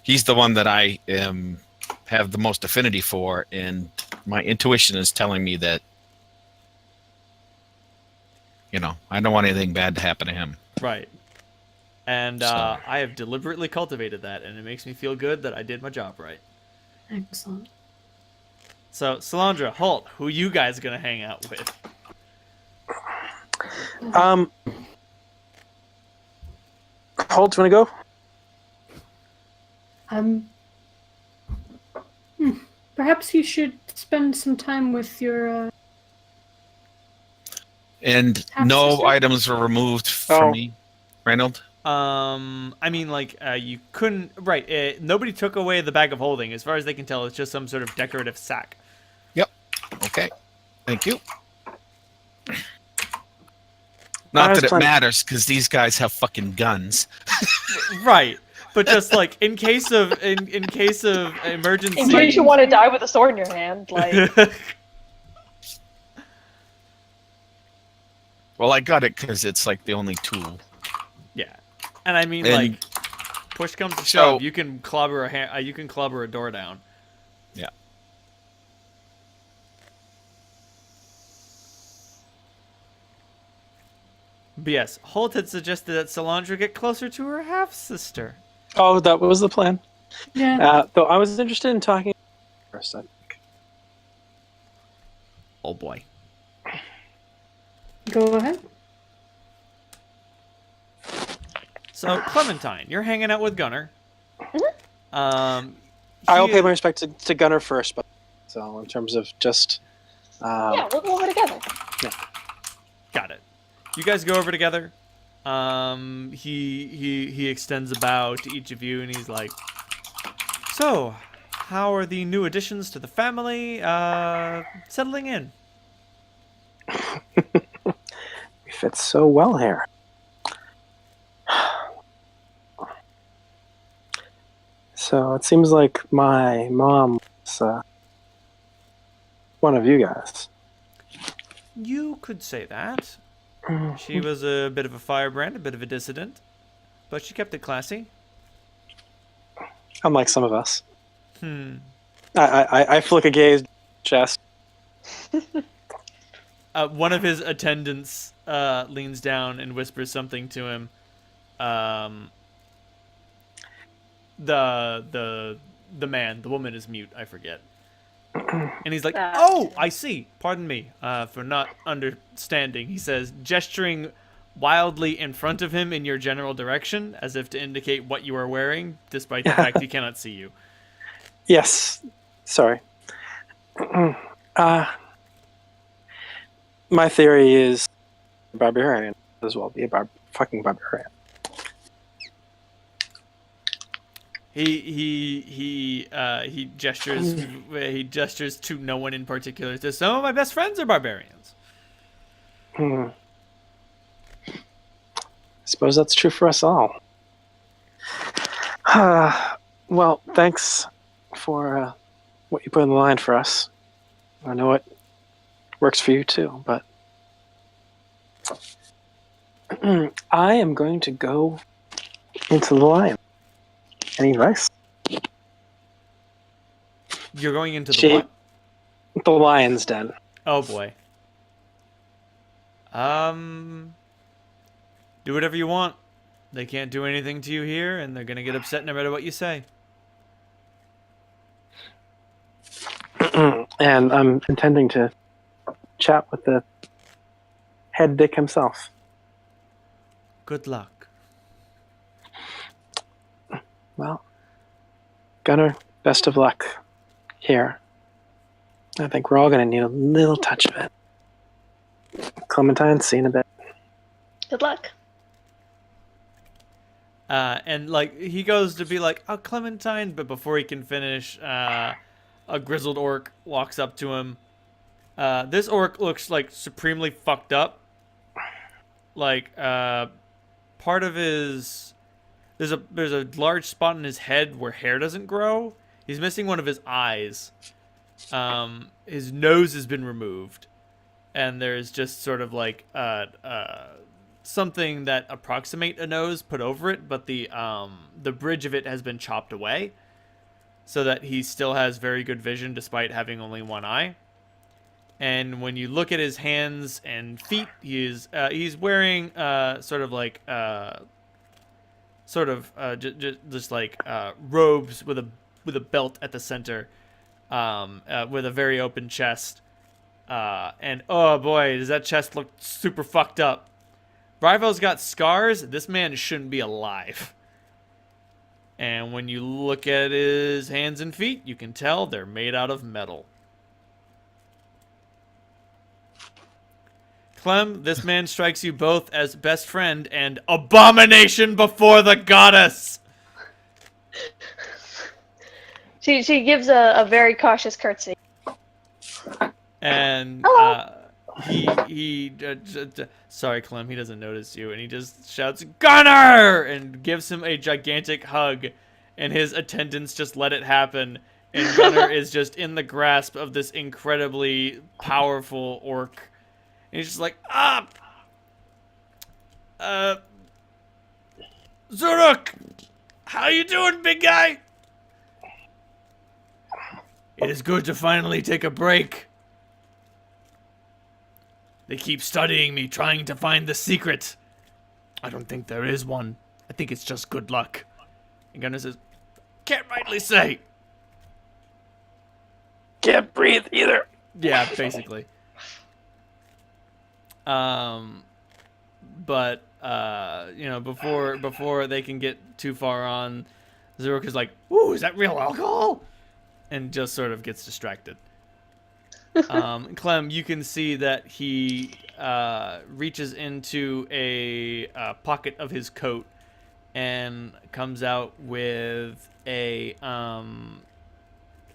he's the one that I have the most affinity for, and my intuition is telling me that, you know, I don't want anything bad to happen to him.
Right. And
So-
I have deliberately cultivated that, and it makes me feel good that I did my job right.
Excellent.
So, Salandra, Holt, who you guys gonna hang out with?
Holt, you want to go?
Perhaps you should spend some time with your...
And
Half
no
sister?
items were removed from
Oh.
me, Reynold?
I mean, like, you couldn't... Right, nobody took away the bag of holding. As far as they can tell, it's just some sort of decorative sack.
Okay. Thank you.
I
Not
was
that it
planning-
matters, because these guys have fucking guns.
Right. But just, like, in case of emergency...
In case you want to die with a sword in your hand, like
Well, I got it because it's like the only tool.
Yeah. And I mean,
And-
like, push comes to
So-
shove, you can clobber a door down.
Yeah.
But yes, Holt had suggested that Salandra get closer to her half-sister.
Oh, that was the plan.
Yeah.
Though I was interested in talking first.
Oh boy.
Go ahead.
So, Clementine, you're hanging out with Gunner.
I'll pay my respect to Gunner first, but so in terms of just
yeah, we'll go over together.
Got it. You guys go over together. He extends a bow to each of you, and he's like, "So, how are the new additions to the family settling in?"
we fit so well here. So it seems like my mom was one of you guys.
You could say that. She was a bit of a firebrand, a bit of a dissident, but she kept it classy.
Unlike some of us. I flick a gaze chest.
One of his attendants leans down and whispers something to him. The man, the woman is mute. I forget. And he's like, "Oh, I see. Pardon me for not understanding." He says, gesturing wildly in front of him in your general direction, as if to indicate what you are wearing, despite the fact he cannot see you.
Yes. Sorry. My theory is barbarian as well. Be a fucking barbarian.
He gestures to no one in particular. He says, "Some of my best friends are barbarians."
I suppose that's true for us all. Well, thanks for what you put in the line for us. I know it works for you too, but I am going to go into the lion. Any advice?
You're going into the what?
The lion's den.
Oh boy. Do whatever you want. They can't do anything to you here, and they're gonna get upset no matter what you say.
And I'm intending to chat with the head dick himself.
Good luck.
Well, Gunnar, best of luck here. I think we're all going to need a little touch of it. Clementine, see you in a bit.
Good luck.
And like he goes to be like, "Oh, Clementine," but before he can finish, a grizzled orc walks up to him. This orc looks like supremely fucked up. Like part of his there's a large spot in his head where hair doesn't grow. He's missing one of his eyes. His nose has been removed, and there's just sort of like something that approximate a nose put over it, but the bridge of it has been chopped away, so that he still has very good vision despite having only one eye. And when you look at his hands and feet, he's wearing just like robes with a belt at the center, with a very open chest. And oh boy, does that chest look super fucked up. Rival's got scars. This man shouldn't be alive. And when you look at his hands and feet, you can tell they're made out of metal. Clem, this man strikes you both as best friend and abomination before the goddess.
She gives a very cautious curtsy.
And sorry, Clem, he doesn't notice you, and he just shouts, "Gunnar!" and gives him a gigantic hug, and his attendants just let it happen, and Gunnar is just in the grasp of this incredibly powerful orc. And he's just like, Zuruk! How you doing, big guy? It is good to finally take a break. They keep studying me, trying to find the secret. I don't think there is one. I think it's just good luck. And Gunnar says, "Can't rightly say."
Can't breathe either.
Yeah, basically. But before they can get too far on, Zuruk is like, "Ooh, is that real alcohol?" And just sort of gets distracted. Clem, you can see that he reaches into a pocket of his coat and comes out with a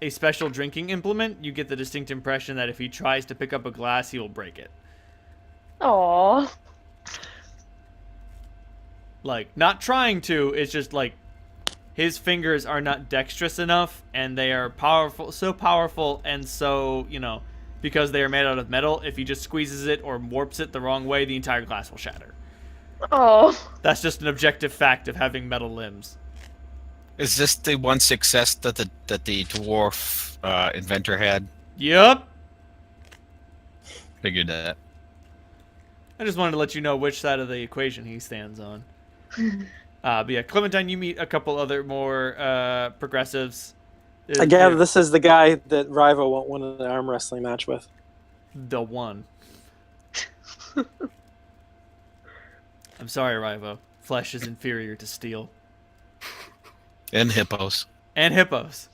special drinking implement. You get the distinct impression that if he tries to pick up a glass, he will break it.
Aww.
Like, not trying to, it's just like his fingers are not dexterous enough, and they are so powerful, and so, because they are made out of metal, if he just squeezes it or warps it the wrong way, the entire glass will shatter.
Oh.
That's just an objective fact of having metal limbs.
Is this the one success that the dwarf inventor had?
Yep.
Figured that.
I just wanted to let you know which side of the equation he stands on. But yeah, Clementine, you meet a couple other more progressives.
I gather this is the guy that Rivo won't win an arm wrestling match with.
The one. I'm sorry, Rivo. Flesh is inferior to steel.
And hippos.
And hippos.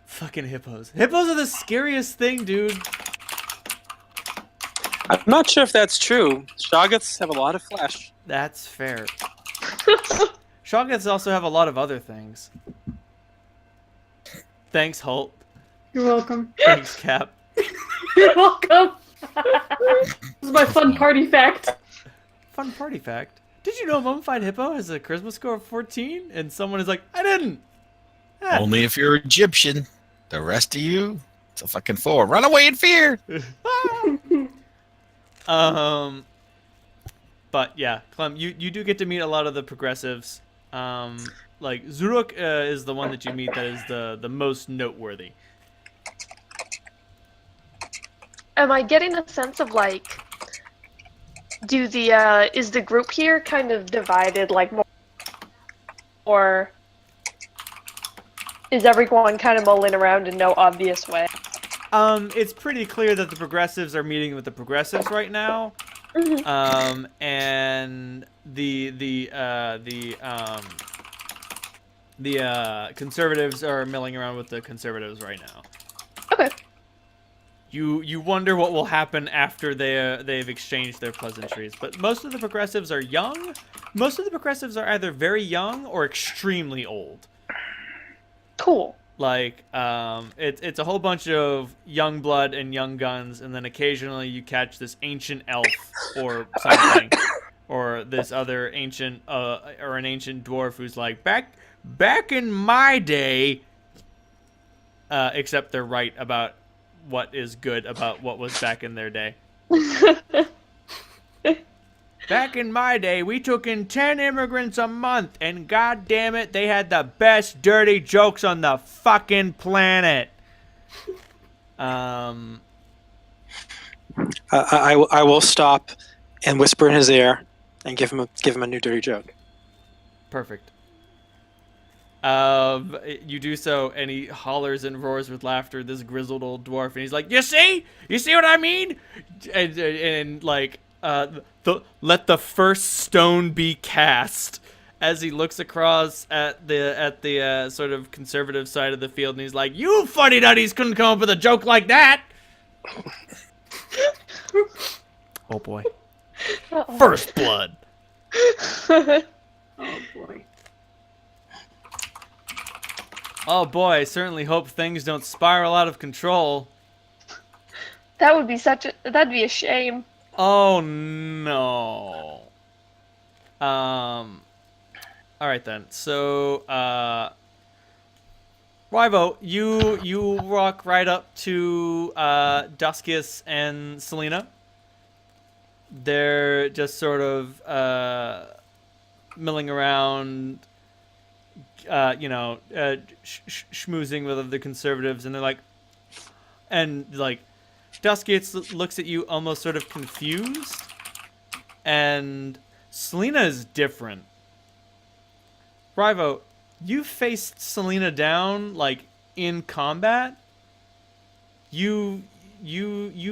Fucking hippos. Hippos are the scariest thing, dude.
I'm not sure if that's true. Shoggoths have a lot of flesh.
That's fair. Shoggoths also have a lot of other things. Thanks, Holt.
You're welcome.
Thanks, Cap.
You're welcome. This is my fun party fact.
Fun party fact. Did you know Mummified Hippo has a charisma score of 14? And someone is like, I didn't. Ah.
Only if you're Egyptian. The rest of you, it's a fucking 4. Run away in fear.
But yeah, Clem, you do get to meet a lot of the progressives. Like Zuruk is the one that you meet that is the most noteworthy.
Am I getting a sense of like, is the group here kind of divided like more, or is everyone kind of mulling around in no obvious way?
It's pretty clear that the progressives are meeting with the progressives right now.
Mm-hmm.
And the conservatives are milling around with the conservatives right now.
Okay.
You wonder what will happen after they've exchanged their pleasantries. But most of the progressives are young. Most of the progressives are either very young or extremely old.
Cool.
Like, it's a whole bunch of young blood and young guns, and then occasionally you catch this ancient elf or something, or this other ancient, or an ancient dwarf who's like, back in my day, except they're right about what is good about what was back in their day. Back in my day, we took in 10 immigrants a month, and god damn it, they had the best dirty jokes on the fucking planet.
I will stop and whisper in his ear and give him a new dirty joke.
Perfect. You do so, and he hollers and roars with laughter, this grizzled old dwarf, and he's like, You see what I mean? And like, let the first stone be cast, as he looks across at the sort of conservative side of the field, and he's like, You funny nutties couldn't come up with a joke like that. Oh boy.
Uh-oh.
First blood.
Oh boy.
Oh boy, I certainly hope things don't spiral out of control.
That would be that'd be a shame.
Oh no. All right then. So, Rivo, you walk right up to Duskius and Selena. They're just sort of milling around, schmoozing with the conservatives, and they're like, Duskius looks at you almost sort of confused, and Selena is different. Rivo, you faced Selena down like in combat. You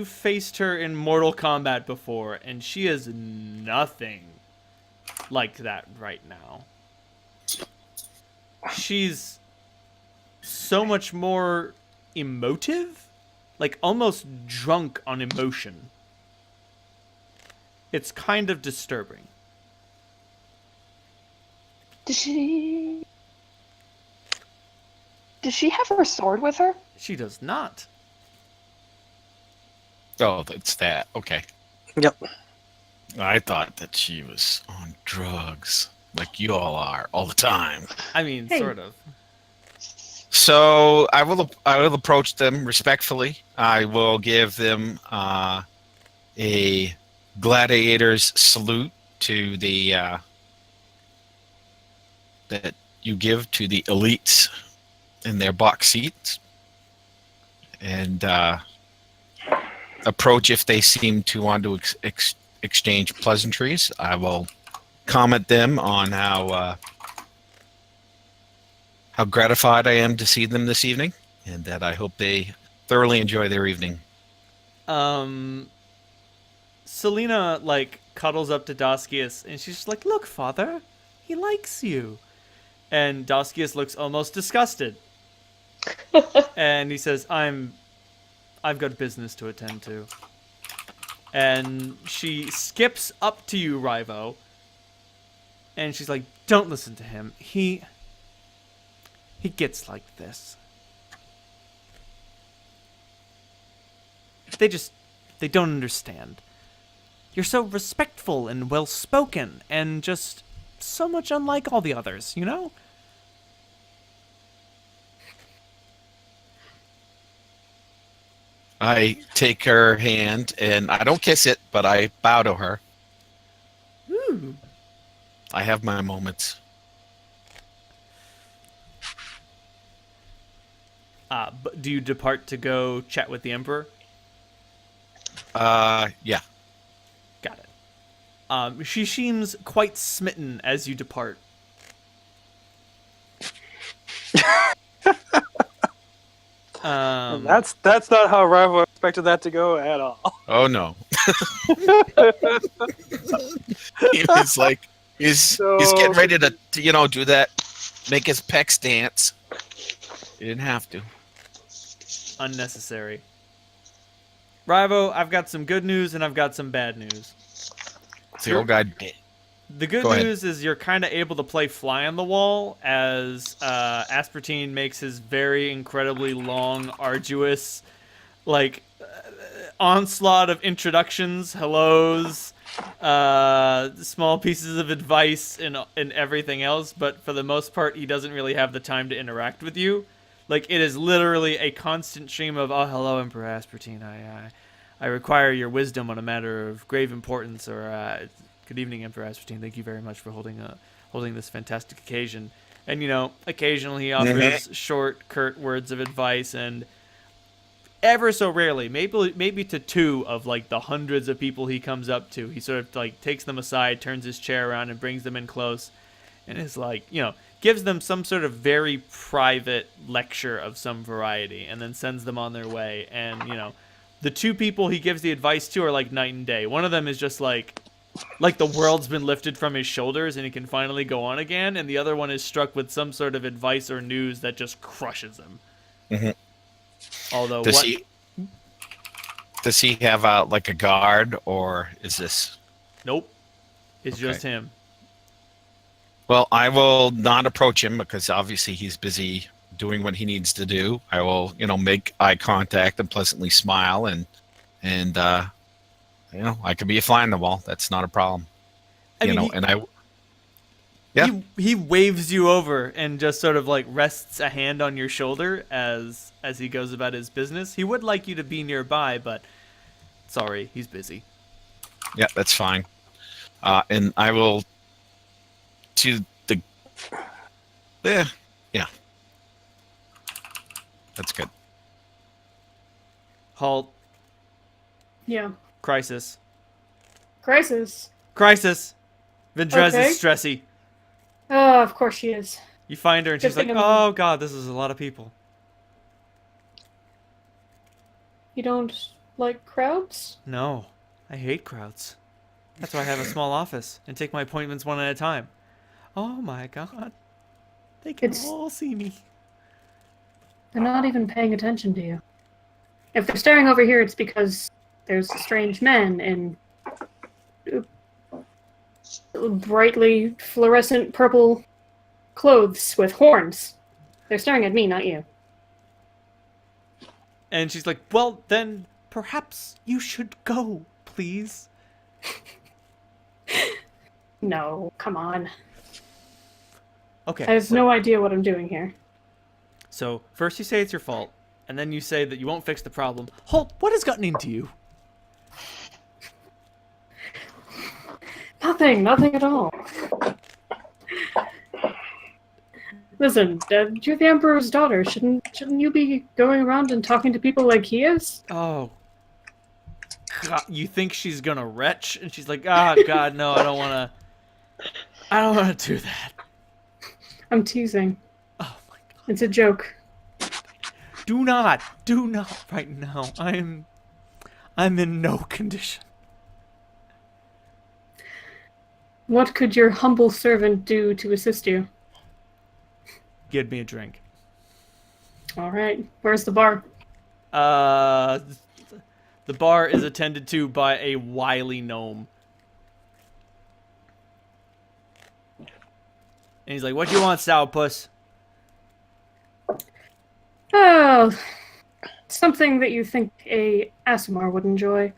faced her in Mortal Kombat before, and she is nothing like that right now. She's so much more emotive, like almost drunk on emotion. It's kind of disturbing.
Does she have her sword with her?
She does not.
Oh, it's that. Okay.
Yep.
I thought that she was on drugs. like you all are all the time.
I mean,
Hey.
sort of.
So I will approach them respectfully. I will give them a gladiator's salute to the that you give to the elites in their box seats, and approach if they seem to want to exchange pleasantries. I will comment them on how gratified I am to see them this evening, and that I hope they thoroughly enjoy their evening.
Selena, like, cuddles up to Doskius, and she's just like, look, father, he likes you. And Doskius looks almost disgusted. And he says, I've got business to attend to. And she skips up to you, Rivo. And she's like, don't listen to him. He gets like this. They don't understand. You're so respectful and well-spoken and just so much unlike all the others, you know?
I take her hand, and I don't kiss it, but I bow to her.
Ooh.
I have my moments.
But do you depart to go chat with the Emperor?
Yeah.
Got it. She seems quite smitten as you depart.
That's not how Rival expected that to go at all.
Oh no. He's like he's getting ready to do that, make his pecs dance. He didn't have to.
Unnecessary. Rivo, I've got some good news and I've got some bad news.
The old guy.
The good
Go ahead.
news is you're kind of able to play fly on the wall as Aspartine makes his very incredibly long, arduous, onslaught of introductions, hellos, small pieces of advice, and everything else. But for the most part, he doesn't really have the time to interact with you. Like, it is literally a constant stream of, oh, hello, Emperor Aspartine. I require your wisdom on a matter of grave importance, or good evening, Emperor Aspartine. Thank you very much for holding this fantastic occasion. And, occasionally he offers short, curt words of advice, and ever so rarely, maybe to two of, the hundreds of people he comes up to, he sort of, takes them aside, turns his chair around, and brings them in close, and is gives them some sort of very private lecture of some variety, and then sends them on their way. And, the two people he gives the advice to are like night and day. One of them is just like the world's been lifted from his shoulders and he can finally go on again, and the other one is struck with some sort of advice or news that just crushes him. Mm-hmm. Although,
does he have a guard, or is this?
Nope. It's just him.
Well, I will not approach him because obviously he's busy doing what he needs to do. I will, make eye contact and pleasantly smile, and I could be a fly on the wall. That's not a problem.
He waves you over and just sort of rests a hand on your shoulder as he goes about his business. He would like you to be nearby, but sorry, he's busy.
Yeah, that's fine. And I will to the yeah. That's good.
Halt.
Yeah.
Crisis.
Crisis.
Vendrez
Okay.
is stressy.
Oh, of course she is.
You find her and
Good
she's like,
thing
oh god, this is a lot of people.
You don't like crowds?
No, I hate crowds. That's why I have a small office and take my appointments one at a time. Oh my god. They can all see me.
They're not even paying attention to you. If they're staring over here, it's because there's strange men in brightly fluorescent purple clothes with horns. They're staring at me, not you.
And she's like, well, then perhaps you should go, please.
No, come on.
Okay.
I have no idea what I'm doing here.
So first you say it's your fault, and then you say that you won't fix the problem. Holt, what has gotten into you?
Nothing at all. Listen, you're the Emperor's daughter. Shouldn't you be going around and talking to people like he is?
Oh. God, you think she's gonna retch, and she's like, "Ah, God, no, I don't wanna do that."
I'm teasing.
Oh my God.
It's a joke.
Do not right now. I'm in no condition.
What could your humble servant do to assist you?
Get me a drink.
All right. Where's the bar?
The bar is attended to by a wily gnome. And he's like, "What do you want, sourpuss?"
Oh, something that you think a Asimar would enjoy.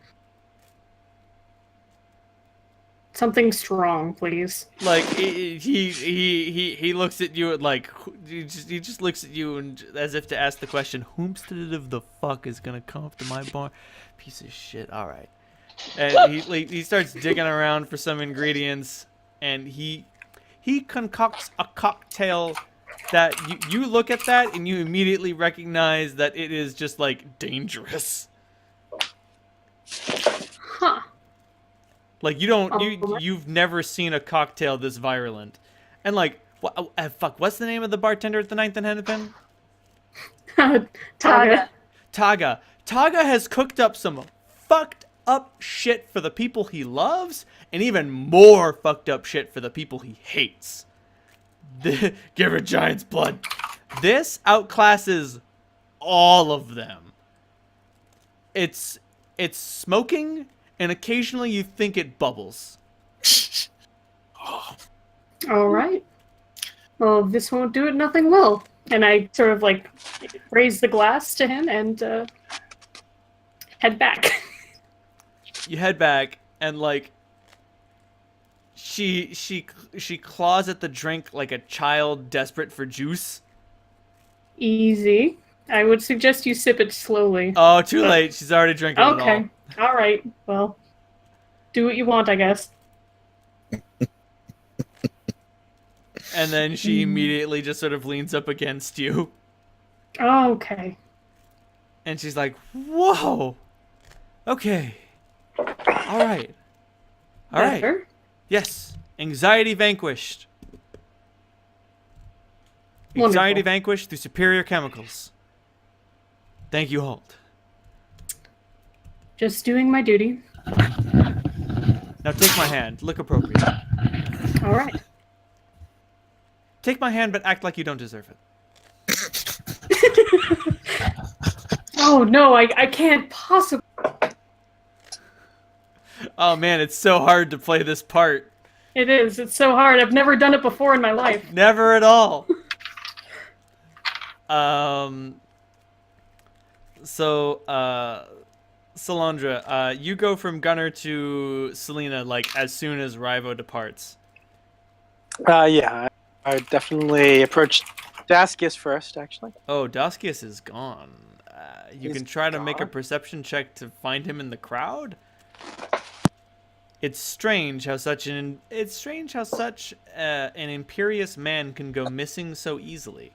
Something strong, please.
Like he looks at you like he just looks at you and as if to ask the question, "Whomstead of the fuck is gonna come up to my bar? Piece of shit." All right, and he starts digging around for some ingredients, and he concocts a cocktail that you look at that and you immediately recognize that it is just like dangerous.
Huh.
Like you've never seen a cocktail this virulent, and like fuck, what's the name of the bartender at the Ninth and Hennepin?
Taga.
Taga has cooked up some fucked up shit for the people he loves, and even more fucked up shit for the people he hates. Give her giant's blood. This outclasses all of them. It's smoking. And occasionally you think it bubbles.
All right. Well, if this won't do it, nothing will. And I sort of like raise the glass to him and head back.
You head back and like she claws at the drink like a child desperate for juice.
Easy. I would suggest you sip it slowly.
Oh, too late. She's already drinking it all.
Okay. All right. Well, do what you want, I guess.
And then she immediately just sort of leans up against you.
Oh, okay.
And she's like, "Whoa. Okay. All right. All right.
Better?
Yes. Anxiety vanquished. Anxiety
Wonderful.
vanquished through superior chemicals. Thank you, Holt.
Just doing my duty.
Now take my hand. Look appropriate.
All right.
Take my hand, but act like you don't deserve it.
Oh, no, I can't possibly.
Oh, man, it's so hard to play this part.
It is. It's so hard. I've never done it before in my life.
Never at all. So, Salandra, you go from Gunner to Selena, like, as soon as Rivo departs.
Yeah, I would definitely approach Daskius first, actually.
Oh, Daskius is gone. You
He's
can try to make a
gone?
perception check to find him in the crowd. It's strange how such an imperious man can go missing so easily.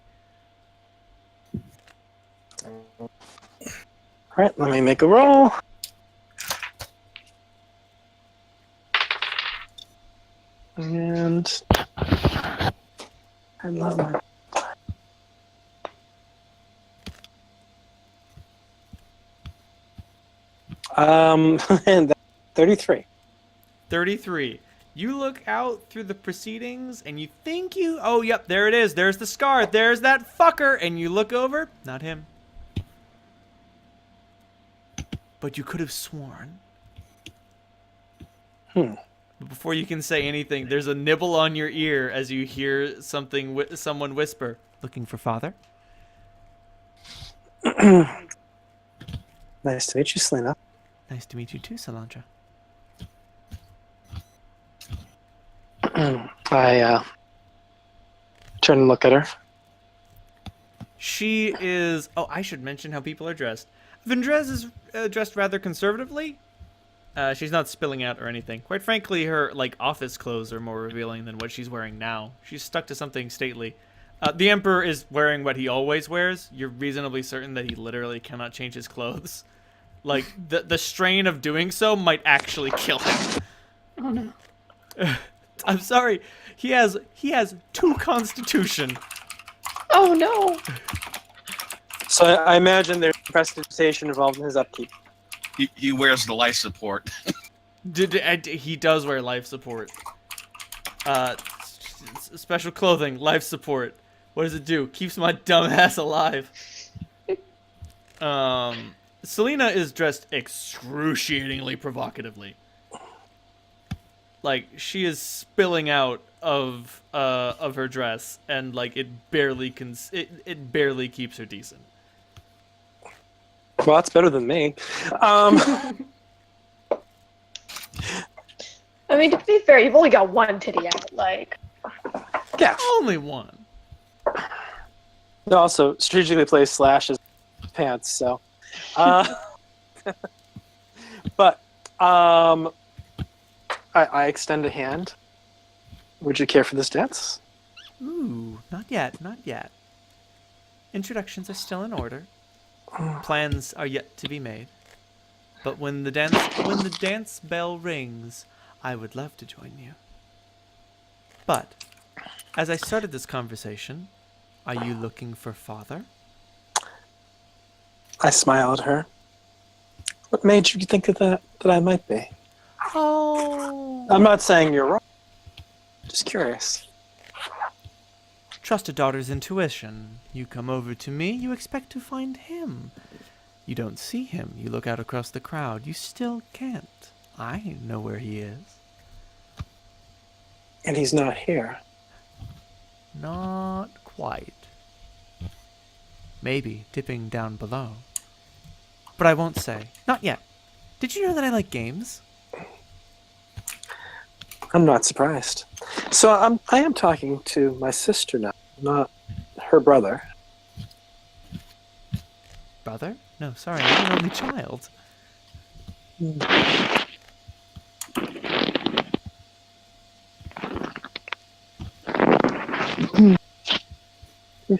Alright, let me make a roll. And I love my and that's 33.
33. You look out through the proceedings and you think oh, yep, there it is. There's the scar. There's that fucker. And you look over, not him. But you could have sworn. But before you can say anything, there's a nibble on your ear as you hear someone whisper, "Looking for father?"
Nice to meet you, Selena.
Nice to meet you too, Salandra.
Turn and look at her.
She is. Oh, I should mention how people are dressed. Vendrez is dressed rather conservatively. She's not spilling out or anything. Quite frankly, her office clothes are more revealing than what she's wearing now. She's stuck to something stately. The Emperor is wearing what he always wears. You're reasonably certain that he literally cannot change his clothes. Like the strain of doing so might actually kill him.
Oh no.
I'm sorry. He has 2 constitution.
Oh no!
So I imagine there's prestidigitation involved in his upkeep.
He wears the life support.
He does wear life support. Special clothing, life support. What does it do? Keeps my dumb ass alive. Selena is dressed excruciatingly provocatively. Like, she is spilling out of her dress, and it barely keeps her decent.
Well, that's better than me.
I mean, to be fair, you've only got one titty out. Like,
Yeah.
Only one.
Also, strategically placed slashes pants. So, but I extend a hand. Would you care for this dance?
Ooh, not yet, not yet. Introductions are still in order. Plans are yet to be made. But when the dance bell rings, I would love to join you. But as I started this conversation, are you looking for father?
I smile at her. What made you think of that I might be?
Oh.
I'm not saying you're wrong. Just curious.
Trust a daughter's intuition. You come over to me, you expect to find him. You don't see him. You look out across the crowd. You still can't. I know where he is.
And he's not here.
Not quite. Maybe dipping down below. But I won't say. Not yet. Did you know that I like games?
I'm not surprised. So I am talking to my sister now, not her brother.
Brother? No, sorry, I'm an only child.
You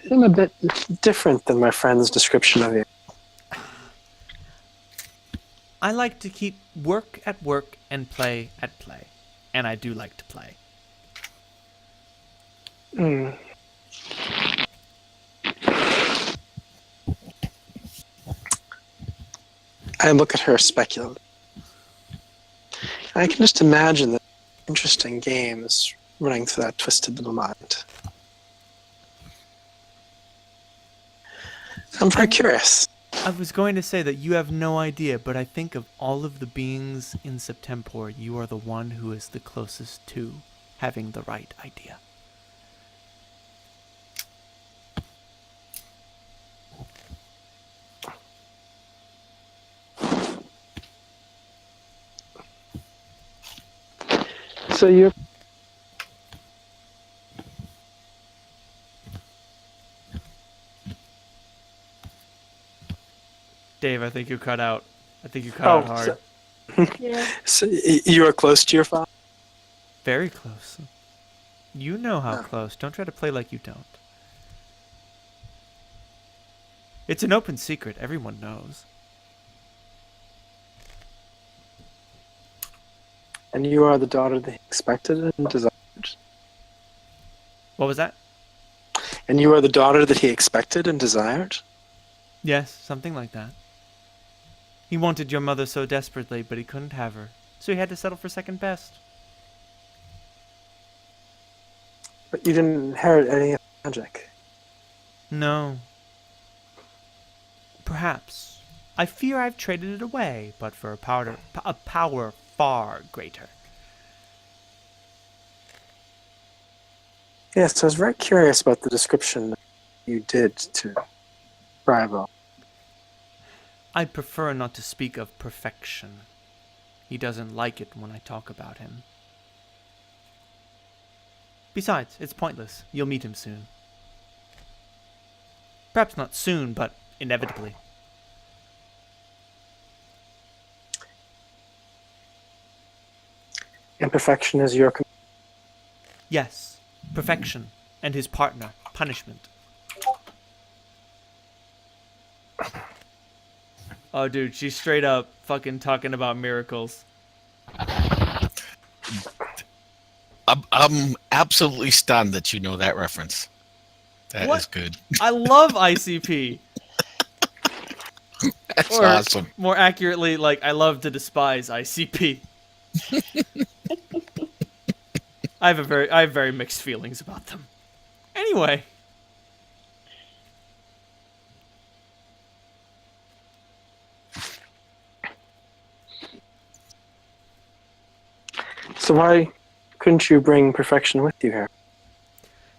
seem a bit different than my friend's description of you.
I like to keep work at work and play at play. And I do like to play.
I look at her speculatively. I can just imagine the interesting games running through that twisted little mind. I'm very curious.
I was going to say that you have no idea, but I think of all of the beings in Septemport, you are the one who is the closest to having the right idea.
So you're...
Dave, I think you cut out. I think you cut out hard.
yeah.
So you are close to your father?
Very close. You know how close. Don't try to play like you don't. It's an open secret. Everyone knows.
And you are the daughter that he expected and desired?
What was that?
And you are the daughter that he expected and desired?
Yes, something like that. He wanted your mother so desperately, but he couldn't have her. So he had to settle for second best.
But you didn't inherit any of the magic.
No. Perhaps. I fear I've traded it away, but for a power far greater.
Yes, I was very curious about the description you did to Bravo.
I prefer not to speak of perfection. He doesn't like it when I talk about him. Besides, it's pointless. You'll meet him soon. Perhaps not soon, but inevitably.
Imperfection is your...
Yes, perfection, and his partner, punishment. Oh, dude, she's straight up fucking talking about miracles.
I'm absolutely stunned that you know that reference. That
What?
is good.
I love ICP.
That's
Or,
awesome.
more accurately, like, I love to despise ICP. I have very mixed feelings about them. Anyway.
So why couldn't you bring perfection with you here?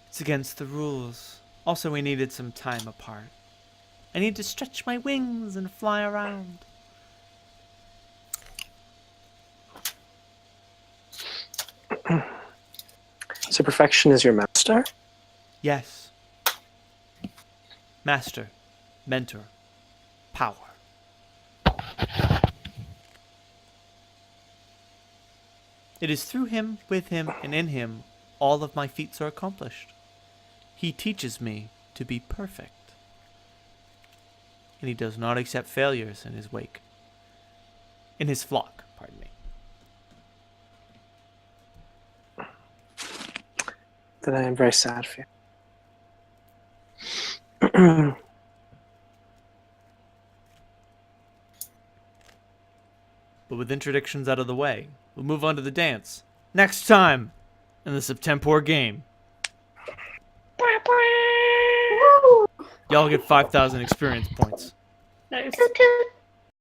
It's against the rules. Also, we needed some time apart. I need to stretch my wings and fly around.
So perfection is your master?
Yes. Master. Mentor. Power. It is through him, with him, and in him all of my feats are accomplished. He teaches me to be perfect. And he does not accept failures in his wake. In his flock, pardon me.
Then I am very sad for you.
But with interdictions out of the way, we'll move on to the dance. Next time in the Septemport game. Y'all get 5,000 experience points.
Nice.
Toot toot.